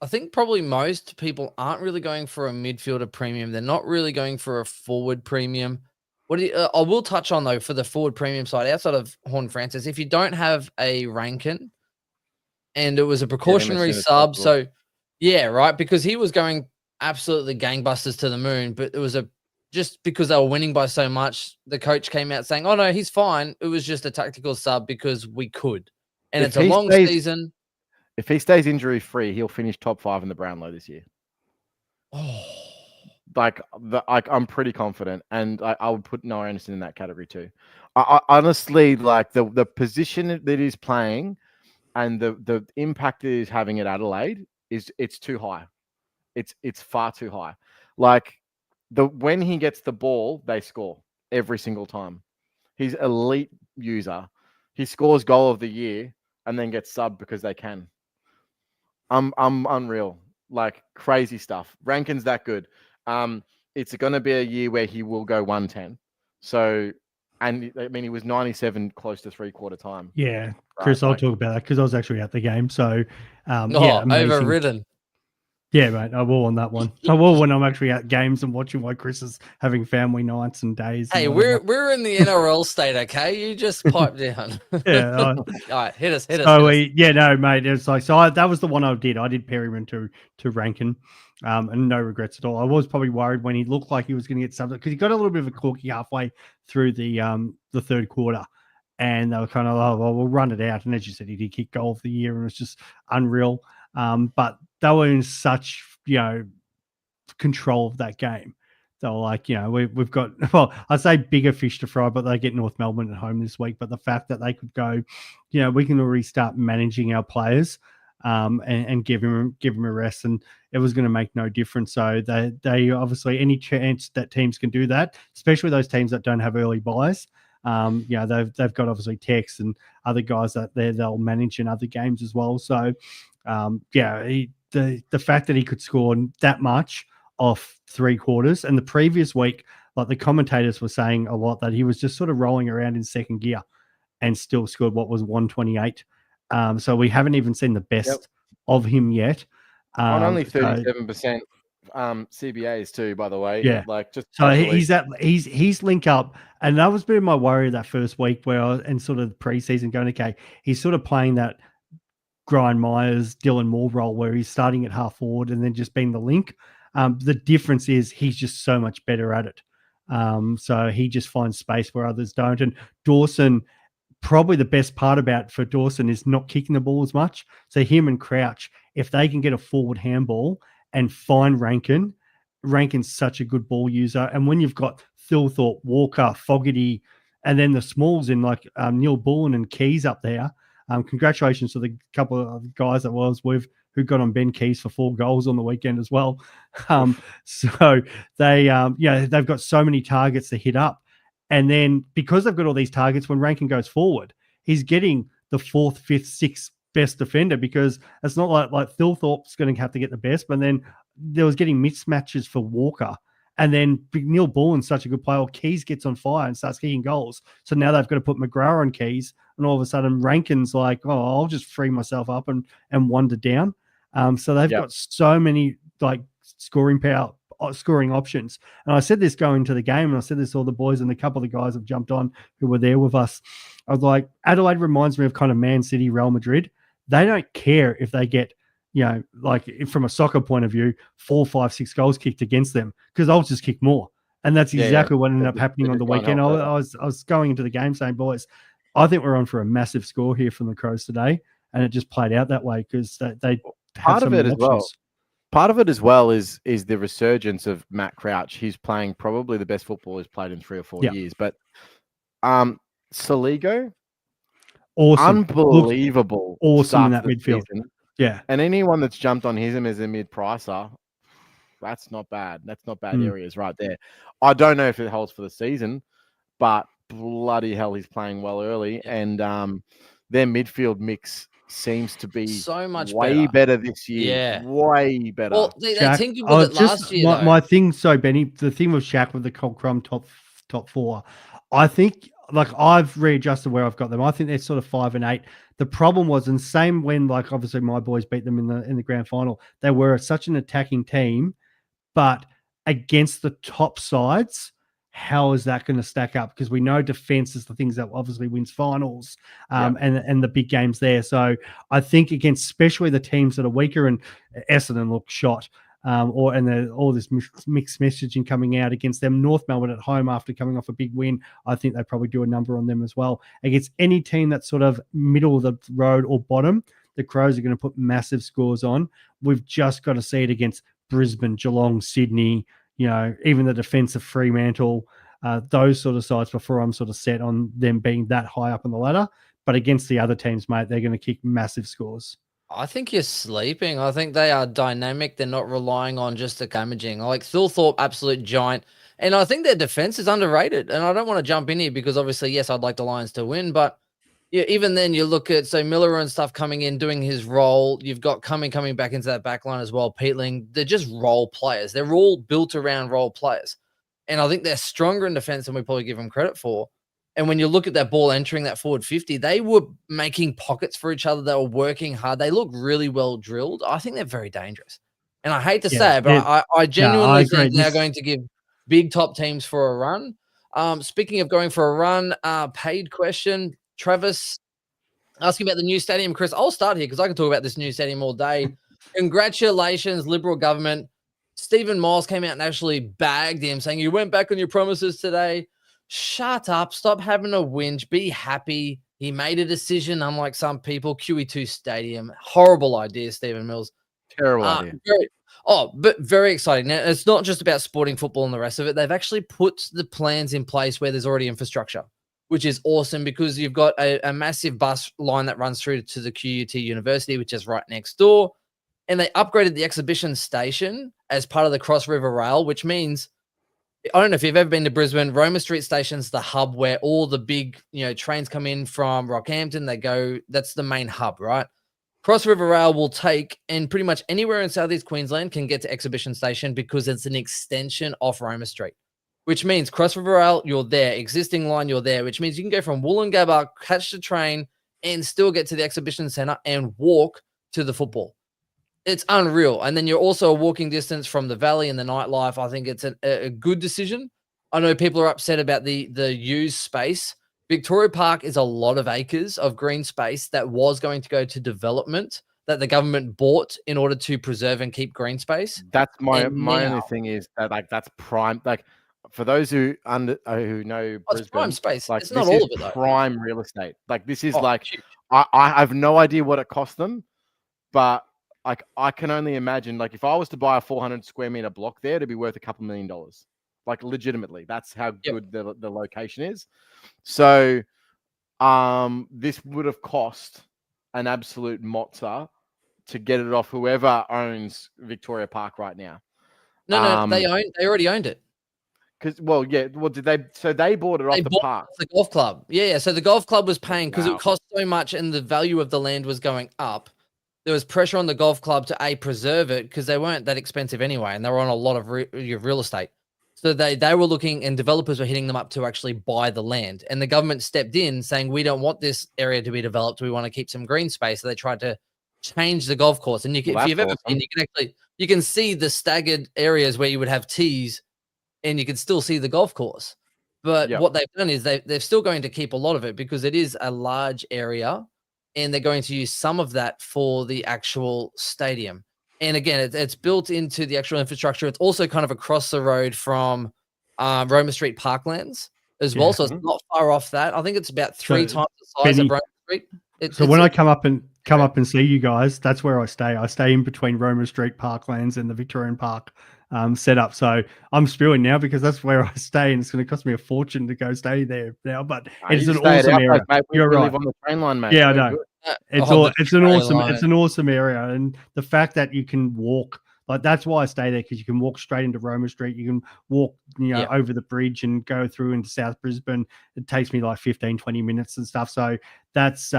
I think probably most people aren't really going for a midfielder premium. They're not really going for a forward premium. I will touch on, though, for the forward premium side, outside of Horn Francis, if you don't have a Rankine and it was a precautionary sub, so yeah, right, because he was going absolutely gangbusters to the moon, but it was just because they were winning by so much, the coach came out saying, oh, no, he's fine. It was just a tactical sub because we could. And it's a long season. If he stays injury-free, he'll finish top 5 in the Brownlow this year. Oh. I'm pretty confident, and I would put Noah Anderson in that category too. I honestly, like the position that he's playing and the impact that he's having at Adelaide it's too high. It's far too high. Like, when he gets the ball, they score every single time. He's elite user. He scores goal of the year and then gets subbed because they can. I'm unreal. Like, crazy stuff. Rankine's that good. It's going to be a year where he will go 110. So, and I mean, he was 97 close to 3/4 time. Yeah, Chris, I'll talk about that because I was actually at the game. So, overridden. Yeah, mate, I will on that one. I will when I'm actually at games and watching why Chris is having family nights and days. Hey, we're in the NRL state, okay? You just pipe down. Yeah. All right, hit us. Yeah, no, mate. It's like, that was the one I did. I did Perryman to Rankine, and no regrets at all. I was probably worried when he looked like he was going to get something because he got a little bit of a corky halfway through the 3rd quarter. And they were kind of, oh, well, we'll run it out. And as you said, he did kick goal of the year and it was just unreal. But they were in such control of that game. So like, we've got, well, I say bigger fish to fry, but they get North Melbourne at home this week. But the fact that they could go, we can already start managing our players and give him a rest, and it was going to make no difference. So they obviously, any chance that teams can do that, especially those teams that don't have early buys, they've got obviously Tex and other guys that they'll manage in other games as well. So the fact that he could score that much off 3 quarters, and the previous week, like the commentators were saying a lot, that he was just sort of rolling around in second gear and still scored what was 128. So we haven't even seen the best of him yet. On only 37% CBAs too, by the way. Yeah. Like just so he's link up, and that was a bit of my worry that first week and sort of the preseason going, okay, he's sort of playing that Brian Myers, Dylan Moore role where he's starting at half forward and then just being the link. The difference is he's just so much better at it. So he just finds space where others don't. And Dawson, probably the best part for Dawson is not kicking the ball as much. So him and Crouch, if they can get a forward handball and find Rankine's such a good ball user. And when you've got Thilthorpe, Walker, Fogarty, and then the smalls in like Neil Bullen and Keys up there, congratulations to the couple of guys that was with who got on Ben Keys for 4 goals on the weekend as well. So they, they've got so many targets to hit up. And then because they've got all these targets, when Rankine goes forward, he's getting the 4th, 5th, 6th best defender, because it's not like Thilthorpe's going to have to get the best, but then there was getting mismatches for Walker. And then Neil Bullen's such a good player. Keys gets on fire and starts kicking goals. So now they've got to put McGrath on Keys, and all of a sudden Rankine's like, oh, I'll just free myself up and wander down. So they've got so many like scoring options. And I said this going to the game, and I said this to all the boys, and a couple of the guys have jumped on who were there with us. I was like, Adelaide reminds me of kind of Man City, Real Madrid. They don't care if they get, like from a soccer point of view, 4, 5, 6 goals kicked against them, because they'll just kick more. And that's exactly what ended up happening on the weekend. I was going into the game saying, boys, I think we're on for a massive score here from the Crows today. And it just played out that way because they have some options. Part of it as well is the resurgence of Matt Crouch. He's playing probably the best football he's played in 3 or 4 years. But Saligo, awesome, unbelievable, awesome in that midfield. Season. Yeah, and anyone that's jumped on him as a mid-pricer, that's not bad. That's not bad areas right there. I don't know if it holds for the season, but bloody hell, he's playing well early, and their midfield mix seems to be so much way better this year. Yeah, way better. Well, they tinkered with it last year. My thing, Benny, the thing with Shaq with the Cold Crumb top 4, I think, like, I've readjusted where I've got them. I think they're sort of 5 and 8. The problem was, and same when, like, obviously my boys beat them in the grand final, they were such an attacking team, but against the top sides, how is that going to stack up? Because we know defense is the things that obviously wins finals and the big games there. So I think against especially the teams that are weaker, and Essendon look shot, all this mixed messaging coming out against them. North Melbourne at home after coming off a big win, I think they probably do a number on them as well. Against any team that's sort of middle of the road or bottom, the Crows are going to put massive scores on. We've just got to see it against Brisbane, Geelong, Sydney, even the defense of Fremantle, those sort of sides before I'm sort of set on them being that high up on the ladder. But against the other teams, mate, they're going to kick massive scores. I think you're sleeping. I think they are dynamic. They're not relying on just the damaging. Like Thilthorpe, absolute giant. And I think their defense is underrated. And I don't want to jump in here because obviously, yes, I'd like the Lions to win. But yeah, even then you look at, Miller and stuff coming in, doing his role. You've got coming back into that back line as well. Peatling, they're just role players. They're all built around role players. And I think they're stronger in defense than we probably give them credit for. And when you look at that ball entering that forward 50, they were making pockets for each other. They were working hard. They look really well drilled. I think they're very dangerous. And I hate to say it, but I genuinely think they're going to give big top teams for a run. Speaking of going for a run, paid question. Travis asking about the new stadium. Chris, I'll start here because I can talk about this new stadium all day. Congratulations, Liberal government. Stephen Miles came out and actually bagged him, saying, you went back on your promises today. Shut up. Stop having a whinge. Be happy. He made a decision, unlike some people. QE2 Stadium. Horrible idea, Stephen Mills. Terrible idea. Oh, but very exciting. Now, it's not just about sporting football and the rest of it. They've actually put the plans in place where there's already infrastructure, which is awesome because you've got a massive bus line that runs through to the QUT University, which is right next door. And they upgraded the exhibition station as part of the Cross River Rail, which means, I don't know if you've ever been to Brisbane, Roma Street Station's the hub where all the big, trains come in from Rockhampton. They go, that's the main hub, right? Cross River Rail will take, and pretty much anywhere in Southeast Queensland can get to Exhibition Station because it's an extension off Roma Street, which means Cross River Rail, you're there. Existing line, you're there, which means you can go from Wollongabba, catch the train, and still get to the Exhibition Centre and walk to the football. It's unreal. And then you're also a walking distance from the valley and the nightlife. I think it's a good decision. I know people are upset about the used space. Victoria Park is a lot of acres of green space that was going to go to development that the government bought in order to preserve and keep green space. That's my only thing is that that's prime. Like for those who know Brisbane, it's prime space. Like it's not all of it though. Prime real estate. Like this is I have no idea what it cost them, but like I can only imagine. Like if I was to buy a 400 square meter block there, it'd be worth a couple $1 million. Like legitimately, that's how good the location is. So, this would have cost an absolute mozza to get it off whoever owns Victoria Park right now. No, they already owned it. Did they? So they bought it off the park. The golf club. Yeah. So the golf club was paying because it cost so much, and the value of the land was going up. There was pressure on the golf club to preserve it because they weren't that expensive anyway, and they were on a lot of real estate. So they were looking, and developers were hitting them up to actually buy the land. And the government stepped in saying, we don't want this area to be developed. We want to keep some green space. So they tried to change the golf course. And if you've ever been, you can see the staggered areas where you would have tees and you can still see the golf course. But what they've done is they're still going to keep a lot of it because it is a large area and they're going to use some of that for the actual stadium. And again, it's built into the actual infrastructure. It's also kind of across the road from Roma Street Parklands as well. So it's not far off that. I think it's about three times the size of Roma Street. When I come up and see you guys, that's where I stay. I stay in between Roma Street Parklands and the Victorian Park setup. So I'm spewing now because that's where I stay, and it's going to cost me a fortune to go stay there now. But it's an awesome area. You're right. Live on the train line, mate. Yeah, I know. It's an awesome area, and the fact that you can walk, like that's why I stay there, because you can walk straight into Roma Street. You can walk, over the bridge and go through into South Brisbane. It takes me like 15-20 minutes and stuff. So that's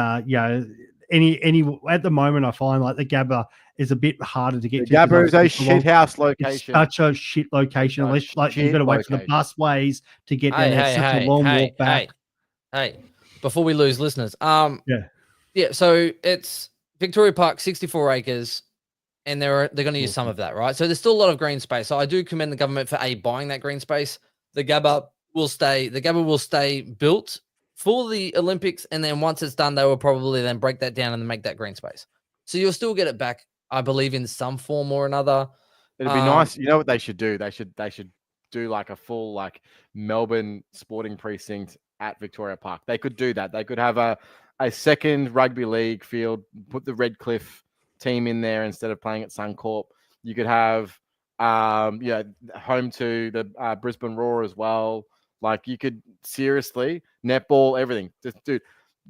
any at the moment I find like the Gabba is a bit harder to get to. Gabba is a shit house location. It's such a shit location. Unless you've got to wait for the busways to get there. It's such a long walk back. Hey, before we lose listeners, yeah. So it's Victoria Park, 64 acres, and they're going to use some of that, right? So there's still a lot of green space. So I do commend the government for buying that green space. The Gabba will stay built for the Olympics, and then once it's done, they will probably then break that down and make that green space. So you'll still get it back, I believe, in some form or another. It'd be nice. You know what they should do? They should do like a full like Melbourne sporting precinct at Victoria Park. They could do that. They could have a second rugby league field, put the Redcliffe team in there instead of playing at Suncorp. You could have home to the Brisbane Roar as well. Like you could seriously netball, everything. Just, dude,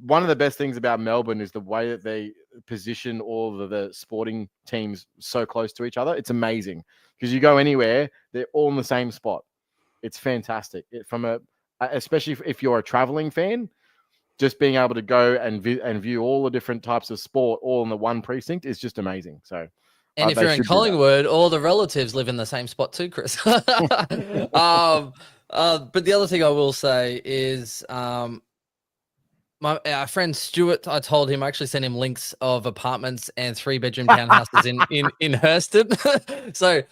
one of the best things about Melbourne is the way that they position all of the sporting teams so close to each other. It's amazing because you go anywhere, they're all in the same spot. It's fantastic. Especially if you're a traveling fan, just being able to go and view all the different types of sport all in the one precinct is just amazing. So, and if you're in Collingwood, all the relatives live in the same spot too, Chris. But the other thing I will say is our friend Stuart, I told him, I actually sent him links of apartments and 3-bedroom townhouses in Hurston. So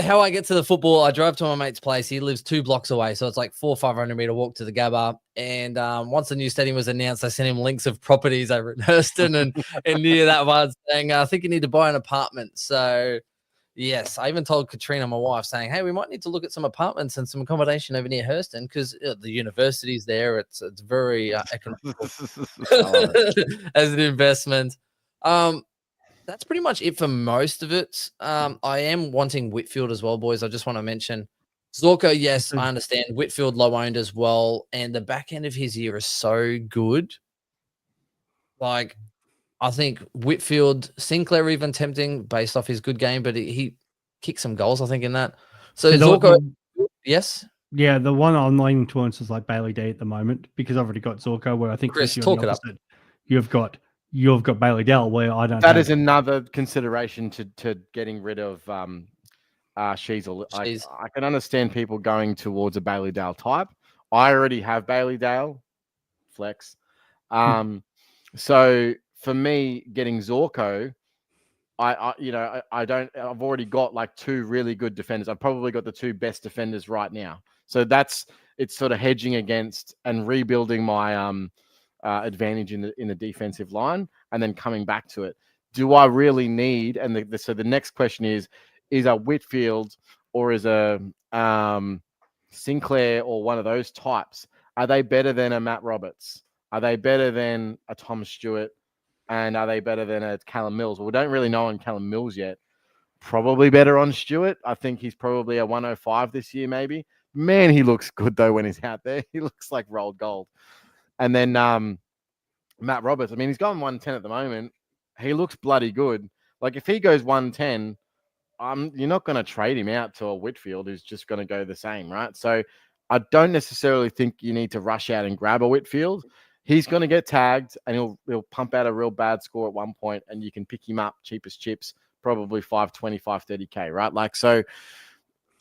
how I get to the football, I drive to my mate's place. He lives 2 blocks away. So it's like 400-500 meter walk to the Gabba. And once the new stadium was announced, I sent him links of properties over in Hurston and near that one saying, I think you need to buy an apartment. So yes, I even told Katrina, my wife, saying, hey, we might need to look at some apartments and some accommodation over near Hurston because the university's there. It's very economical as an investment. That's pretty much it for most of it. I am wanting Whitfield as well, boys. I just want to mention Zorko. Yes, I understand. Whitfield low owned as well, and the back end of his year is so good. Like, I think Whitfield, Sinclair even tempting based off his good game, but he kicked some goals, I think, in that. So Zorko, yes. Yeah, the one I'm leaning towards is like Bailey D at the moment because I've already got Zorko, where I think Chris, you're talk the it up. opposite. You've got Bailey Dell, where I don't. That have is another consideration to getting rid of Sheasel. I can understand people going towards a Bailey Dale type. I already have Bailey Dale, flex. So for me, getting Zorko, I've already got like two really good defenders. I've probably got the two best defenders right now. So it's sort of hedging against and rebuilding my advantage in the defensive line, and then coming back to it. Do I really need? And so the next question is a Whitfield or is a Sinclair or one of those types? Are they better than a Matt Roberts? Are they better than a Tom Stewart? And are they better than a Callum Mills? Well, we don't really know on Callum Mills yet. Probably better on Stewart. I think he's probably a 105 this year, maybe. Man, he looks good, though, when he's out there. He looks like rolled gold. And then Matt Roberts, I mean, he's going 110 at the moment. He looks bloody good. Like, if he goes 110, you're not going to trade him out to a Whitfield who's just going to go the same, right? So I don't necessarily think you need to rush out and grab a Whitfield. He's going to get tagged and he'll pump out a real bad score at one point, and you can pick him up cheapest chips, probably 520, 530K, right? Like, so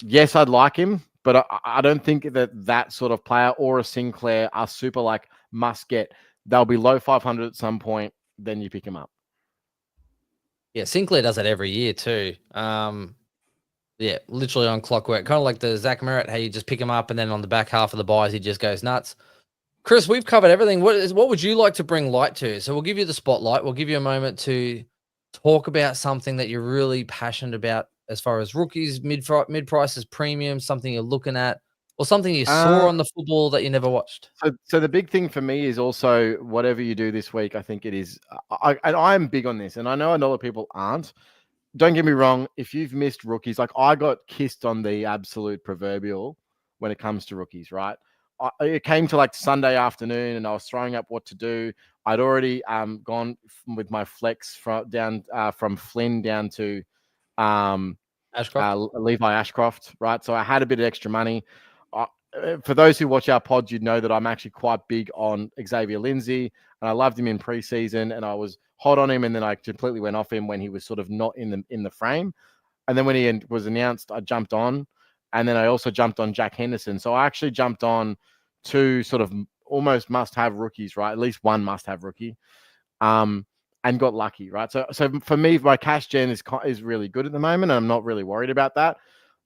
yes, I'd like him, but I don't think that sort of player or a Sinclair are super like must get. They'll be low 500 at some point, then you pick him up. Yeah, Sinclair does that every year too. Yeah, literally on clockwork, kind of like the Zach Merritt, how you just pick him up and then on the back half of the buys, he just goes nuts. Chris, we've covered everything. What would you like to bring light to? So we'll give you the spotlight. We'll give you a moment to talk about something that you're really passionate about as far as rookies, mid-prices, premium, something you're looking at, or something you saw on the football that you never watched. So the big thing for me is also whatever you do this week, I think it is. I am big on this, and I know a lot of people aren't. Don't get me wrong. If you've missed rookies, like I got kissed on the absolute proverbial when it comes to rookies, right? It came to like Sunday afternoon and I was throwing up what to do. I'd already gone with my flex from Flynn down to Levi Ashcroft, right? So I had a bit of extra money. For those who watch our pods, you'd know that I'm actually quite big on Xavier Lindsay, and I loved him in preseason, and I was hot on him, and then I completely went off him when he was sort of not in the frame. And then when he was announced, I jumped on, and then I also jumped on Jack Henderson. So I actually jumped on two sort of almost must-have rookies, right? At least one must-have rookie, and got lucky, right? So for me, my cash gen is really good at the moment, and I'm not really worried about that.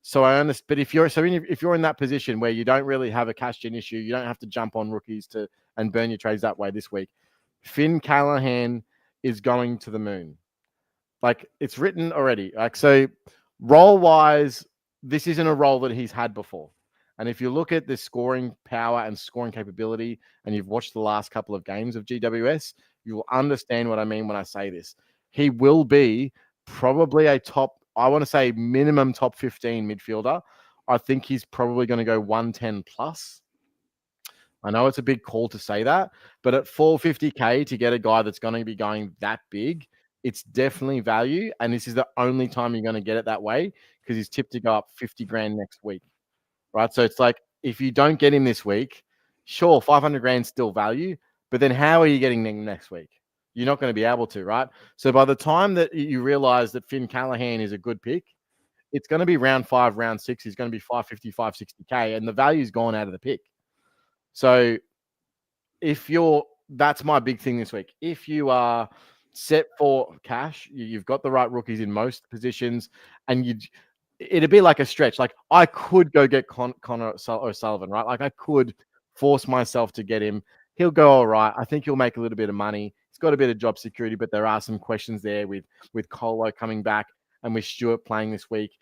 So I understand, but if you're in that position where you don't really have a cash gen issue, you don't have to jump on rookies and burn your trades that way this week. Finn Callaghan is going to the moon. Like, it's written already. Like, so role wise, this isn't a role that he's had before. And if you look at the scoring power and scoring capability, and you've watched the last couple of games of GWS, you will understand what I mean when I say this. He will be probably a top, I want to say minimum top 15 midfielder. I think he's probably going to go 110 plus. I know it's a big call to say that, but at 450K to get a guy that's going to be going that big, it's definitely value. And this is the only time you're going to get it that way, because he's tipped to go up 50 grand next week, right? So it's like, if you don't get him this week, sure, 500 grand still value, but then how are you getting him next week? You're not going to be able to, right? So by the time that you realize that Finn Callaghan is a good pick, it's going to be round 5, round 6. He's going to be 550, 560K, and the value's gone out of the pick. So that's my big thing this week. If you are set for cash, you've got the right rookies in most positions, and it'd be like a stretch. Like, I could go get Connor O'Sullivan, right? Like, I could force myself to get him. He'll go all right. I think he'll make a little bit of money. He's got a bit of job security, but there are some questions there with Colo coming back and with Stewart playing this week.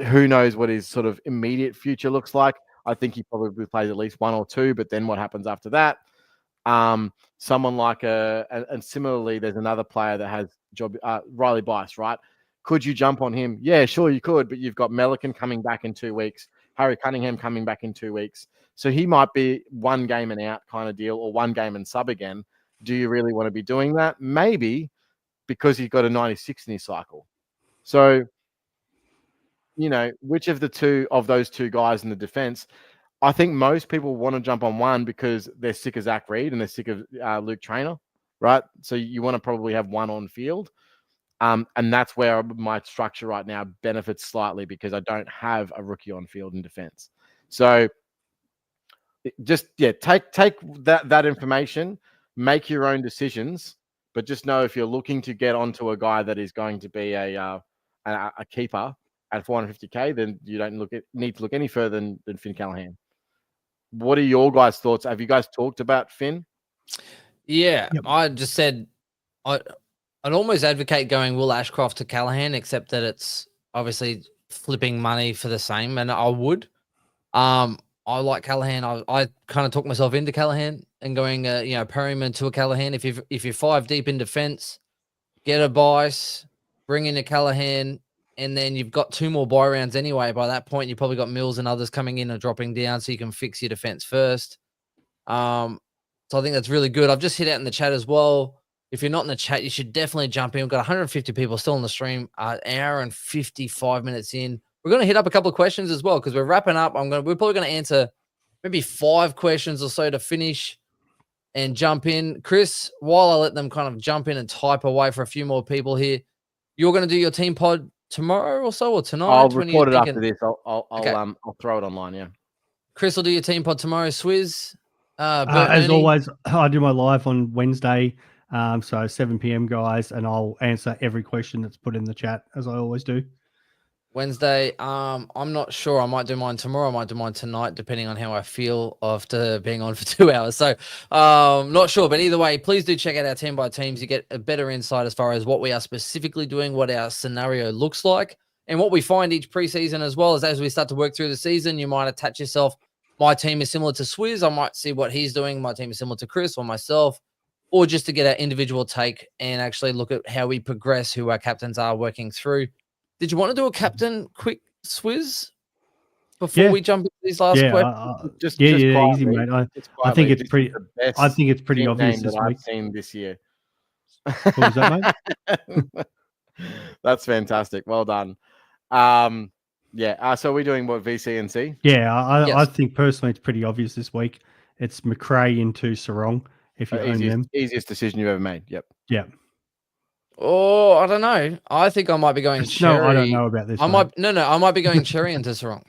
Who knows what his sort of immediate future looks like? I think he probably plays at least 1 or 2, but then what happens after that? Someone like and similarly, there's another player that has job, Riley Bice, right? Could you jump on him? Yeah, sure you could, but you've got Melican coming back in 2 weeks, Harry Cunningham coming back in 2 weeks. So he might be 1 game and out kind of deal, or 1 game and sub again. Do you really want to be doing that? Maybe, because he's got a 96 in his cycle. So, which of those two guys in the defense? I think most people want to jump on one because they're sick of Zach Reed and they're sick of Luke Traynor, right? So you want to probably have one on field. And that's where my structure right now benefits slightly, because I don't have a rookie on field in defense. So just, take that information, make your own decisions, but just know if you're looking to get onto a guy that is going to be a keeper at 450K, then you don't need to look any further than Finn Callaghan. What are your guys' thoughts? Have you guys talked about Finn? Yeah, yep. I just said I'd almost advocate going Will Ashcroft to Callaghan, except that it's obviously flipping money for the same, and I would. I like Callaghan. I kind of talked myself into Callaghan and going, Perryman to a Callaghan. If you're 5 deep in defense, get a Bice, bring in a Callaghan, and then you've got 2 more buy rounds anyway. By that point, you've probably got Mills and others coming in and dropping down, so you can fix your defense first. So I think that's really good. I've just hit out in the chat as well. If you're not in the chat, you should definitely jump in. We've got 150 people still on the stream, an hour and 55 minutes in. We're going to hit up a couple of questions as well, because we're wrapping up. We're probably going to answer maybe 5 questions or so to finish and jump in. Chris, while I let them kind of jump in and type away for a few more people here, you're going to do your team pod tomorrow or so, or tonight? I'll record it after this. I'll throw it online. Yeah. Chris will do your team pod tomorrow. Swizz, as always, I do my live on Wednesday, so 7 p.m. guys, and I'll answer every question that's put in the chat, as I always do. Wednesday. I'm not sure. I might do mine tomorrow. I might do mine tonight, depending on how I feel after being on for 2 hours. So, not sure. But either way, please do check out our team by teams. You get a better insight as far as what we are specifically doing, what our scenario looks like, and what we find each preseason, as well as we start to work through the season. You might attach yourself. My team is similar to Swizz. I might see what he's doing. My team is similar to Chris or myself, or just to get our individual take and actually look at how we progress, who our captains are working through. Did you want to do a captain quick, Swizz, before we jump into these last questions? Just easy, mate. I think it's pretty. I think it's pretty obvious this week. I've seen this year. What was that, mate? That's fantastic. Well done. So we're doing what, VC and C? Yeah, I think personally it's pretty obvious this week. It's McRae into Sarong. If you own them, easiest decision you've ever made. Yep. Yeah. Oh, I don't know. I think I might be going Cherry. No, I don't know about this. I might be going Cherry into Sarong.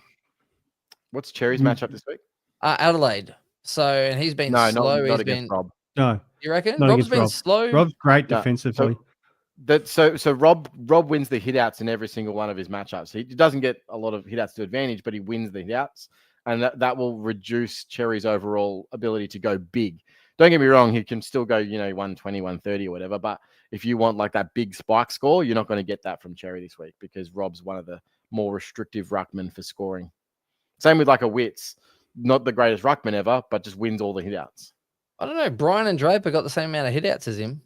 What's Cherry's matchup this week? Adelaide. So, and he's been slow. Not against Rob. No. You reckon? Rob's been slow. Rob's great defensively. So Rob wins the hitouts in every single one of his matchups. He doesn't get a lot of hitouts to advantage, but he wins the hitouts, and that will reduce Cherry's overall ability to go big. Don't get me wrong, he can still go, 120, 130 or whatever, but if you want like that big spike score, you're not going to get that from Cherry this week, because Rob's one of the more restrictive ruckmen for scoring. Same with like a Wits, not the greatest ruckman ever, but just wins all the hitouts. I don't know. Brian and Draper got the same amount of hitouts as him.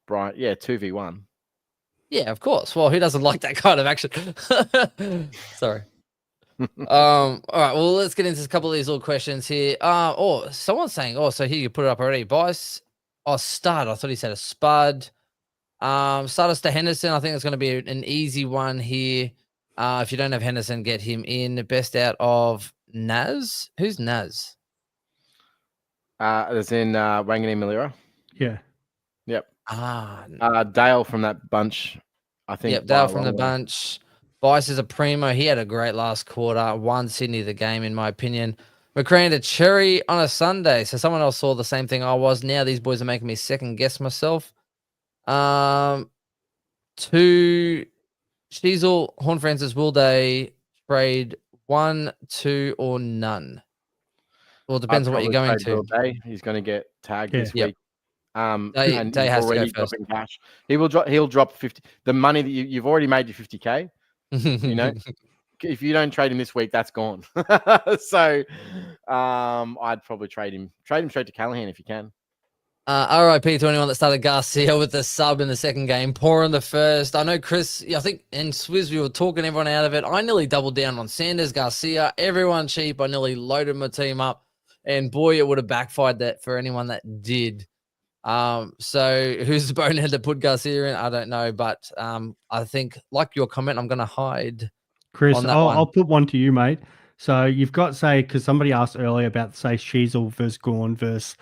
Brian, 2v1. Yeah, of course. Well, who doesn't like that kind of action? Sorry. All right. Well, let's get into a couple of these little questions here. Someone's saying, so here you put it up already. Bice. Stud. I thought he said a spud. Starters to Henderson. I think it's going to be an easy one here. If you don't have Henderson, get him in. Best out of Naz. Who's Naz? As in Rankine Malira. Yeah. Yep. Dale from that bunch, I think. Yep, Dale from the bunch. Bice is a primo. He had a great last quarter. Won Sydney the game, in my opinion. McRae to Cherry on a Sunday. So someone else saw the same thing I was. Now these boys are making me second guess myself. To Sheasel, Horn Francis, will they trade 1, 2, or none? Well, it depends on what you're going to. He's going to get tagged this week. Day has to go first. Cash. He'll drop 50. The money that you've already made your 50K. If you don't trade him this week, that's gone. So I'd probably trade him straight to Callaghan if you can. RIP to anyone that started Garcia with the sub in the second game, poor in the first. I know Chris, I think, and Swizz, we were talking everyone out of it. I nearly doubled down on Sanders, Garcia, everyone cheap. I nearly loaded my team up, and boy, it would have backfired that for anyone that did. So who's the bonehead that put Garcia in? I don't know, but I think, like your comment, I'm going to hide. Chris, on that I'll put one to you, mate. So you've got, say, because somebody asked earlier about, say, Sheasel versus Gawn versus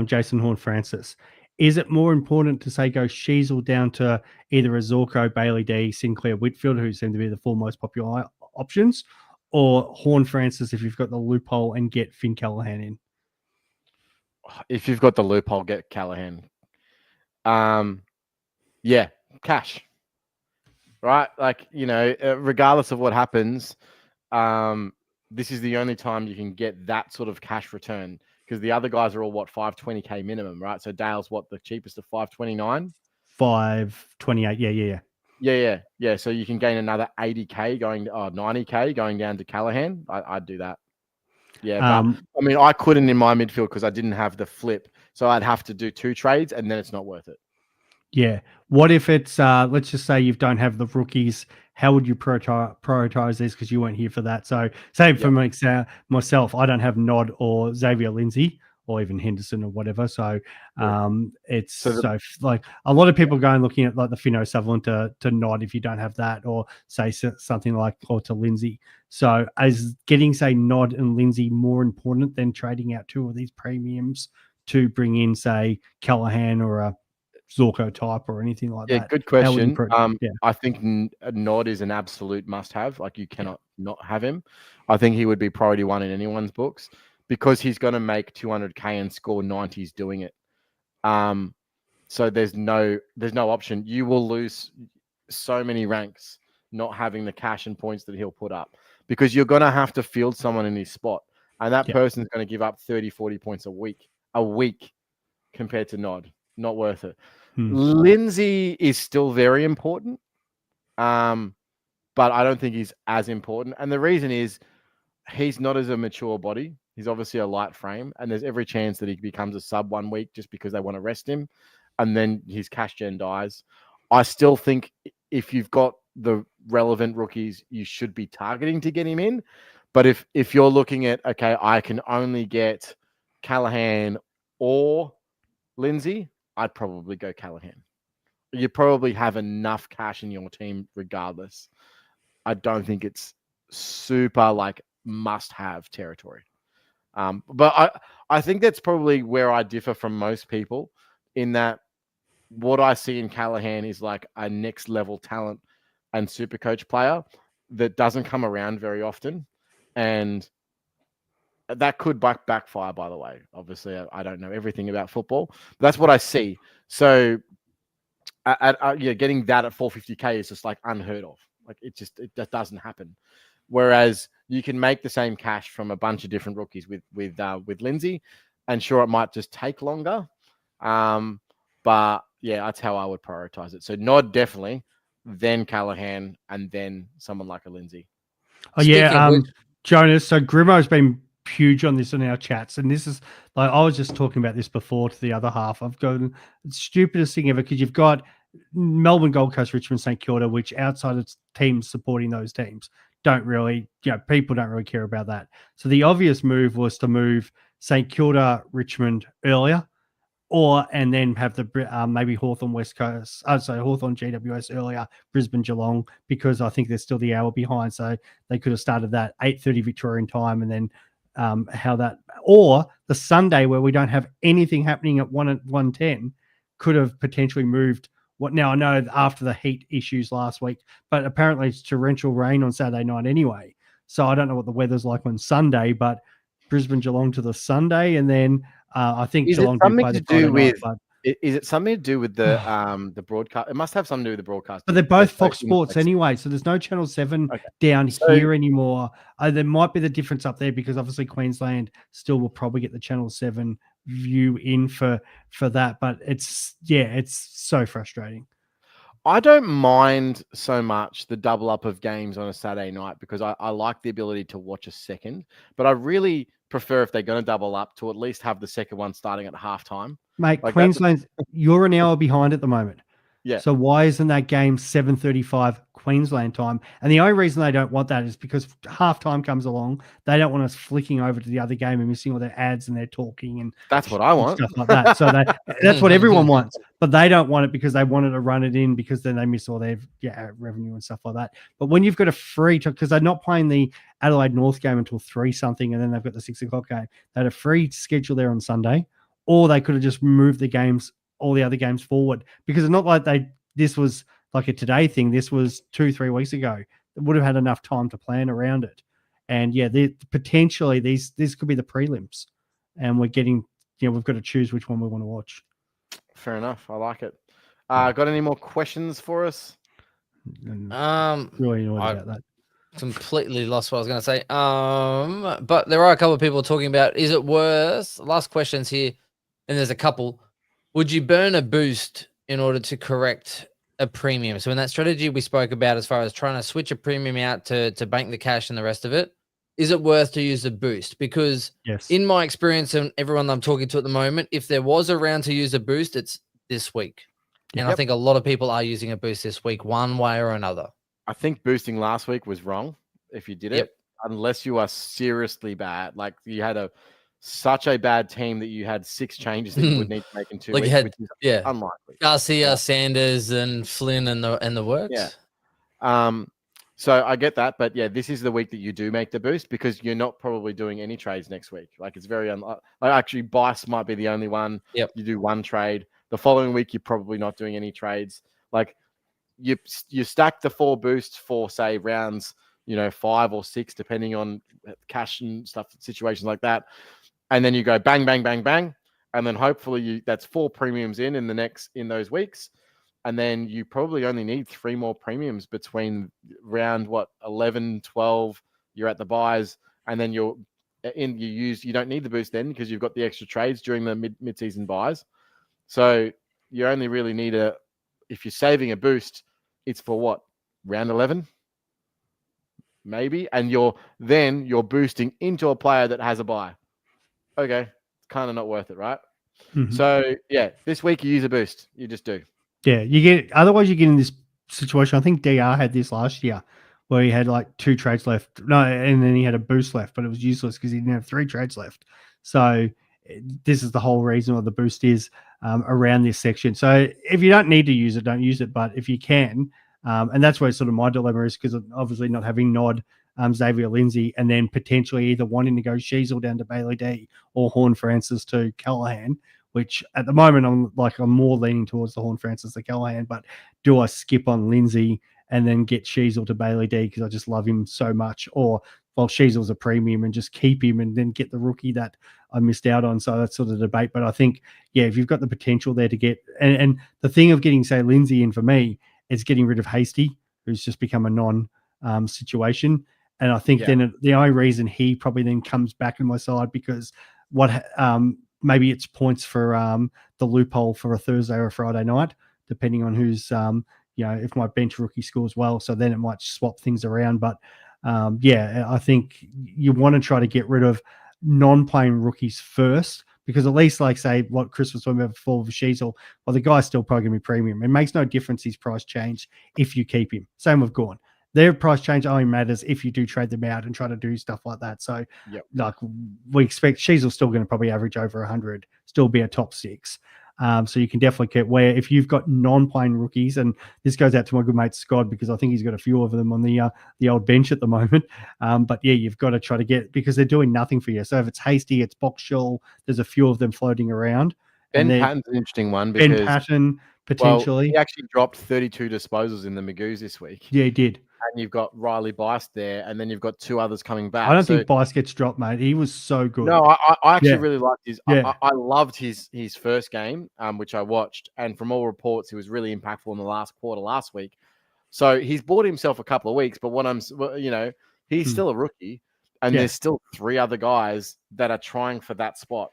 Jason Horn Francis. Is it more important to, say, go Sheasel down to either a Zorko, Bailey D, Sinclair, Whitfield, who seem to be the four most popular options, or Horn Francis if you've got the loophole and get Finn Callaghan in? If you've got the loophole, get Callaghan. Yeah, cash. Right? Like, regardless of what happens, this is the only time you can get that sort of cash return, because the other guys are all, 520K minimum, right? So Dale's the cheapest of 529? 528, Yeah. So you can gain another 80K 90K going down to Callaghan. I'd do that. Yeah, but I couldn't in my midfield because I didn't have the flip. So I'd have to do 2 trades, and then it's not worth it. Yeah. What if it's, let's just say you don't have the rookies? How would you prioritize these? Because you weren't here for that. So, say for myself, I don't have Nod or Xavier Lindsay or even Henderson or whatever. So, it's like a lot of people go and looking at like the Fino Sutherland to Nod if you don't have that, or say something like, or to Lindsay. So, is getting, say, Nod and Lindsay more important than trading out 2 of these premiums to bring in, say, Callaghan or a Zorko type or anything like that? Yeah, good question. Yeah. I think Nod is an absolute must-have. Like, you cannot not have him. I think he would be priority 1 in anyone's books because he's going to make 200K and score 90s doing it. So there's no option. You will lose so many ranks not having the cash and points that he'll put up, because you're going to have to field someone in his spot, and that person's going to give up 30, 40 points a week compared to Nod. Not worth it. Lindsay is still very important, but I don't think he's as important. And the reason is he's not as a mature body. He's obviously a light frame, and there's every chance that he becomes a sub 1 week just because they want to rest him, and then his cash gen dies. I still think if you've got the relevant rookies, you should be targeting to get him in. But if you're looking at, okay, I can only get Callaghan or Lindsay, I'd probably go Callaghan. You probably have enough cash in your team regardless. I don't think it's super like must-have territory. But I think that's probably where I differ from most people, in that what I see in Callaghan is like a next level talent and super coach player that doesn't come around very often. And that could backfire, by the way. Obviously, I don't know everything about football, but that's what I see. So getting that at 450K is just like unheard of. Like it just doesn't happen. Whereas you can make the same cash from a bunch of different rookies with Lindsay, and sure, it might just take longer. But yeah, that's how I would prioritize it. So Nod definitely, then Callaghan, and then someone like a Lindsay. Oh yeah, Jonas. So Grimo's been huge on this in our chats, and this is like I was just talking about this before to the other half. I've got the stupidest thing ever, because you've got Melbourne, Gold Coast, Richmond, St Kilda, which outside of teams supporting those teams don't really, people don't really care about that. So the obvious move was to move St Kilda, Richmond earlier, and then have the maybe Hawthorn West Coast, Hawthorn GWS earlier, Brisbane Geelong, because I think they're still the hour behind. So they could have started that 8:30 Victorian time, and then or the Sunday where we don't have anything happening at 1:10 could have potentially moved. Now I know after the heat issues last week, but apparently it's torrential rain on Saturday night anyway. So I don't know what the weather's like on Sunday, but Brisbane Geelong to the Sunday, and then I think Geelong do play the Friday night. But is it something to do with the broadcast? It must have something to do with the broadcast. But they're both Fox Sports anyway, so there's no Channel 7 down here anymore. There might be the difference up there because obviously Queensland still will probably get the Channel 7 view in for that. But it's so frustrating. I don't mind so much the double up of games on a Saturday night because I like the ability to watch a second, but I really prefer if they're going to double up to at least have the second one starting at halftime. Mate, Like, Queensland, you're an hour behind at the moment. Yeah. So why isn't that game 7:35 Queensland time? And the only reason they don't want that is because halftime comes along. They don't want us flicking over to the other game and missing all their ads and their talking and That's what I want. stuff like that. So that's what everyone wants, but they don't want it because they wanted to run it in because then they miss all their revenue and stuff like that. But when you've got a free, because they're not playing the Adelaide North game until 3 something, and then they've got the 6 o'clock game. They had a free schedule there on Sunday, or they could have just moved the games, all the other games forward, because it's not like this was like a today thing. This was 2-3 weeks ago. They would have had enough time to plan around it. And potentially this could be the prelims, and we're getting, we've got to choose which one we want to watch. Fair enough. I like it. Got any more questions for us? Really annoyed about that. Completely lost what I was going to say. But there are a couple of people talking about, is it worse? Last questions here, and there's a couple. Would you burn a boost in order to correct a premium? So in that strategy we spoke about, as far as trying to switch a premium out to bank the cash and the rest of it, is it worth to use a boost? Because in my experience and everyone I'm talking to at the moment, if there was a round to use a boost, it's this week. And I think a lot of people are using a boost this week, one way or another. I think boosting last week was wrong if you did it, unless you are seriously bad. Like you had such a bad team that you had 6 changes that you would need to make in 2 weeks, which is unlikely. Garcia, Sanders, and Flynn and the works. Yeah. So I get that, but this is the week that you do make the boost because you're not probably doing any trades next week. Like it's very actually Bice might be the only one. You do one trade. The following week you're probably not doing any trades. Like you stack the 4 boosts for say rounds, 5 or 6, depending on cash and stuff, situations like that. And then you go bang, bang, bang, bang. And then hopefully that's 4 premiums in those weeks. And then you probably only need 3 more premiums between round 11, 12, you're at the buys, and then you don't need the boost then because you've got the extra trades during the mid-season buys. So you only really need if you're saving a boost, it's for round 11? Maybe. And you're boosting into a player that has a buy. Okay. It's kind of not worth it, right? Mm-hmm. So this week you use a boost. You just do. Yeah, otherwise you get in this situation. I think DR had this last year where he had like 2 trades left. No, and then he had a boost left, but it was useless because he didn't have 3 trades left. So this is the whole reason why the boost is around this section. So if you don't need to use it, don't use it. But if you can, and that's where sort of my dilemma is, because obviously not having Nod, Xavier Lindsay, and then potentially either wanting to go Sheasel down to Bailey D or Horn Francis to Callaghan, which at the moment I'm more leaning towards the Horn Francis than Callaghan. But do I skip on Lindsay and then get Sheasel to Bailey D because I just love him so much, or Sheasel's a premium and just keep him and then get the rookie that I missed out on? So that's sort of the debate. But I think if you've got the potential there to get, and the thing of getting say Lindsay in for me is getting rid of Hasty, who's just become a non situation. And I think then the only reason he probably then comes back on my side because maybe it's points for the loophole for a Thursday or a Friday night, depending on who's, if my bench rookie scores well. So then it might swap things around. But I think you want to try to get rid of non-playing rookies first, because at least like say what Chris was talking about before with Sheasel, the guy's still probably going to be premium. It makes no difference his price change if you keep him. Same with Gawn. Their price change only matters if you do trade them out and try to do stuff like that. So, like we expect, Sheasel's still going to probably average over 100, still be a top 6. So you can definitely get where if you've got non-playing rookies, and this goes out to my good mate Scott because I think he's got a few of them on the old bench at the moment. But you've got to try to get, because they're doing nothing for you. So if it's Hasty, it's Boxshall, there's a few of them floating around. Ben Patton's an interesting one because Ben Patton potentially. He actually dropped 32 disposals in the Magoos this week. Yeah, he did. And you've got Riley Bice there, and then you've got 2 others coming back. I don't think Bice gets dropped, mate. He was so good. No, I actually really liked his. Yeah. I loved his first game, which I watched, and from all reports, he was really impactful in the last quarter last week. So he's bought himself a couple of weeks, but he's still a rookie, and there's still 3 other guys that are trying for that spot.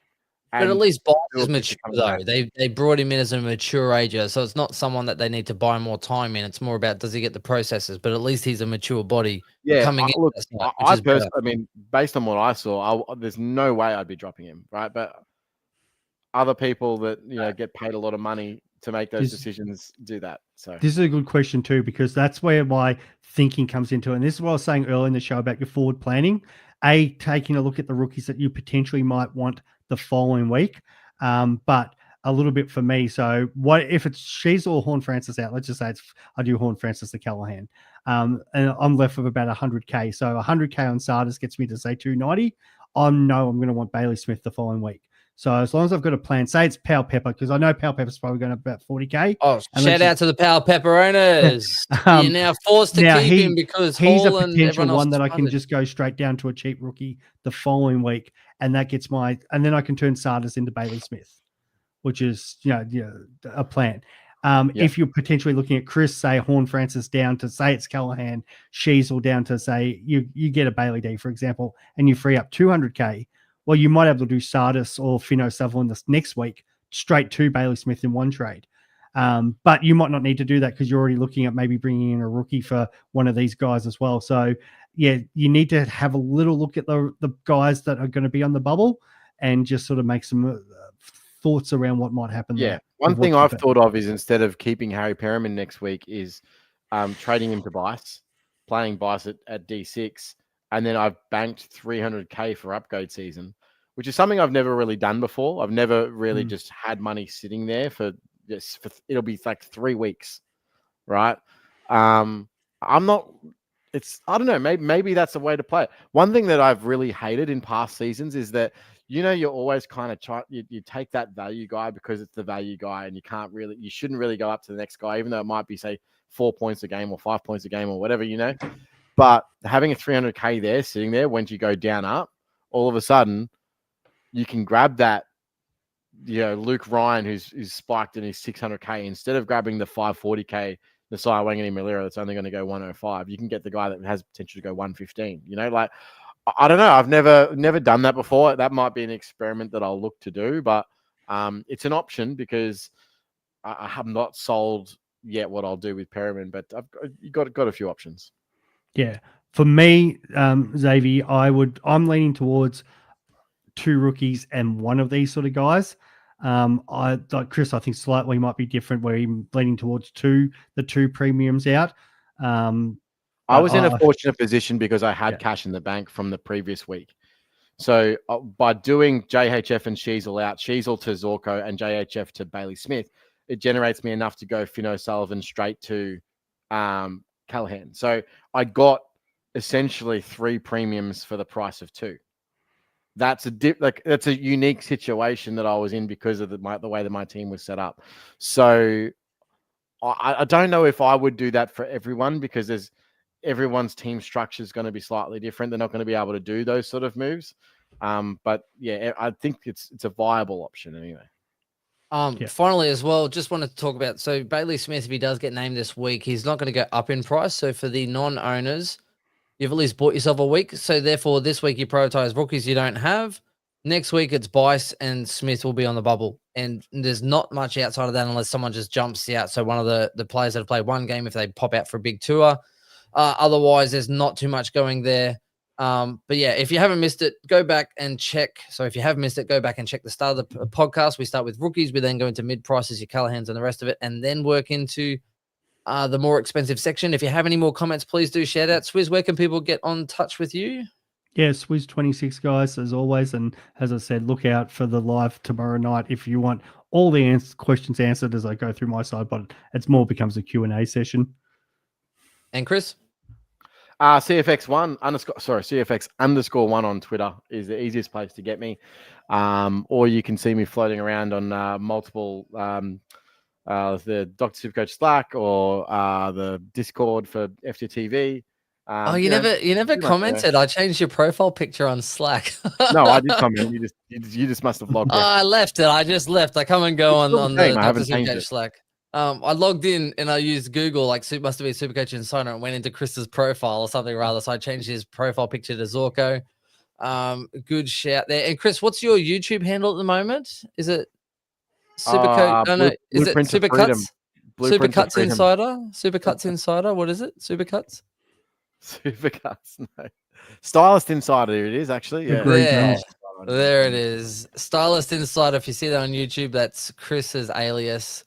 But at And least Bice do is a picture mature coming though. back. They brought him in as a mature ager, so it's not someone that they need to buy more time in. It's more about does he get the processes. But at least he's a mature body Yeah, coming in. look, That side, which I is better. personally, I mean, based on what I saw, there's no way I'd be dropping him, right? But other people that get paid a lot of money to make those decisions do that. So this is a good question too, because that's where my thinking comes into it. And this is what I was saying earlier in the show about your forward planning. Taking a look at the rookies that you potentially might want the following week. But a little bit for me. So what if it's Shees or Horn Francis out? Let's just say I do Horn Francis to Callaghan. And I'm left with about 100K. So 100K on Sardis gets me to say 290. I know I'm going to want Bailey Smith the following week. So as long as I've got a plan, say it's Pal Pepper, because I know Pal Pepper's probably going to about 40K. Oh, shout out to the Pal Pepper owners. You're now forced to keep him because he's Hall a and potential everyone else one that is I can funded. just go straight down to a cheap rookie the following week, and that gets and then I can turn Sardis into Bailey Smith, which is a plan. If you're potentially looking at Chris, say Horn Francis down to say it's Callaghan, Sheasel down to say you get a Bailey D, for example, and you free up 200K. Well, you might be able to do Sardis or Fino Sutherland this next week straight to Bailey Smith in one trade. But you might not need to do that because you're already looking at maybe bringing in a rookie for one of these guys as well. So, yeah, you need to have a little look at the guys that are going to be on the bubble and just sort of make some thoughts around what might happen there. One thing I've thought of is instead of keeping Harry Perriman next week is trading him to Bice, playing Bice at D6, and then I've banked 300K for upgrade season, which is something I've never really done before. I've never really just had money sitting there for it'll be like 3 weeks, right? I don't know, maybe that's the way to play it. One thing that I've really hated in past seasons is that you're always kind of you take that value guy because it's the value guy, and you shouldn't really go up to the next guy, even though it might be say 4 points a game or 5 points a game or whatever, But having a 300K there sitting there, when you go down up, all of a sudden you can grab that, Luke Ryan who's spiked in his 600K instead of grabbing the 540K Nasiah Wanganeen-Malira that's only going to go 105. You can get the guy that has potential to go 115. Like, I don't know. I've never done that before. That might be an experiment that I'll look to do, but it's an option because I have not sold yet what I'll do with Perriman, but I've got a few options. Yeah. For me, Xavier, I'm leaning towards 2 rookies and one of these sort of guys. I like Chris, I think slightly might be different where I'm leaning towards the 2 premiums out. I was in a fortunate position because I had cash in the bank from the previous week. So by doing JHF and Sheasel out, Sheasel to Zorko and JHF to Bailey Smith, it generates me enough to go Fino Sullivan straight to Callaghan. So I got essentially 3 premiums for the price of 2. That's a unique situation that I was in because of the way that my team was set up. So I don't know if I would do that for everyone because everyone's team structure is going to be slightly different. They're not going to be able to do those sort of moves. But yeah, I think it's a viable option anyway. Finally, as well, just wanted to talk about, so Bailey Smith, if he does get named this week, he's not going to go up in price. So for the non-owners, you've at least bought yourself a week. So therefore, this week you prioritize rookies you don't have. Next week, it's Bice and Smith will be on the bubble. And there's not much outside of that unless someone just jumps out. So one of the players that have played one game, if they pop out for a big tour. Otherwise, there's not too much going there. But yeah, if you haven't missed it, go back and check. So if you have missed it, go back and check the start of the podcast. We start with rookies. We then go into mid prices, your Callaghan's and the rest of it, and then work into the more expensive section. If you have any more comments, please do share that. Swizz, where can people get on touch with you? Yeah, Swizz26 guys, as always. And as I said, look out for the live tomorrow night if you want all the questions answered as I go through my side, but it's more becomes a Q&A session. And Chris? CFX_1 on Twitter is the easiest place to get me. Or you can see me floating around on multiple the Dr. Supercoach Slack or the Discord for FTTV. You never commented. I changed your profile picture on Slack. No, I did comment. You just must have logged in. I left it. I just left. I come and go on the Dr. Supercoach Slack. I logged in and I used Google, must have been Supercoach Insider, and went into Chris's profile or something rather. So I changed his profile picture to Zorko. Good shout there. And Chris, what's your YouTube handle at the moment? Is it Supercoach? No, no. Is it Blueprint to Freedom. Supercuts? Blueprint to Supercuts Freedom. Insider? Supercuts Insider? What is it? Supercuts? Supercuts. No. Stylist Insider. It is actually. Yeah. Agreed. Yeah. There it is. Stylist Insider. If you see that on YouTube, that's Chris's alias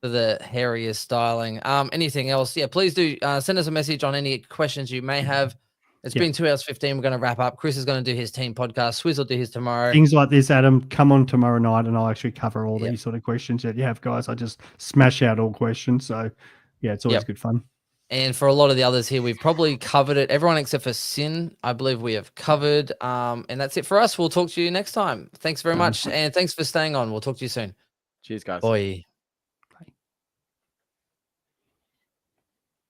for the hairiest styling. Anything else? Yeah, please do send us a message on any questions you may have. It's been 2 hours 15. We're going to wrap up. Chris is going to do his team podcast. Swizz will do his tomorrow. Things like this, Adam, come on tomorrow night and I'll actually cover all these sort of questions that you have, guys. I just smash out all questions. So, yeah, it's always good fun. And for a lot of the others here, we've probably covered it. Everyone except for Sin, I believe we have covered. And that's it for us. We'll talk to you next time. Thanks very much. And thanks for staying on. We'll talk to you soon. Cheers, guys. Bye.